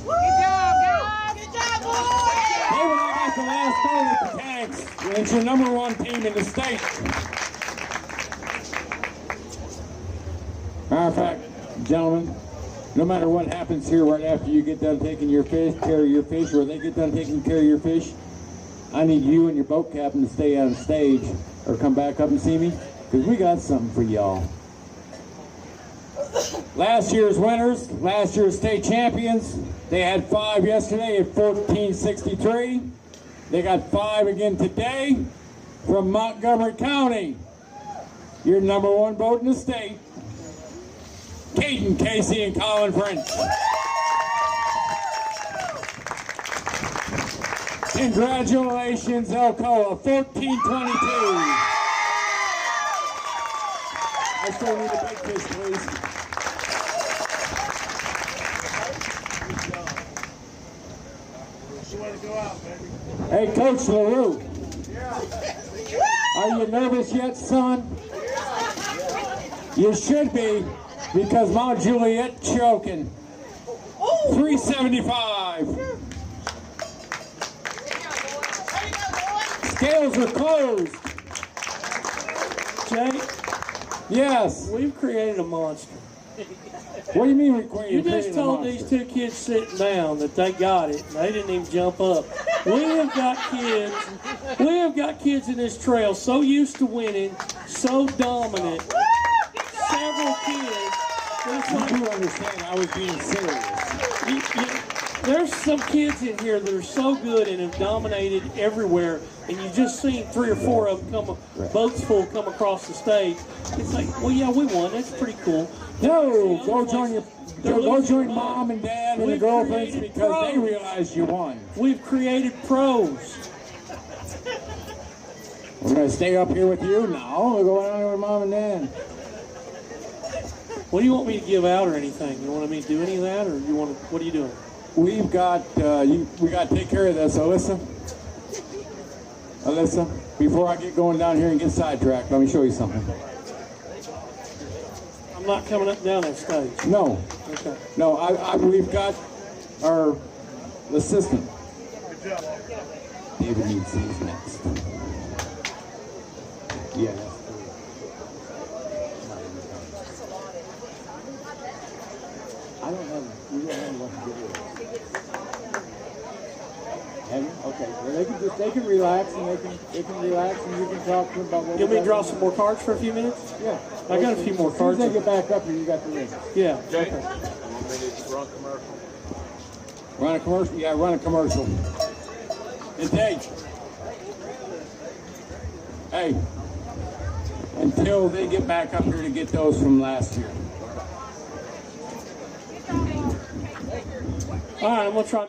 Good job, guys. Good job, boys. Hey, when I got the last goal at the tanks, it's your #1 team in the state. Matter of fact, gentlemen, no matter what happens here right after you get done taking your fish, care of your fish, or they get done taking care of your fish, I need you and your boat captain to stay on stage or come back up and see me, because we got something for y'all. Last year's winners, last year's state champions, they had 5 yesterday at 1463. They got 5 again today from Montgomery County. Your #1 boat in the state. Caden, Casey, and Colin French. Congratulations, Alcoa, 1422. I still need a big fish, please. Hey, Coach LaRue. Are you nervous yet, son? You should be, because Mount Juliet choking. 375. Scales are closed. Jay? Yes. We've created a monster. What do you mean we created? You just told these 2 kids sitting down that they got it, and they didn't even jump up. We have got kids in this trail so used to winning, so dominant. Several kids. You do understand I was being serious. There's some kids in here that are so good and have dominated everywhere, and you just seen 3 or 4 of them boats full come across the stage. It's like, well, yeah, we won. That's pretty cool. No, go join mom and dad and the girlfriends because they realize you won. We've created pros. We're going to stay up here with you? No, we're going out here with mom and dad. What do you want me to give out or anything? You want me to do any of that, or what are you doing? We've got, we got to take care of this, Alyssa. Alyssa, before I get going down here and get sidetracked, let me show you something. I'm not coming up down that stage. No. Okay. No, we've got our The assistant. Good job. David needs these next. Yeah. I don't have, you don't have what to get rid of. Have you? Okay. Well, they can relax and they can relax and you can talk to them about what. You want me to draw some more cards for a few minutes? Yeah. I got a few more cards. As soon as they get back up here, you got the ring. Yeah. Jake, Okay. you want me to run commercial? Run a commercial? Yeah, run a commercial. And Dave. Hey. Until they get back up here to get those from last year. All right, I'm going to try.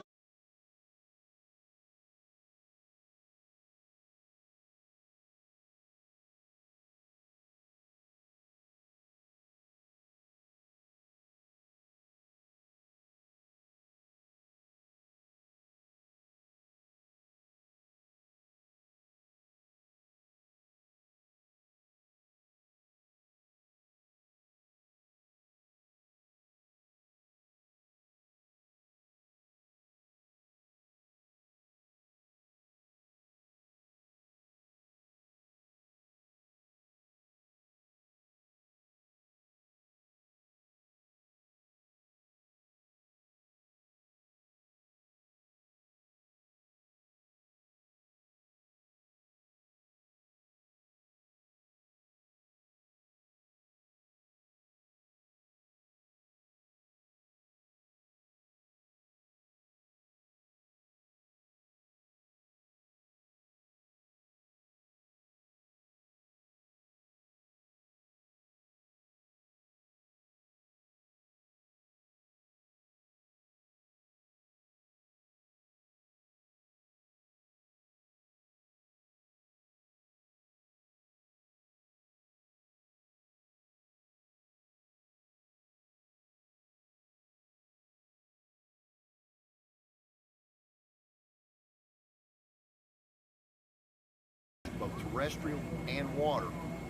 Both terrestrial and water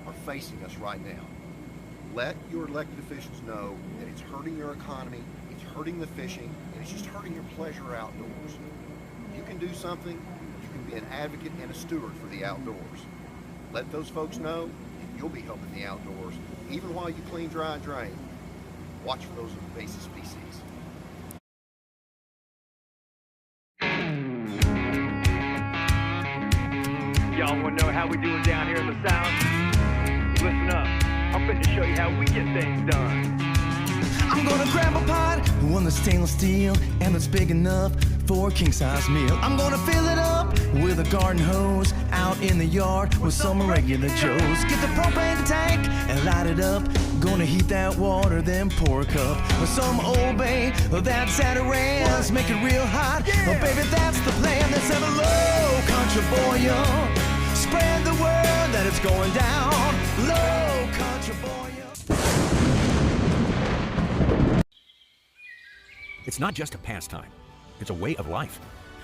are facing us right now. Let your elected officials know that it's hurting your economy, it's hurting the fishing, and it's just hurting your pleasure outdoors. You can do something, you can be an advocate and a steward for the outdoors. Let those folks know, and you'll be helping the outdoors, even while you clean, dry, and drain. Watch for those invasive species. Y'all want to know how we doing down here in the South? Listen up. I'm fit to show you how we get things done. I'm gonna grab a pot, one that's stainless steel and that's big enough for a king-size meal. I'm gonna fill it up with a garden hose out in the yard with some regular Joes. Get the propane tank and light it up. Gonna heat that water, then pour a cup with some Old Bay that's at a raz. Make it real hot, oh baby, that's the plan. Let's have a low country boil. Spread the word that it's going down. Low country boil. It's not just a pastime, it's a way of life.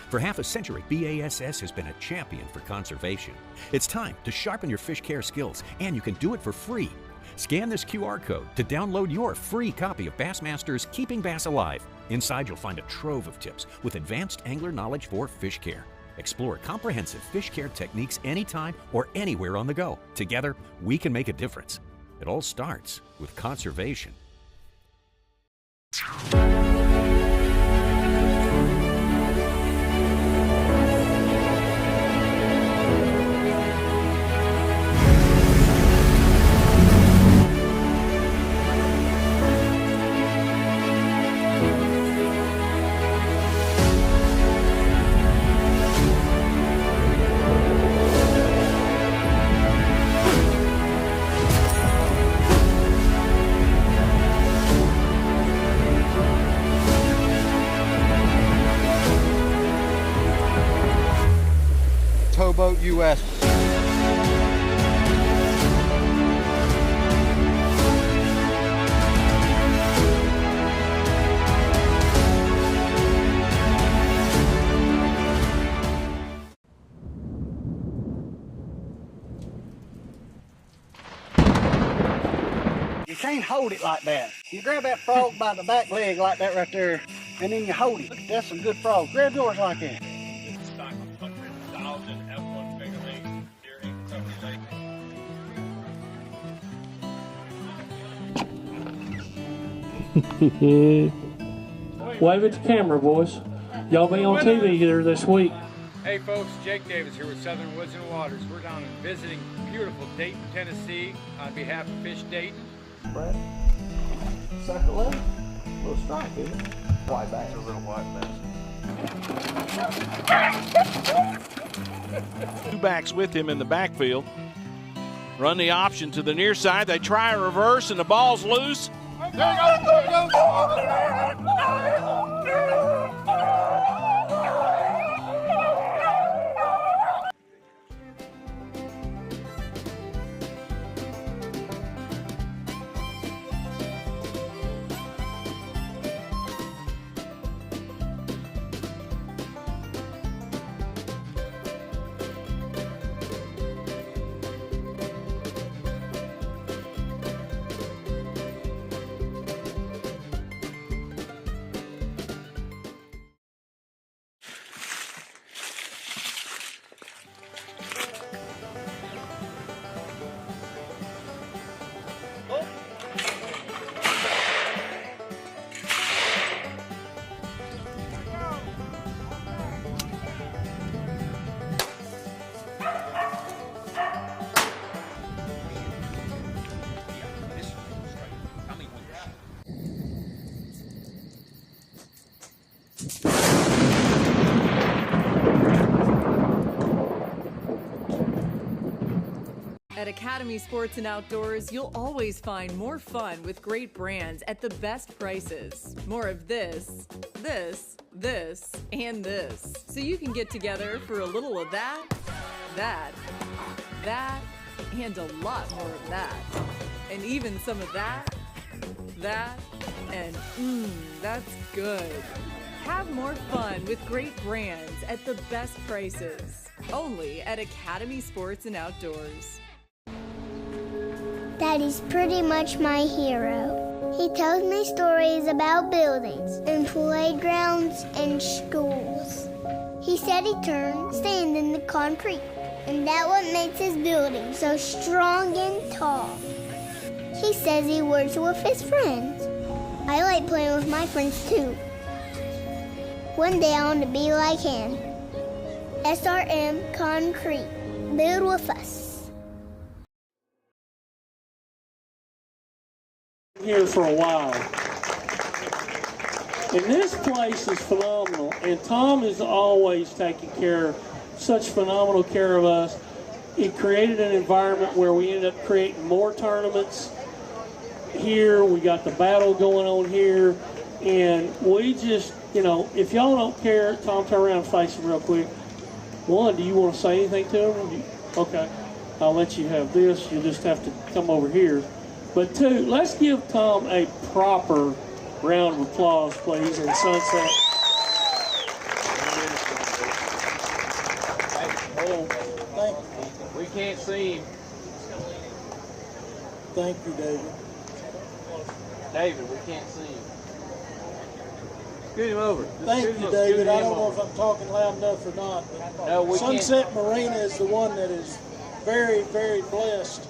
For half a century, BASS has been a champion for conservation. It's time to sharpen your fish care skills, and you can do it for free. Scan this QR code to download your free copy of Bassmaster's Keeping Bass Alive. Inside, you'll find a trove of tips with advanced angler knowledge for fish care. Explore comprehensive fish care techniques anytime or anywhere on the go. Together, we can make a difference. It all starts with conservation. Towboat US. You can't hold it like that. You grab that frog by the back leg like that right there, and then you hold it. That's some good frog. Grab yours like that. Wave at the camera, boys. Y'all be on TV here this week. Hey folks, Jake Davis here with Southern Woods and Waters. We're down and visiting beautiful Dayton, Tennessee on behalf of Fish Dayton. Brad, sucker leg, little strike, isn't it? White bass. It's a little white bass. Two backs with him in the backfield. Run the option to the near side. They try a reverse and the ball's loose. There you go, there you go. At Academy Sports and Outdoors, you'll always find more fun with great brands at the best prices. More of this, and this. So you can get together for a little of that, and a lot more of that. And even some of that, and that's good. Have more fun with great brands at the best prices. Only at Academy Sports and Outdoors. Daddy's pretty much my hero. He tells me stories about buildings and playgrounds and schools. He said he turned sand into concrete, and that's what makes his building so strong and tall. He says he works with his friends. I like playing with my friends too. One day I want to be like him. SRM Concrete. Build with us. Here for a while. And this place is phenomenal, and Tom is always taking such phenomenal care of us. He created an environment where we ended up creating more tournaments here. We got the battle going on here, and we just, if y'all don't care, Tom, turn around and face him real quick. One, do you want to say anything to him? Okay, I'll let you have this. You just have to come over here. But two, let's give Tom a proper round of applause, please, in Sunset. Thank you. We can't see him. Thank you, David. David, we can't see him. Scoot him over. Thank you, David. I don't know if I'm talking loud enough or not, but no, we Sunset Marina is the one that is very, very blessed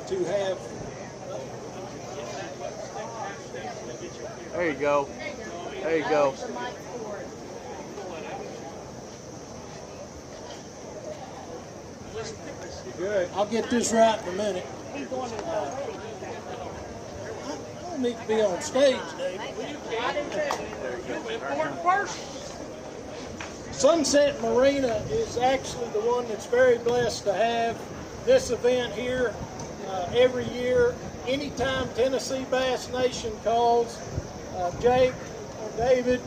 to have. There you go. There you go. Good. I'll get this right in a minute. I don't need to be on stage, David. Sunset Marina is actually the one that's very blessed to have this event here every year. Anytime Tennessee Bass Nation calls, Jake or David,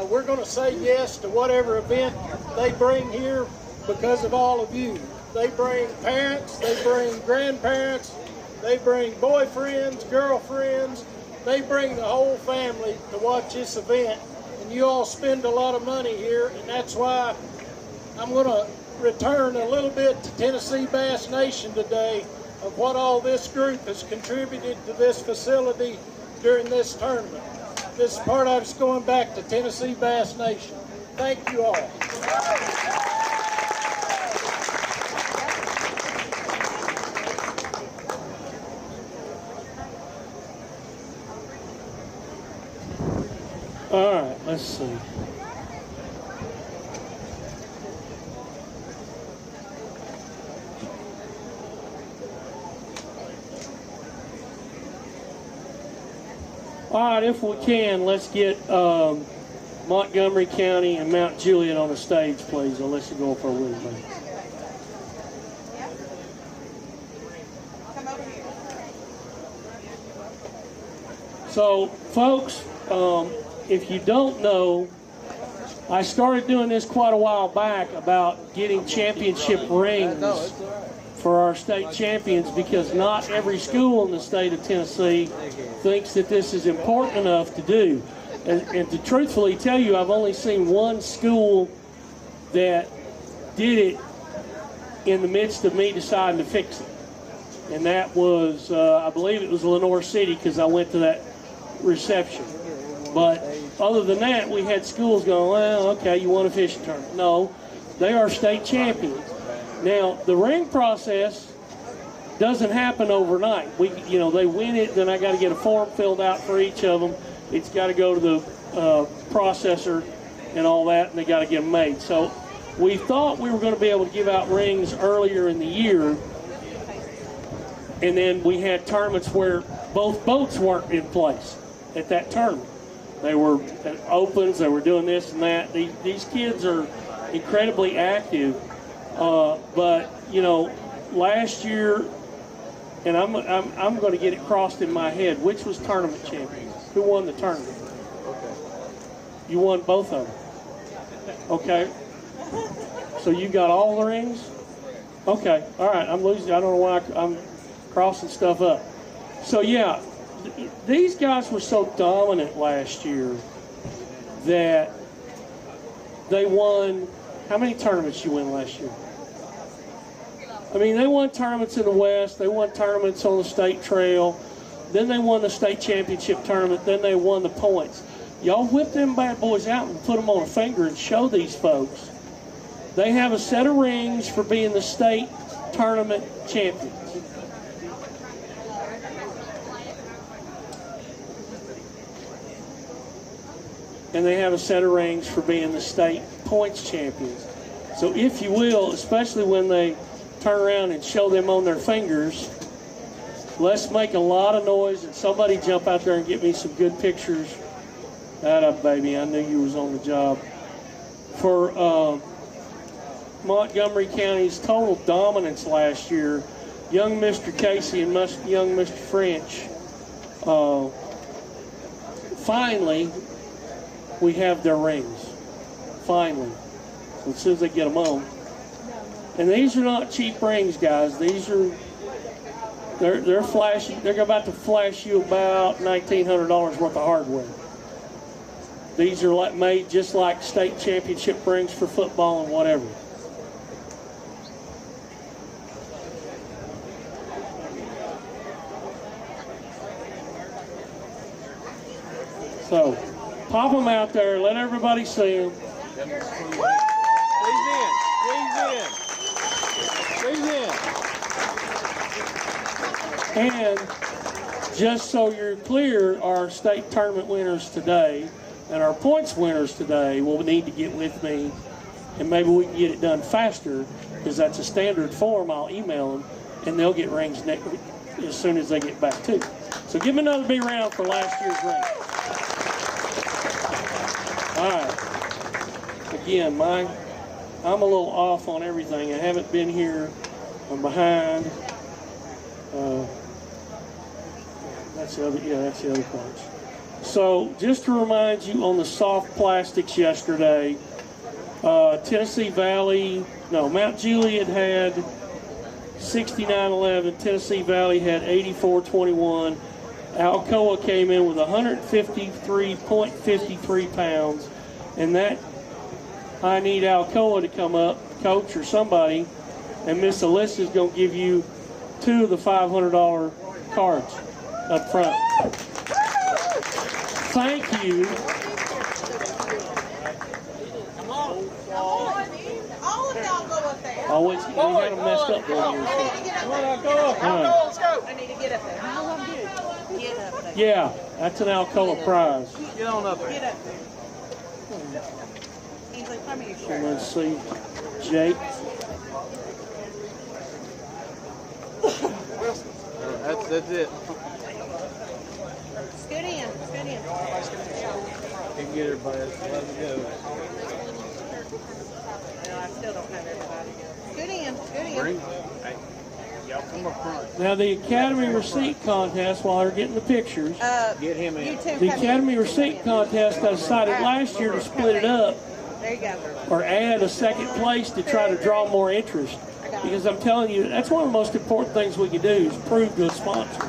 we're going to say yes to whatever event they bring here because of all of you. They bring parents, they bring grandparents, they bring boyfriends, girlfriends, they bring the whole family to watch this event. And you all spend a lot of money here, and that's why I'm going to return a little bit to Tennessee Bass Nation today of what all this group has contributed to this facility during this tournament. This part of it's going back to Tennessee Bass Nation. Thank you all. All right, let's see. All right, if we can, let's get Montgomery County and Mount Juliet on the stage, please. I'll let you go for a little bit. So, folks, if you don't know, I started doing this quite a while back about getting championship rings for our state champions, because not every school in the state of Tennessee thinks that this is important enough to do. And to truthfully tell you, I've only seen one school that did it in the midst of me deciding to fix it. And that was, I believe it was Lenore City, because I went to that reception. But other than that, we had schools going, well, okay, you won a fishing tournament. No, they are state champions. Now, the ring process doesn't happen overnight. They win it, then I got to get a form filled out for each of them. It's got to go to the processor and all that, and they got to get them made. So we thought we were going to be able to give out rings earlier in the year, and then we had tournaments where both boats weren't in place at that tournament. They were at opens, they were doing this and that. These kids are incredibly active, but last year, and I'm going to get it crossed in my head, which was tournament champion? Who won the tournament? You won both of them. Okay. So you got all the rings? Okay. All right. I'm losing. I don't know why I'm crossing stuff up. So yeah, these guys were so dominant last year that they won. How many tournaments you win last year? I mean, they won tournaments in the West. They won tournaments on the state trail. Then they won the state championship tournament. Then they won the points. Y'all whip them bad boys out and put them on a finger and show these folks. They have a set of rings for being the state tournament champions. And they have a set of rings for being the state points champions. So if you will, especially when they turn around and show them on their fingers, let's make a lot of noise and somebody jump out there and get me some good pictures. That up, baby. I knew you was on the job. For Montgomery County's total dominance last year, young Mr. Casey and young Mr. French, finally, we have their rings. Finally. As soon as they get them on. And these are not cheap rings, guys. These are, they're flashy. They're about to flash you about $1,900 worth of hardware. These are made just like state championship rings for football and whatever. So, pop them out there. Let everybody see them. And just so you're clear, our state tournament winners today and our points winners today will need to get with me, and maybe we can get it done faster, because that's a standard form. I'll email them, and they'll get rings next week as soon as they get back too. So give me another big round for last year's ring. All right. Again, I'm a little off on everything. I haven't been here. I'm behind. That's the other part. So just to remind you, on the soft plastics yesterday, Mount Juliet had 69.11. Tennessee Valley had 84.21. Alcoa came in with 153.53 pounds, and that I need Alcoa to come up, coach or somebody, and Miss Alyssa's going to give you 2 of the $500 cards up front. thank you. Come on. All of y'all go up there. Always, we had them messed up one year. Come on, go up. Alcoa, let's go. I need to get up there. Get up there. Yeah, that's an Alcoa prize. Get on up there. Get up there. Ainsley, come here, your shirt. And let's see, Jake. That's it. Scoot in. Scoot in. You can get her, bud. Let it go. No, I still don't have everybody. Scoot in. Scoot in. Hey, y'all come up front. Now the Academy Receipt Contest, while they're getting the pictures, Get him in. the Academy Receipt Contest, I decided last year to split it up There you go. or add a second place to try to draw more interest. Because I'm telling you, that's one of the most important things we can do is prove to a sponsor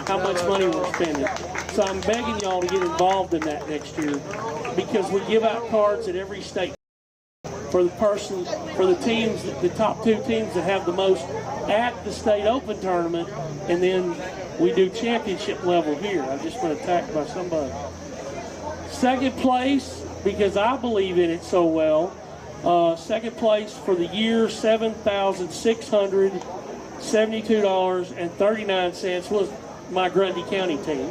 how much money we're spending. So I'm begging y'all to get involved in that next year because we give out cards at every state for the teams, the top 2 teams that have the most at the state open tournament, and then we do championship level here. I've just been attacked by somebody. Second place, because I believe in it so well, second place for the year, $7,672.39 was my Grundy County team.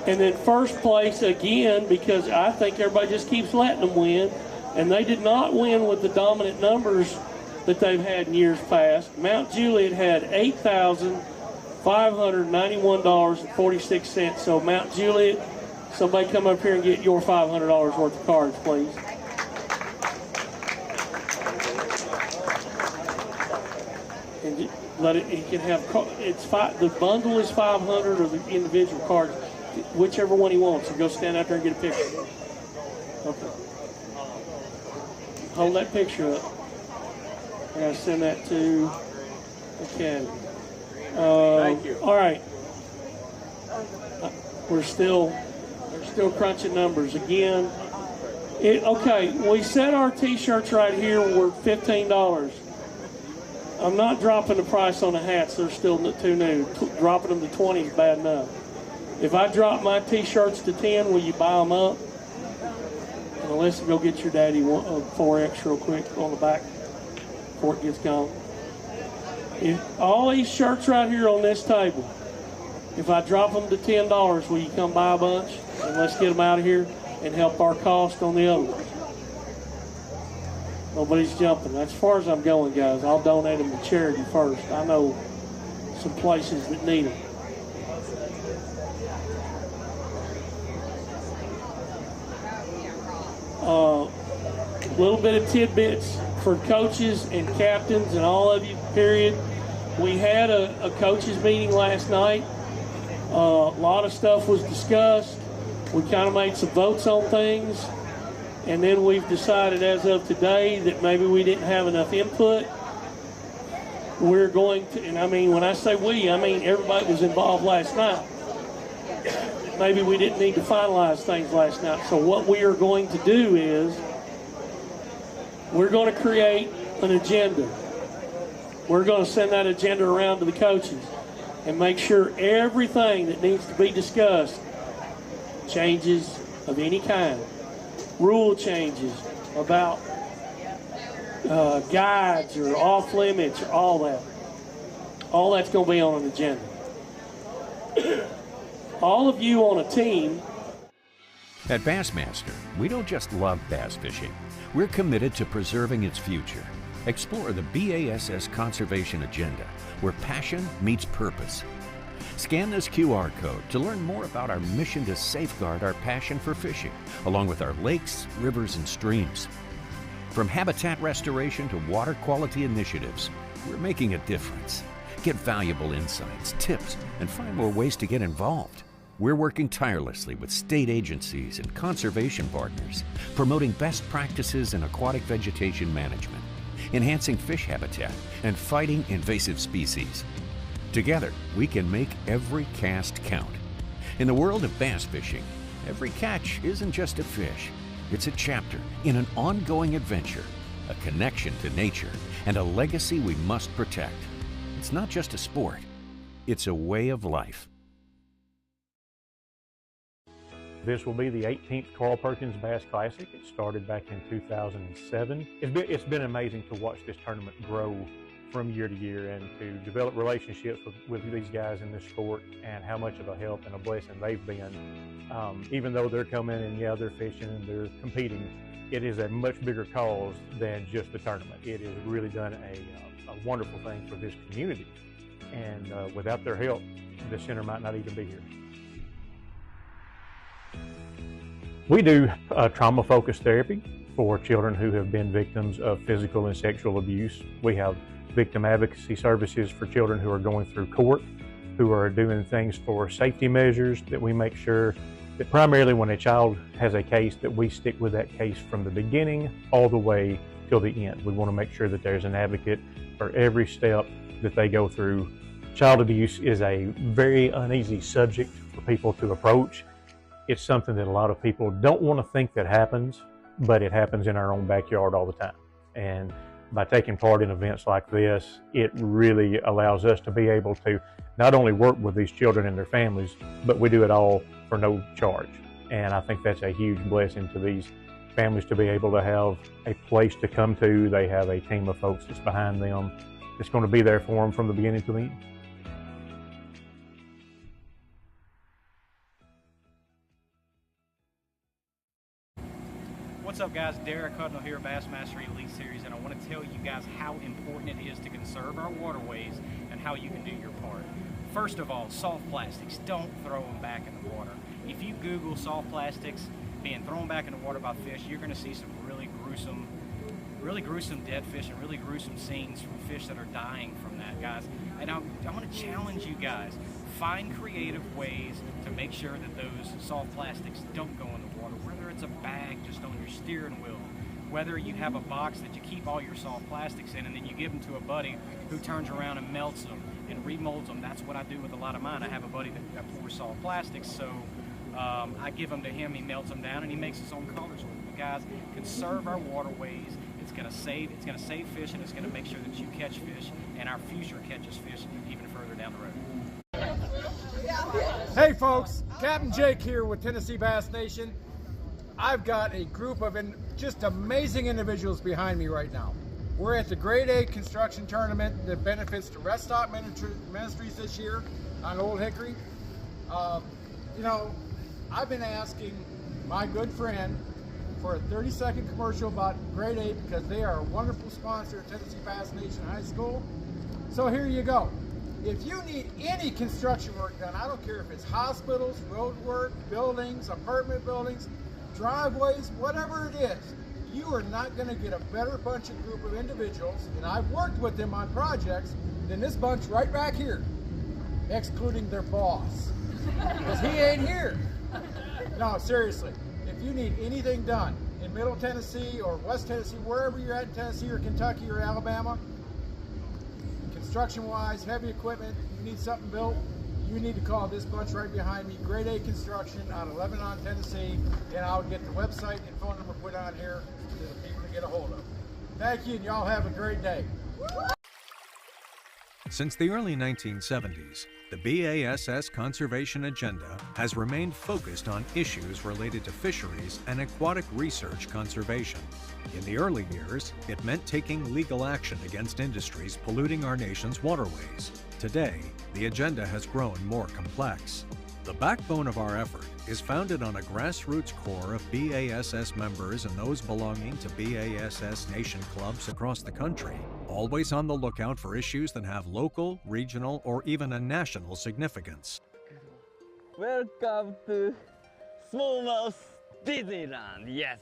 And then first place again, because I think everybody just keeps letting them win, and they did not win with the dominant numbers that they've had in years past. Mount Juliet had $8,591.46. So Mount Juliet, somebody come up here and get your $500 worth of cards, please. And let it. You can have. The bundle is 500, or the individual cards, whichever one he wants. So go stand out there and get a picture. Okay. Hold that picture up. I gotta send that to Academy. Thank you. All right. We're still crunching numbers again. Okay, we said our T-shirts right here were $15. I'm not dropping the price on the hats; they're still too new. Dropping them to 20 is bad enough. If I drop my T-shirts to 10, will you buy them up? And Alyssa, go get your daddy 4X real quick on the back before it gets gone. All these shirts right here on this table, if I drop them to $10, will you come buy a bunch? And let's get them out of here and help our cost on the other ones. Nobody's jumping. That's as far as I'm going, guys. I'll donate them to charity first. I know some places that need them. A little bit of tidbits for coaches and captains and all of you, period. We had a coaches meeting last night. A lot of stuff was discussed. We kind of made some votes on things. And then we've decided as of today that maybe we didn't have enough input. We're going to, and I mean, when I say we, I mean everybody was involved last night. Maybe we didn't need to finalize things last night. So what we are going to do is we're going to create an agenda. We're going to send that agenda around to the coaches and make sure everything that needs to be discussed, changes of any kind, rule changes about guides or off limits or all that's going to be on an agenda. All of you on a team. At Bassmaster, we don't just love bass fishing. We're committed to preserving its future. Explore the BASS Conservation Agenda, where passion meets purpose. Scan this QR code to learn more about our mission to safeguard our passion for fishing, along with our lakes, rivers, and streams. From habitat restoration to water quality initiatives, we're making a difference. Get valuable insights, tips, and find more ways to get involved. We're working tirelessly with state agencies and conservation partners, promoting best practices in aquatic vegetation management, enhancing fish habitat, and fighting invasive species. Together, we can make every cast count. In the world of bass fishing, every catch isn't just a fish. It's a chapter in an ongoing adventure, a connection to nature, and a legacy we must protect. It's not just a sport, it's a way of life. This will be the 18th Carl Perkins Bass Classic. It started back in 2007. It's been amazing to watch this tournament grow from year to year and to develop relationships with these guys in this sport, and how much of a help and a blessing they've been. Even though they're coming and yeah, they're fishing and they're competing, it is a much bigger cause than just the tournament. It has really done a wonderful thing for this community, and without their help, the center might not even be here. We do trauma-focused therapy for children who have been victims of physical and sexual abuse. We have victim advocacy services for children who are going through court, who are doing things for safety measures, that we make sure that primarily when a child has a case, that we stick with that case from the beginning all the way till the end. We want to make sure that there's an advocate for every step that they go through. Child abuse is a very uneasy subject for people to approach. It's something that a lot of people don't want to think that happens, but it happens in our own backyard all the time. And by taking part in events like this, it really allows us to be able to not only work with these children and their families, but we do it all for no charge. And I think that's a huge blessing to these families, to be able to have a place to come to. They have a team of folks that's behind them, that's going to be there for them from the beginning to the end. What's up, guys? Derek Hudnall here, Bassmaster Elite Series, and I want to tell you guys how important it is to conserve our waterways and how you can do your part. First of all, soft plastics, don't throw them back in the water. If you Google soft plastics being thrown back in the water by fish, you're going to see some really gruesome dead fish and really gruesome scenes from fish that are dying from that, guys. And I want to challenge you guys. Find creative ways to make sure that those soft plastics don't go in the water, whether it's a bag just on your steering wheel, whether you have a box that you keep all your soft plastics in and then you give them to a buddy who turns around and melts them and remolds them. That's what I do with a lot of mine. I have a buddy that pours soft plastics, so I give them to him, he melts them down, and he makes his own colors with them. But guys, conserve our waterways. It's gonna save fish, and it's gonna make sure that you catch fish and our future catches fish even further down the road. Hey folks, Captain Jake here with Tennessee Bass Nation. I've got a group of just amazing individuals behind me right now. We're at the Grade A construction tournament that benefits the Rest Stop Ministries this year on Old Hickory. You know, I've been asking my good friend for a 30-second commercial about Grade A because they are a wonderful sponsor of Tennessee Bass Nation High School. So here you go. If you need any construction work done, I don't care if it's hospitals, road work, buildings, apartment buildings, driveways, whatever it is, you are not going to get a better group of individuals, and I've worked with them on projects, than this bunch right back here, excluding their boss, because he ain't here. No, seriously, if you need anything done in Middle Tennessee or West Tennessee, wherever you're at in Tennessee or Kentucky or Alabama, construction-wise, heavy equipment, you need something built, you need to call this bunch right behind me, Grade A Construction out of Lebanon, Tennessee, and I'll get the website and phone number put on here for the people to get a hold of. Thank you, and y'all have a great day. Since the early 1970s, the BASS conservation agenda has remained focused on issues related to fisheries and aquatic research conservation. In the early years, it meant taking legal action against industries polluting our nation's waterways. Today, the agenda has grown more complex. The backbone of our effort is founded on a grassroots core of BASS members and those belonging to BASS Nation clubs across the country, always on the lookout for issues that have local, regional, or even a national significance. Welcome to Smallmouth Disneyland, yes!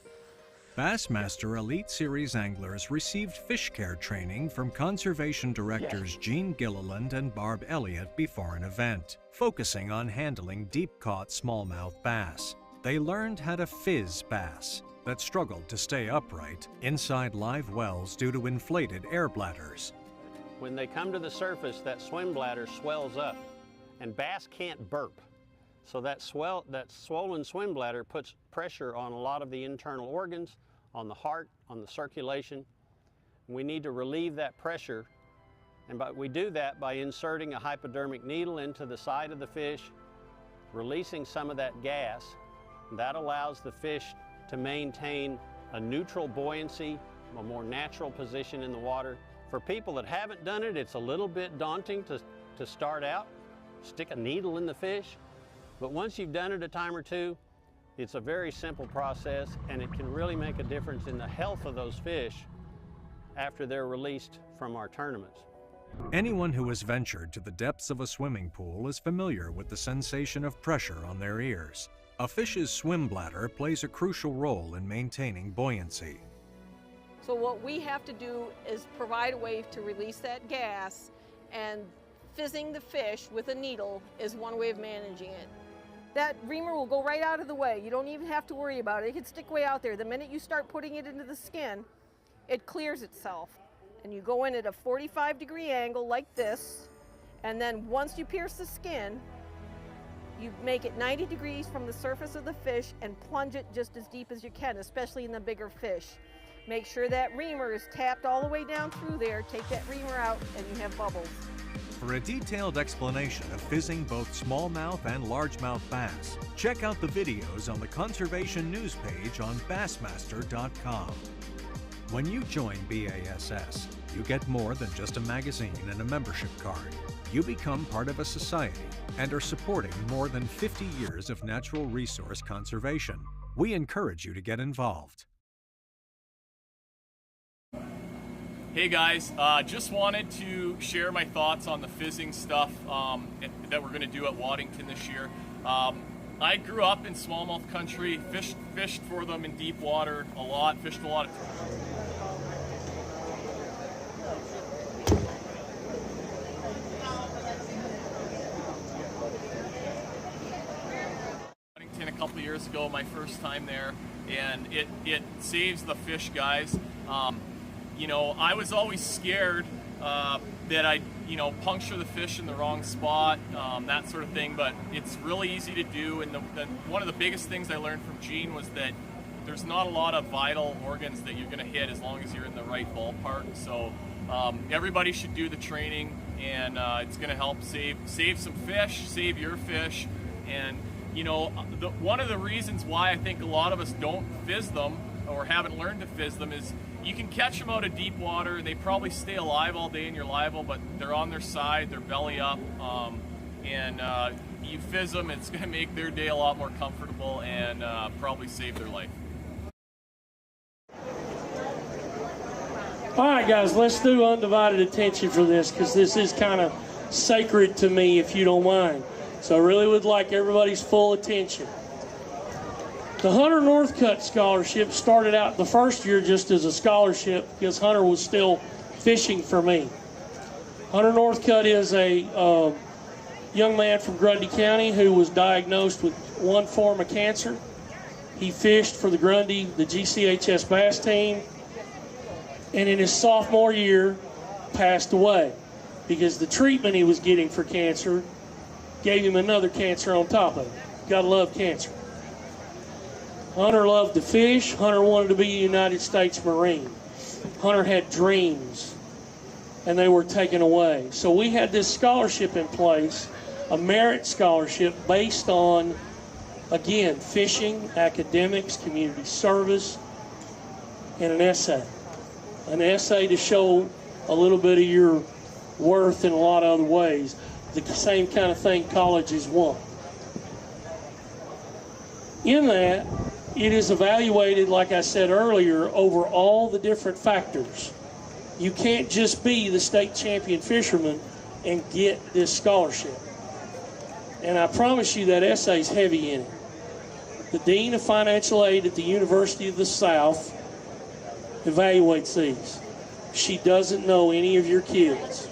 Bassmaster Elite Series anglers received fish care training from conservation directors Gene Gilliland and Barb Elliott before an event, focusing on handling deep-caught smallmouth bass. They learned how to fizz bass that struggled to stay upright inside live wells due to inflated air bladders. When they come to the surface, that swim bladder swells up, and bass can't burp. So that swollen swim bladder puts pressure on a lot of the internal organs, on the heart, on the circulation. We need to relieve that pressure, and we do that by inserting a hypodermic needle into the side of the fish, releasing some of that gas, That allows the fish to maintain a neutral buoyancy, a more natural position in the water. For people that haven't done it, it's a little bit daunting to start out, stick a needle in the fish. But once you've done it a time or two, it's a very simple process, and it can really make a difference in the health of those fish after they're released from our tournaments. Anyone who has ventured to the depths of a swimming pool is familiar with the sensation of pressure on their ears. A fish's swim bladder plays a crucial role in maintaining buoyancy. So what we have to do is provide a way to release that gas, and fizzing the fish with a needle is one way of managing it. That reamer will go right out of the way. You don't even have to worry about it. It can stick way out there. The minute you start putting it into the skin, it clears itself. And you go in at a 45-degree angle like this, and then once you pierce the skin, you make it 90 degrees from the surface of the fish and plunge it just as deep as you can, especially in the bigger fish. Make sure that reamer is tapped all the way down through there. Take that reamer out and you have bubbles. For a detailed explanation of fizzing both smallmouth and largemouth bass, check out the videos on the Conservation News page on Bassmaster.com. When you join BASS, you get more than just a magazine and a membership card. You become part of a society and are supporting more than 50 years of natural resource conservation. We encourage you to get involved. Hey guys, just wanted to share my thoughts on the fizzing stuff that we're going to do at Waddington this year. I grew up in smallmouth country, fished for them in deep water a lot, fished a lot of Waddington a couple years ago, my first time there, and it saves the fish, guys. You know, I was always scared that I'd, puncture the fish in the wrong spot, that sort of thing, but it's really easy to do. And one of the biggest things I learned from Gene was that there's not a lot of vital organs that you're going to hit as long as you're in the right ballpark. So everybody should do the training, and it's going to help save some fish, save your fish. And, one of the reasons why I think a lot of us don't fizz them or haven't learned to fizz them is you can catch them out of deep water. They probably stay alive all day and you're liable, but they're on their side, they're belly up, and you fizz them, it's going to make their day a lot more comfortable and probably save their life. All right, guys, let's do undivided attention for this, because this is kind of sacred to me, if you don't mind. So I really would like everybody's full attention. The Hunter Northcutt Scholarship started out the first year just as a scholarship because Hunter was still fishing for me. Hunter Northcutt is a young man from Grundy County who was diagnosed with one form of cancer. He fished for the GCHS bass team, and in his sophomore year passed away because the treatment he was getting for cancer gave him another cancer on top of it. Gotta love cancer. Hunter loved to fish. Hunter wanted to be a United States Marine. Hunter had dreams, and they were taken away. So we had this scholarship in place, a merit scholarship based on, again, fishing, academics, community service, and an essay. An essay to show a little bit of your worth in a lot of other ways. The same kind of thing colleges want. In that, it is evaluated, like I said earlier, over all the different factors. You can't just be the state champion fisherman and get this scholarship. And I promise you that essay's heavy in it. The Dean of Financial Aid at the University of the South evaluates these. She doesn't know any of your kids.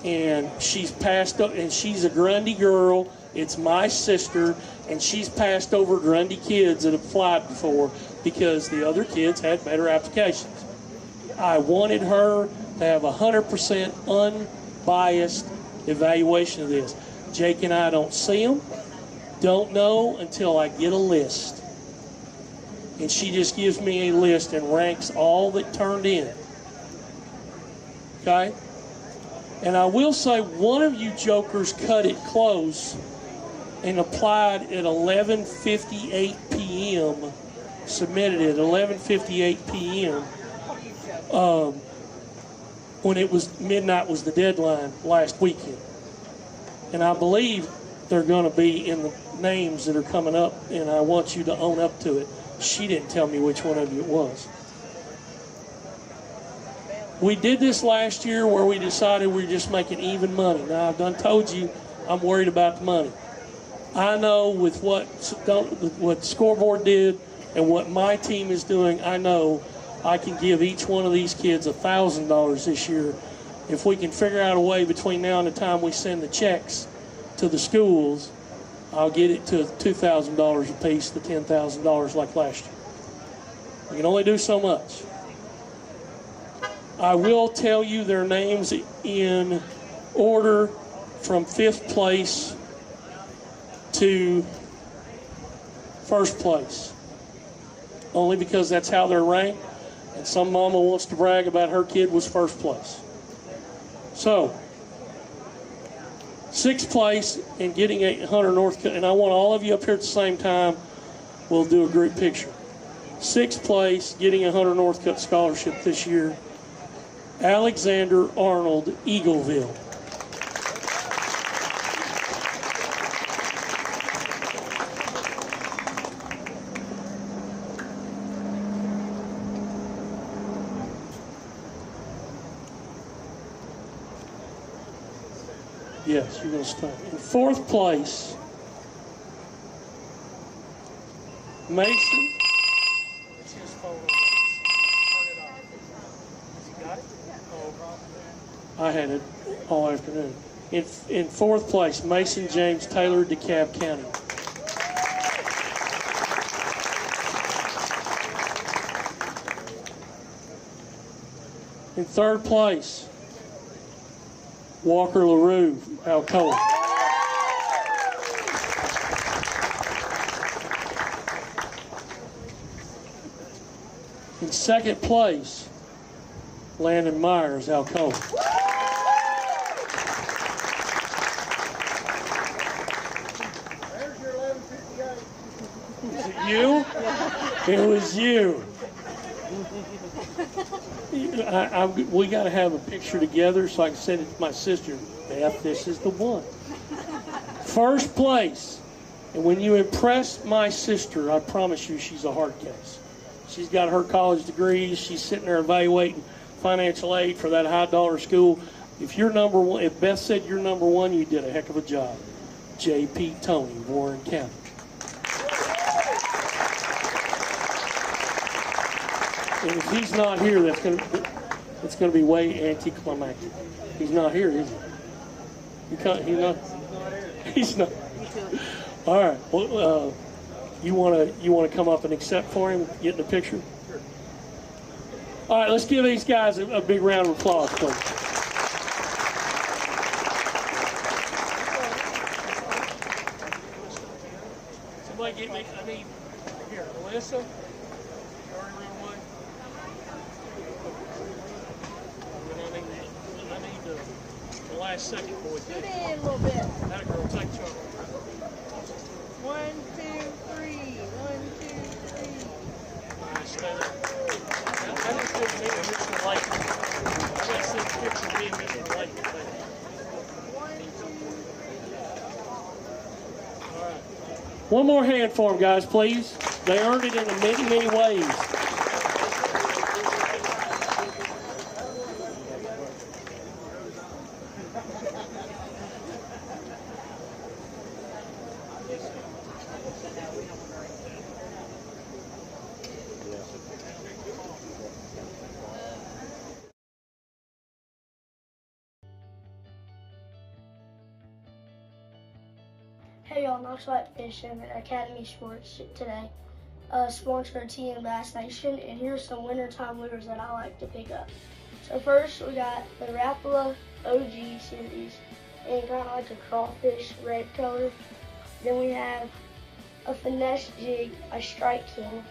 And she's passed up, and she's a Grundy girl. It's my sister, and she's passed over Grundy kids that applied before because the other kids had better applications. I wanted her to have 100% unbiased evaluation of this. Jake and I don't see them, don't know until I get a list. And she just gives me a list and ranks all that turned in. Okay? And I will say one of you jokers cut it close and applied at 11:58 p.m. Submitted at 11:58 p.m. When it was midnight was the deadline last weekend. And I believe they're going to be in the names that are coming up, and I want you to own up to it. She didn't tell me which one of you it was. We did this last year where we decided we were just making even money. Now, I've done told you I'm worried about the money. I know with what Scoreboard did and what my team is doing, I know I can give each one of these kids $1,000 this year. If we can figure out a way between now and the time we send the checks to the schools, I'll get it to $2,000 a piece to $10,000 like last year. You can only do so much. I will tell you their names in order from 5th place to 1st place, only because that's how they're ranked, and some mama wants to brag about her kid was 1st place. So, 6th place in getting a Hunter North, and I want all of you up here at the same time. We'll do a group picture. 6th place getting a Hunter Northcutt scholarship this year, Alexander Arnold, Eagleville. Yes, you're going to start. In 4th place, Mason. It's his phone. Turn it off. Has he got it? Oh, I had it all afternoon. In 4th place, Mason James Taylor, DeKalb County. In 3rd place, Walker LaRue, Alcoa. In 2nd place, Landon Myers, Alcoa. There's your 11:58. Is it you? It was you. We got to have a picture together so I can send it to my sister. Beth, this is the one. 1st place. And when you impress my sister, I promise you she's a hard case. She's got her college degrees. She's sitting there evaluating financial aid for that high dollar school. If you're number one, if Beth said you're number one, you did a heck of a job. J.P. Tony, Warren County. And if he's not here, it's going to be way anticlimactic. He's not here, is he? He's not. All right. Well, you want to come up and accept for him, get in the picture? All right. Let's give these guys a big round of applause, please. Somebody get me. I need here, Alyssa. Last second, boy. Get in a little bit. That girl, take charge. 1, 2, 3. 1, 2, 3. Nice, Taylor. I just didn't mean to miss the light. I got to see the picture of me and Mr. Lake. 1, 2, 3. All right. One more hand for them, guys, please. They earned it in many, many ways. Hey y'all, Knoxville Fishing Academy Sports today. Sponsor TBN Bass Nation, and here's some wintertime lures that I like to pick up. So first we got the Rapala OG series, and kind of like a crawfish red color. Then we have a finesse jig, a Strike King,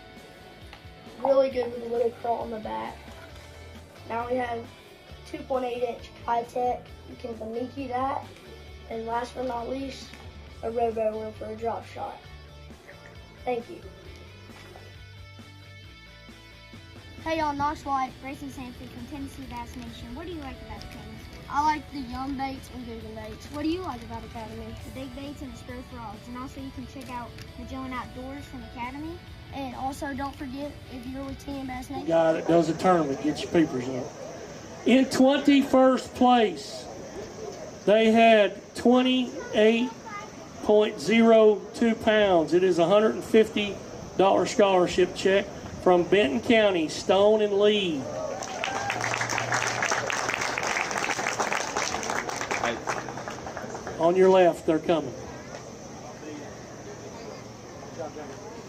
really good with a little crawl on the back. Now we have 2.8 inch high tech, you can Kamiki that. And last but not least, a robo or for a drop shot. Thank you. Hey y'all, Nosh White, Grayson Sanford from Tennessee Bass Nation. What do you like about Academy? I like the Yum baits and Google baits. What do you like about Academy? The big baits and the spur frogs. And also you can check out Magellan Outdoors from Academy. And also don't forget, if you're with TBN Bass Nation. The guy that does a tournament, get your peepers up. In 21st place, they had 28.02 pounds. It is a $150 scholarship check from Benton County, Stone and Lee. On your left, they're coming.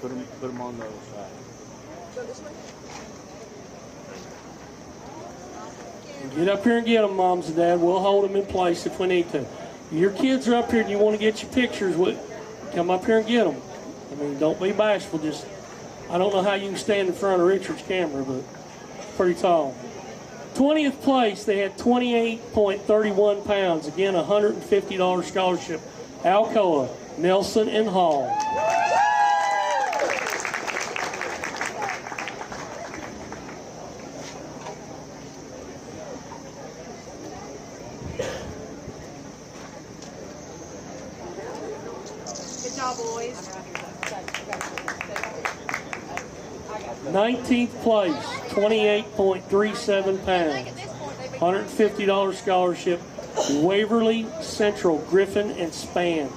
Put them on the other side. Get up here and get them, moms and dad. We'll hold them in place if we need to. Your kids are up here and you want to get your pictures with, come up here and get them. I mean, don't be bashful. Just, I don't know how you can stand in front of Richard's camera, but pretty tall. 20th place, they had 28.31 pounds. Again, a $150 scholarship. Alcoa, Nelson, and Hall. Good job, boys. 19th place, 28.37 pounds. $150 scholarship, Waverly Central, Griffin and Span.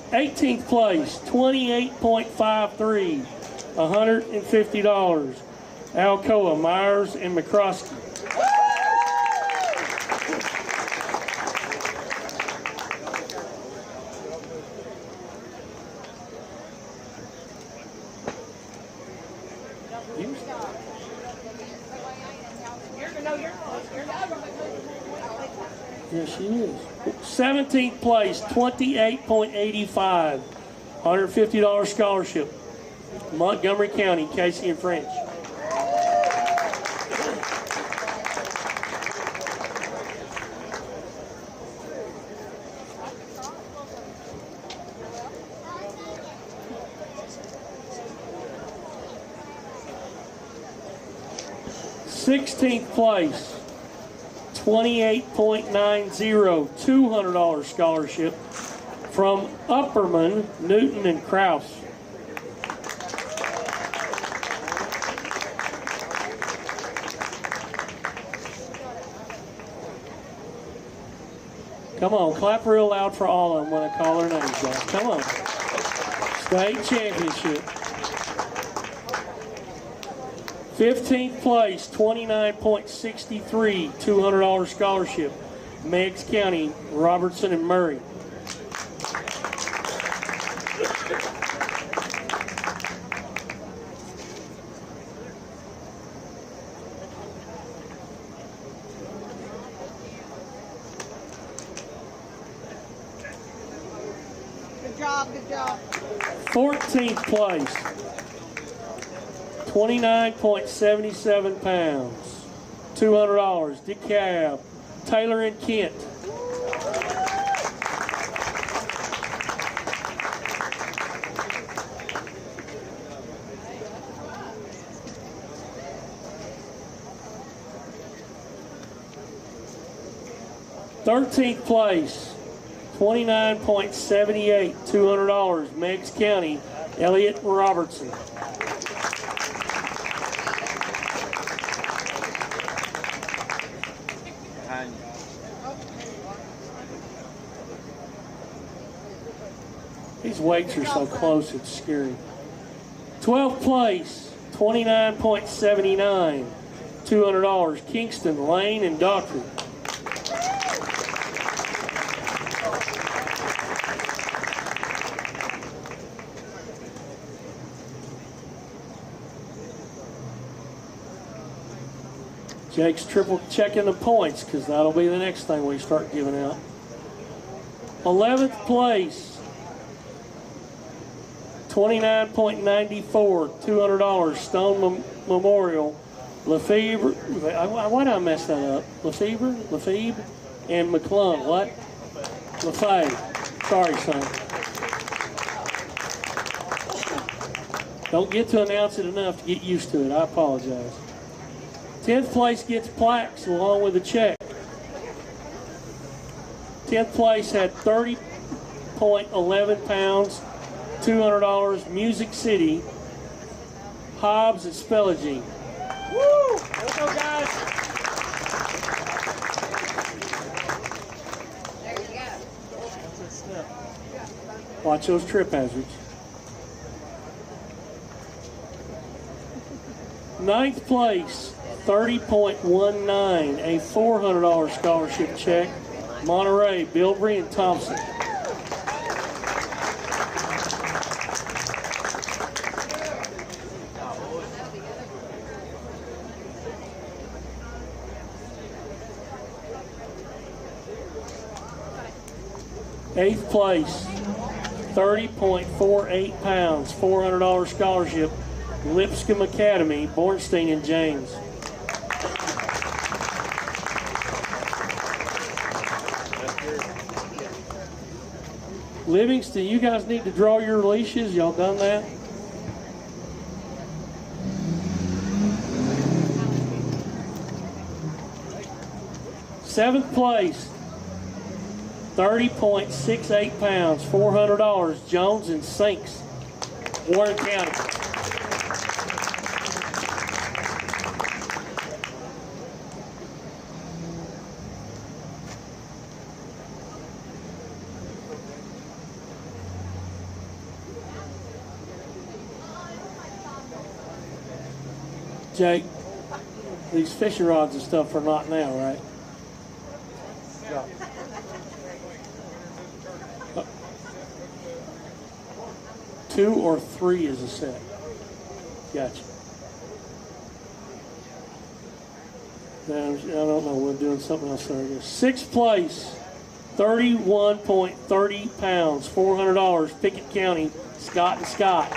'18th place, 28.53, $150. Alcoa, Myers, and McCroskey. Yes, she is. 17th place, 28.85, $150 scholarship. Montgomery County, Casey and French. '16th place, 28.90, $200 scholarship from Upperman, Newton, and Kraus. Come on, clap real loud for all of them when I call their names, guys. Come on. State championship. 15th place, 29.63, $200 scholarship. Meigs County, Robertson and Murray. Good job, good job. 14th place, 29.77 pounds, $200. DeKalb, Taylor and Kent. Thirteenth place, 29.78, $200. Meigs County, Elliott and Robertson. These weights are so close, it's scary. 12th place, 29.79, $200. Kingston, Lane, and Doctor. Jake's triple checking the points because that'll be the next thing we start giving out. 11th place, $29.94, $200, Stone Memorial. Lefebvre, why did I mess that up? Lefebvre, and McClung. What? Lefebvre. Sorry, son. Don't get to announce it enough to get used to it. I apologize. 10th place gets plaques along with a check. 10th place had 30.11 pounds, $200, Music City, Hobbs at Spellegine. Woo! Let's go, guys. There you go. Watch those trip hazards. 9th place, 30.19, a $400 scholarship check. Monterey, Bilbrey and Thompson. Eighth place, 30.48 pounds, $400 scholarship, Lipscomb Academy, Bornstein and James. Livingston, you guys need to draw your leashes. Y'all done that? Seventh place, 30.68 pounds, $400, Jones and Sinks, Warren County. Jake, these fishing rods and stuff are not now, right? Yeah. 2 or 3 is a set. Gotcha. Now, I don't know, we're doing something else there, I guess. 6th place, 31.30 pounds, $400, Pickett County, Scott and Scott.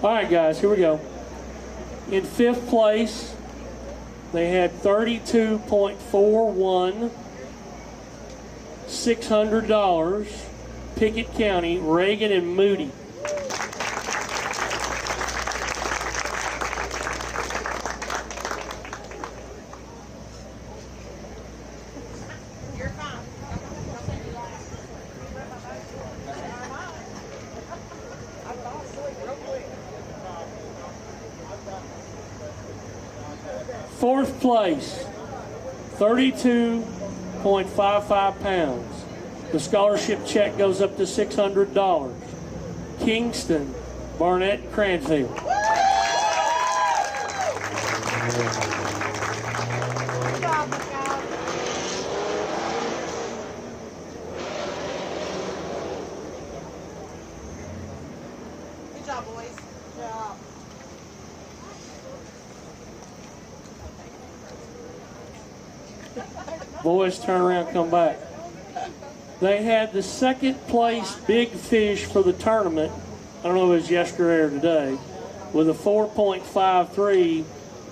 All right, guys, here we go. In 5th place, they had 32.41, $600, Pickett County, Reagan and Moody. Fourth place, 32.55 pounds. The scholarship check goes up to $600. Kingston, Barnett, and Cranfield. Good job, boys. Good job. Boys, turn around, come back. They had the 2nd place big fish for the tournament. I don't know if it was yesterday or today, with a 4.53.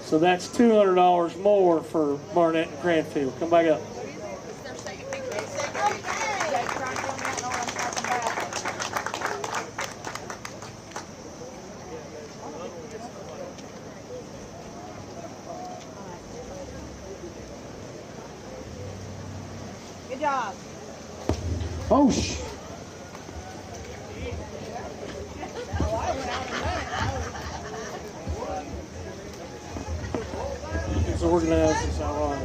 So that's $200 more for Barnett and Cranfield. Come back up. Good job. Oh, sh. organized as I like.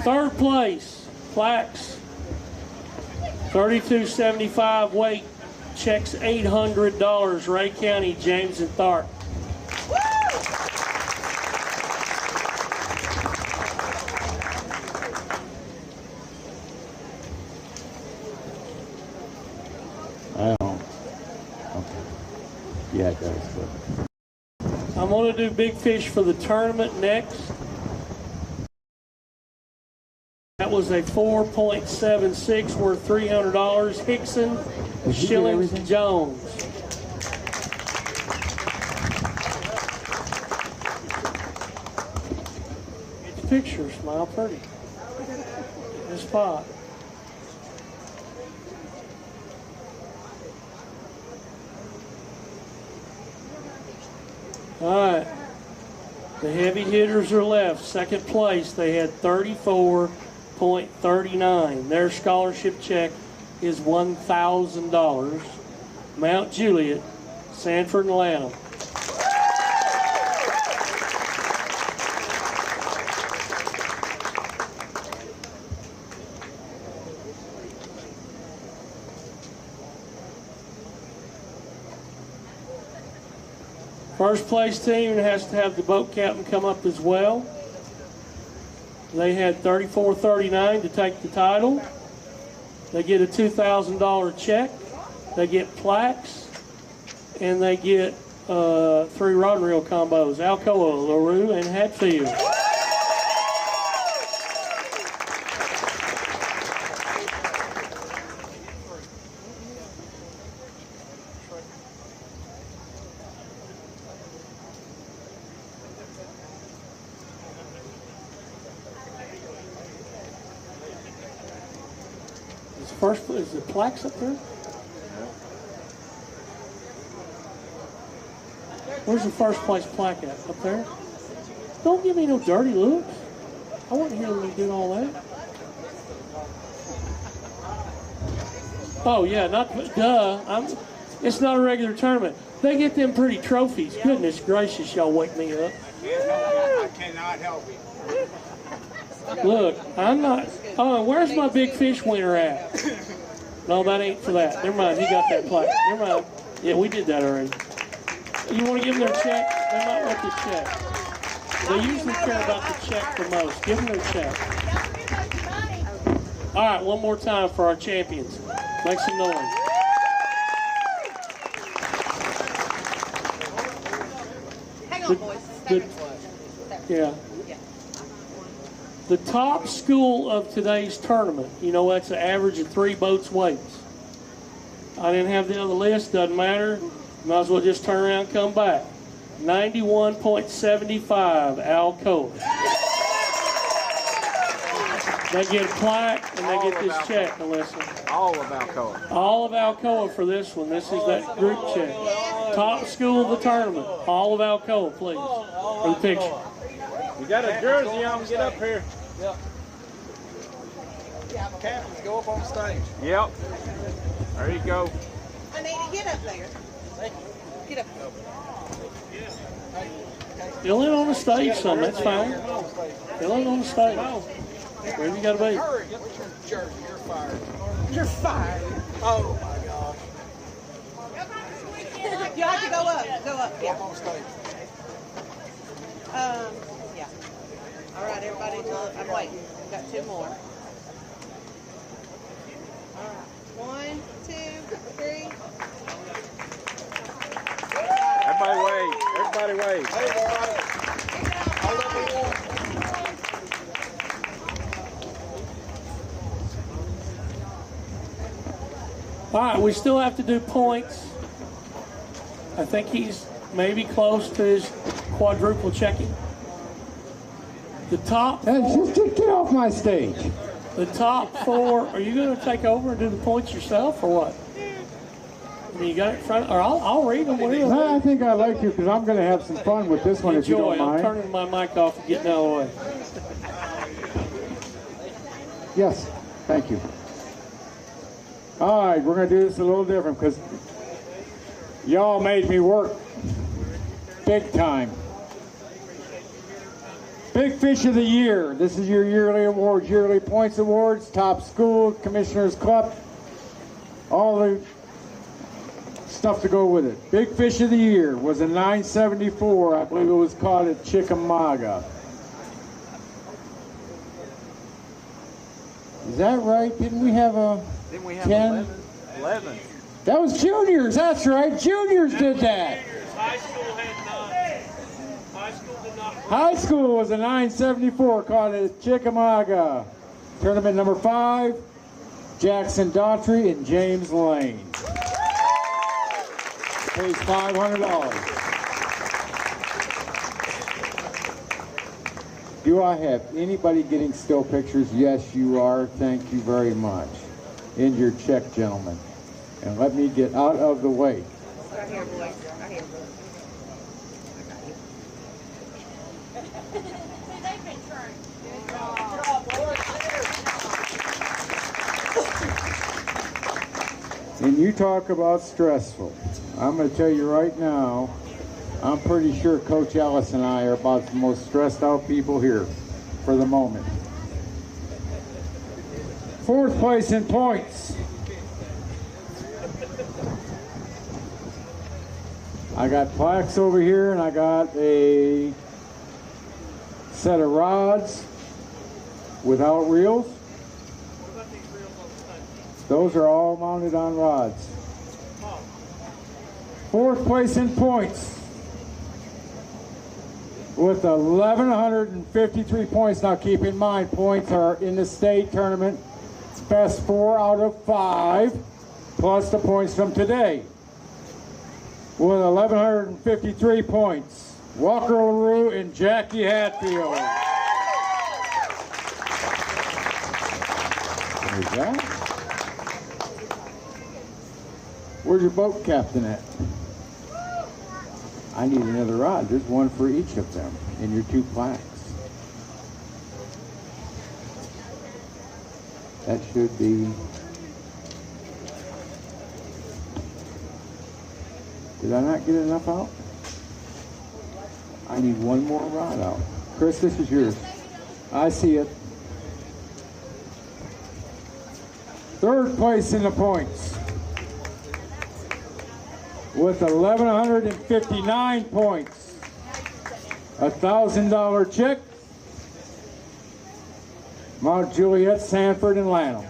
Third place, plaques, $32.75 weight, checks $800, Ray County, James and Tharp. Yeah, it does. I'm going to do big fish for the tournament next. That was a 4.76 worth $300. Hickson, Shillings, Jones. Get the picture, smile pretty. This spot. All right, the heavy hitters are left. Second place, they had 34.39. Their scholarship check is $1,000. Mount Juliet, Sanford and Lanham. First place team has to have the boat captain come up as well. They had 34.39 to take the title. They get a $2,000 check. They get plaques, and they get 3 rod and reel combos: Alcoa, LaRue, and Hatfield. First, is the plaques up there? Where's the first place plaque at? Up there? Don't give me no dirty looks. I want to hear them do all that. Oh yeah, it's not a regular tournament. They get them pretty trophies. Goodness gracious, y'all wake me up. I cannot help it. Look, I'm not. Oh, where's my big fish winner at? No, that ain't for that. Never mind, he got that plaque. Never mind. Yeah, we did that already. You want to give them their check? They might want the check. They usually care about the check the most. Give them their check. All right, one more time for our champions. Make some noise. Hang on, boys. Yeah. The top school of today's tournament, you know, that's an average of 3 boats weights. I didn't have the other list, doesn't matter. Might as well just turn around and come back. 91.75, Alcoa. They get a plaque and they get this check, Melissa. All of Alcoa. All of Alcoa for this one. This is that group check. Top school of the tournament. All of Alcoa, please. For the picture. You got a jersey on, get up here. Yep. Captains, go up on stage. Yep. There you go. I need to get up there. Get up. Fill in on the stage some, that's fine. Fill in on the stage. Wherever you gotta be. Hurry, what's your jersey? You're fired. You're fired. Oh my gosh. You have to go up. Go up, yeah. Up on stage. Yeah. All right, everybody, I'm waiting. We've got 2 more. All right. 1, 2, 3. Everybody wave. Everybody wave. Hey, everybody. Hold up the wall. All right, we still have to do points. I think he's maybe close to his quadruple checking. The top four, just get off my stage. The top 4, are you going to take over and do the points yourself or what? I mean, you got it in front, or I'll read them. No, I think I'd like to because I'm going to have some fun with this one if you don't mind. I'm turning my mic off and getting out of the way. Yes, thank you. All right, we're going to do this a little different because y'all made me work big time. Big Fish of the Year. This is your yearly awards, yearly points awards, top school, commissioners club, all the stuff to go with it. Big Fish of the Year was a 974. I believe it was caught at Chickamauga. Is that right? Didn't we have a 10? 11. That was juniors. That's right. Juniors did that. High school had 9. High school did not. High school was a 974 caught at Chickamauga. Tournament number 5, Jackson Daughtry and James Lane. Pays $500. Do I have anybody getting still pictures? Yes, you are. Thank you very much. In your check, gentlemen. And let me get out of the way. Right here, boy. Right here. They've been trying. Good job, boys. And you talk about stressful. I'm going to tell you right now, I'm pretty sure Coach Ellis and I are about the most stressed out people here for the moment. 4th place in points. I got plaques over here, and I got a set of rods without reels. Those are all mounted on rods. 4th place in points with 1,153 points. Now keep in mind, points are in the state tournament. It's best 4 out of 5, plus the points from today. With 1,153 points, Walker LaRue and Jackie Hatfield. There's that. Where's your boat captain at? I need another rod. There's one for each of them in your 2 plaques. That should be... Did I not get enough out? I need one more rod out. Chris, this is yours. I see it. 3rd place in the points with 1,159 points. $1,000 check. Mount Juliet, Sanford, and Lanham.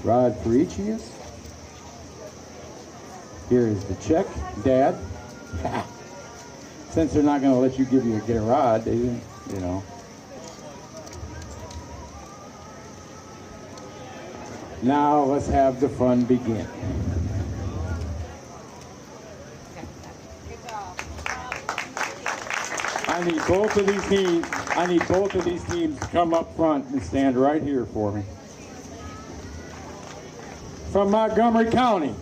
Rod for each of you. Here is the check, Dad. Since they're not going to let you get a rod, they didn't, you know. Now let's have the fun begin. I need both of these teams. I need both of these teams to come up front and stand right here for me. From Montgomery County,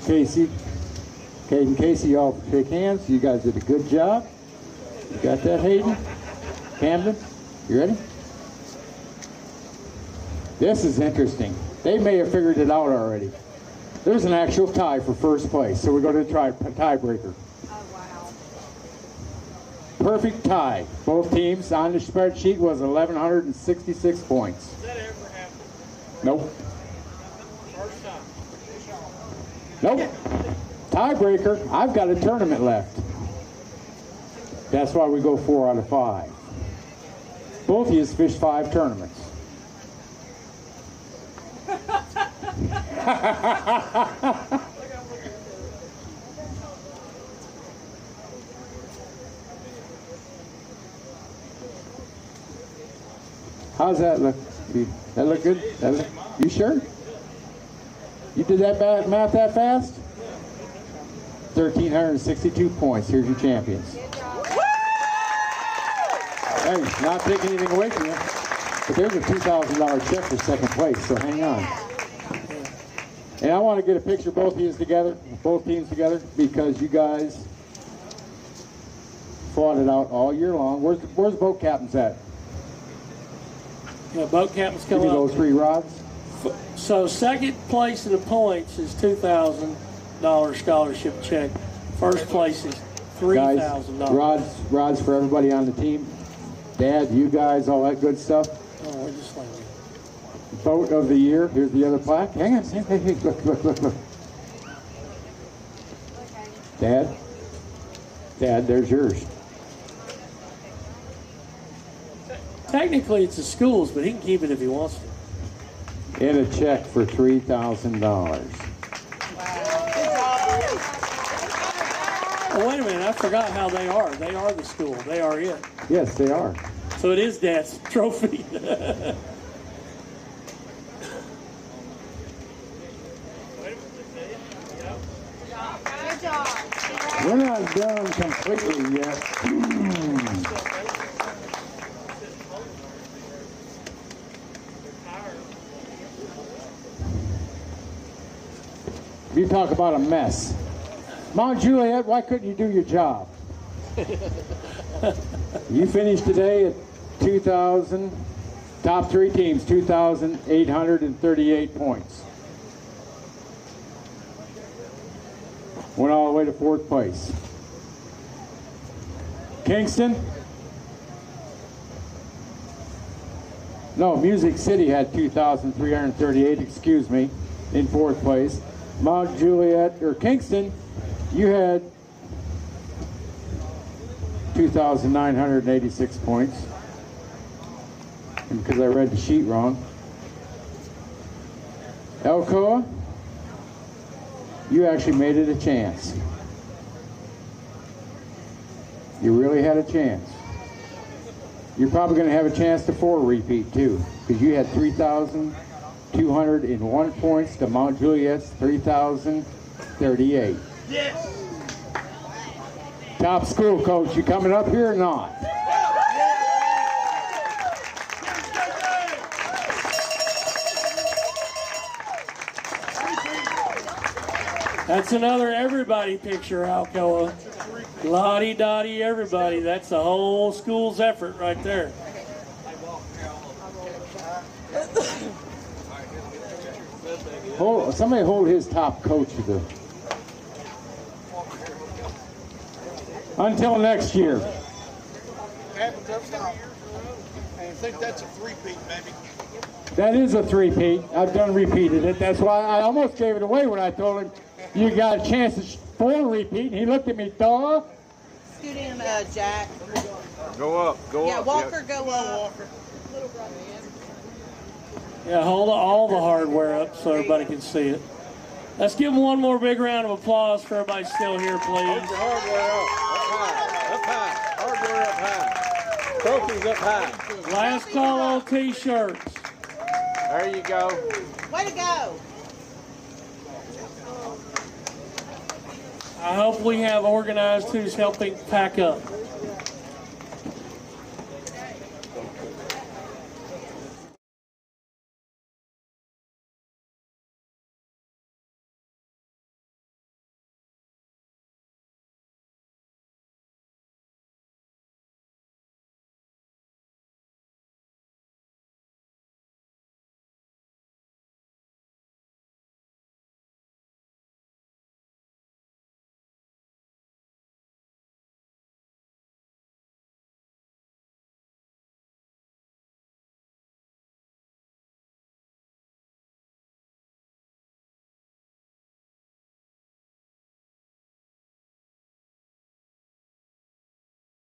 Casey. Kate and Casey, y'all shake hands. You guys did a good job. You got that, Hayden? Camden, you ready? This is interesting. They may have figured it out already. There's an actual tie for 1st place, so we're going to try tiebreaker. Oh, wow. Perfect tie. Both teams on the spreadsheet was 1,166 points. Does that ever happen? Nope. First time. Nope. Tiebreaker, I've got a tournament left. That's why we go 4 out of 5. Both of you fished 5 tournaments. How's that look? That look good? You sure? You did that math that fast? 1,362 points. Here's your champions. Hey, not taking anything away from you, but there's a $2,000 check for 2nd place, so hang on. And I want to get a picture of both teams together, because you guys fought it out all year long. Where's the boat captains at? Yeah, boat captains Give come me up. those 3 rods. So second place in the points is $2,000 scholarship check. First place is $3,000. Rods for everybody on the team. Dad, you guys, all that good stuff. Oh, we're just like Boat of the year. Here's the other plaque. Hang on. Hey, look. Dad, there's yours. Technically, it's the school's, but he can keep it if he wants to. And a check for $3,000. Oh, wait a minute. I forgot how they are. They are the school. They are it. Yes, they are. So it is Dad's trophy. Good job. We're not done completely yet. You talk about a mess. Mount Juliet, why couldn't you do your job? You finished today at 2,000, top 3 teams, 2,838 points. Went all the way to 4th place. Kingston? No, Music City had 2,338, excuse me, in 4th place. Mount Juliet, or Kingston, you had 2,986 points. And because I read the sheet wrong. Alcoa, you actually made it a chance. You really had a chance. You're probably going to have a chance to 4 repeat too, because you had 3,201 points to Mount Juliet's 3,038. Yes. Top school coach, you coming up here or not? That's another everybody picture, Alcoa. Lottie-dottie everybody. That's the whole school's effort right there. Somebody hold his top coach to the... Until next year. Happens every year. And I think that's a 3-peat, maybe. That is a 3-peat. I've done repeated it. That's why I almost gave it away when I told him you got a chance to 4 repeat. And he looked at me, duh. Scoot in, Jack. Go up. Yeah, Walker, go up. Walker. Yeah, hold all the hardware up so everybody can see it. Let's give them one more big round of applause for everybody still here, please. Hold your hardware up high. Hardware up high. Trophies up high. Last call on T-shirts. There you go. Way to go. I hope we have organized who's helping pack up.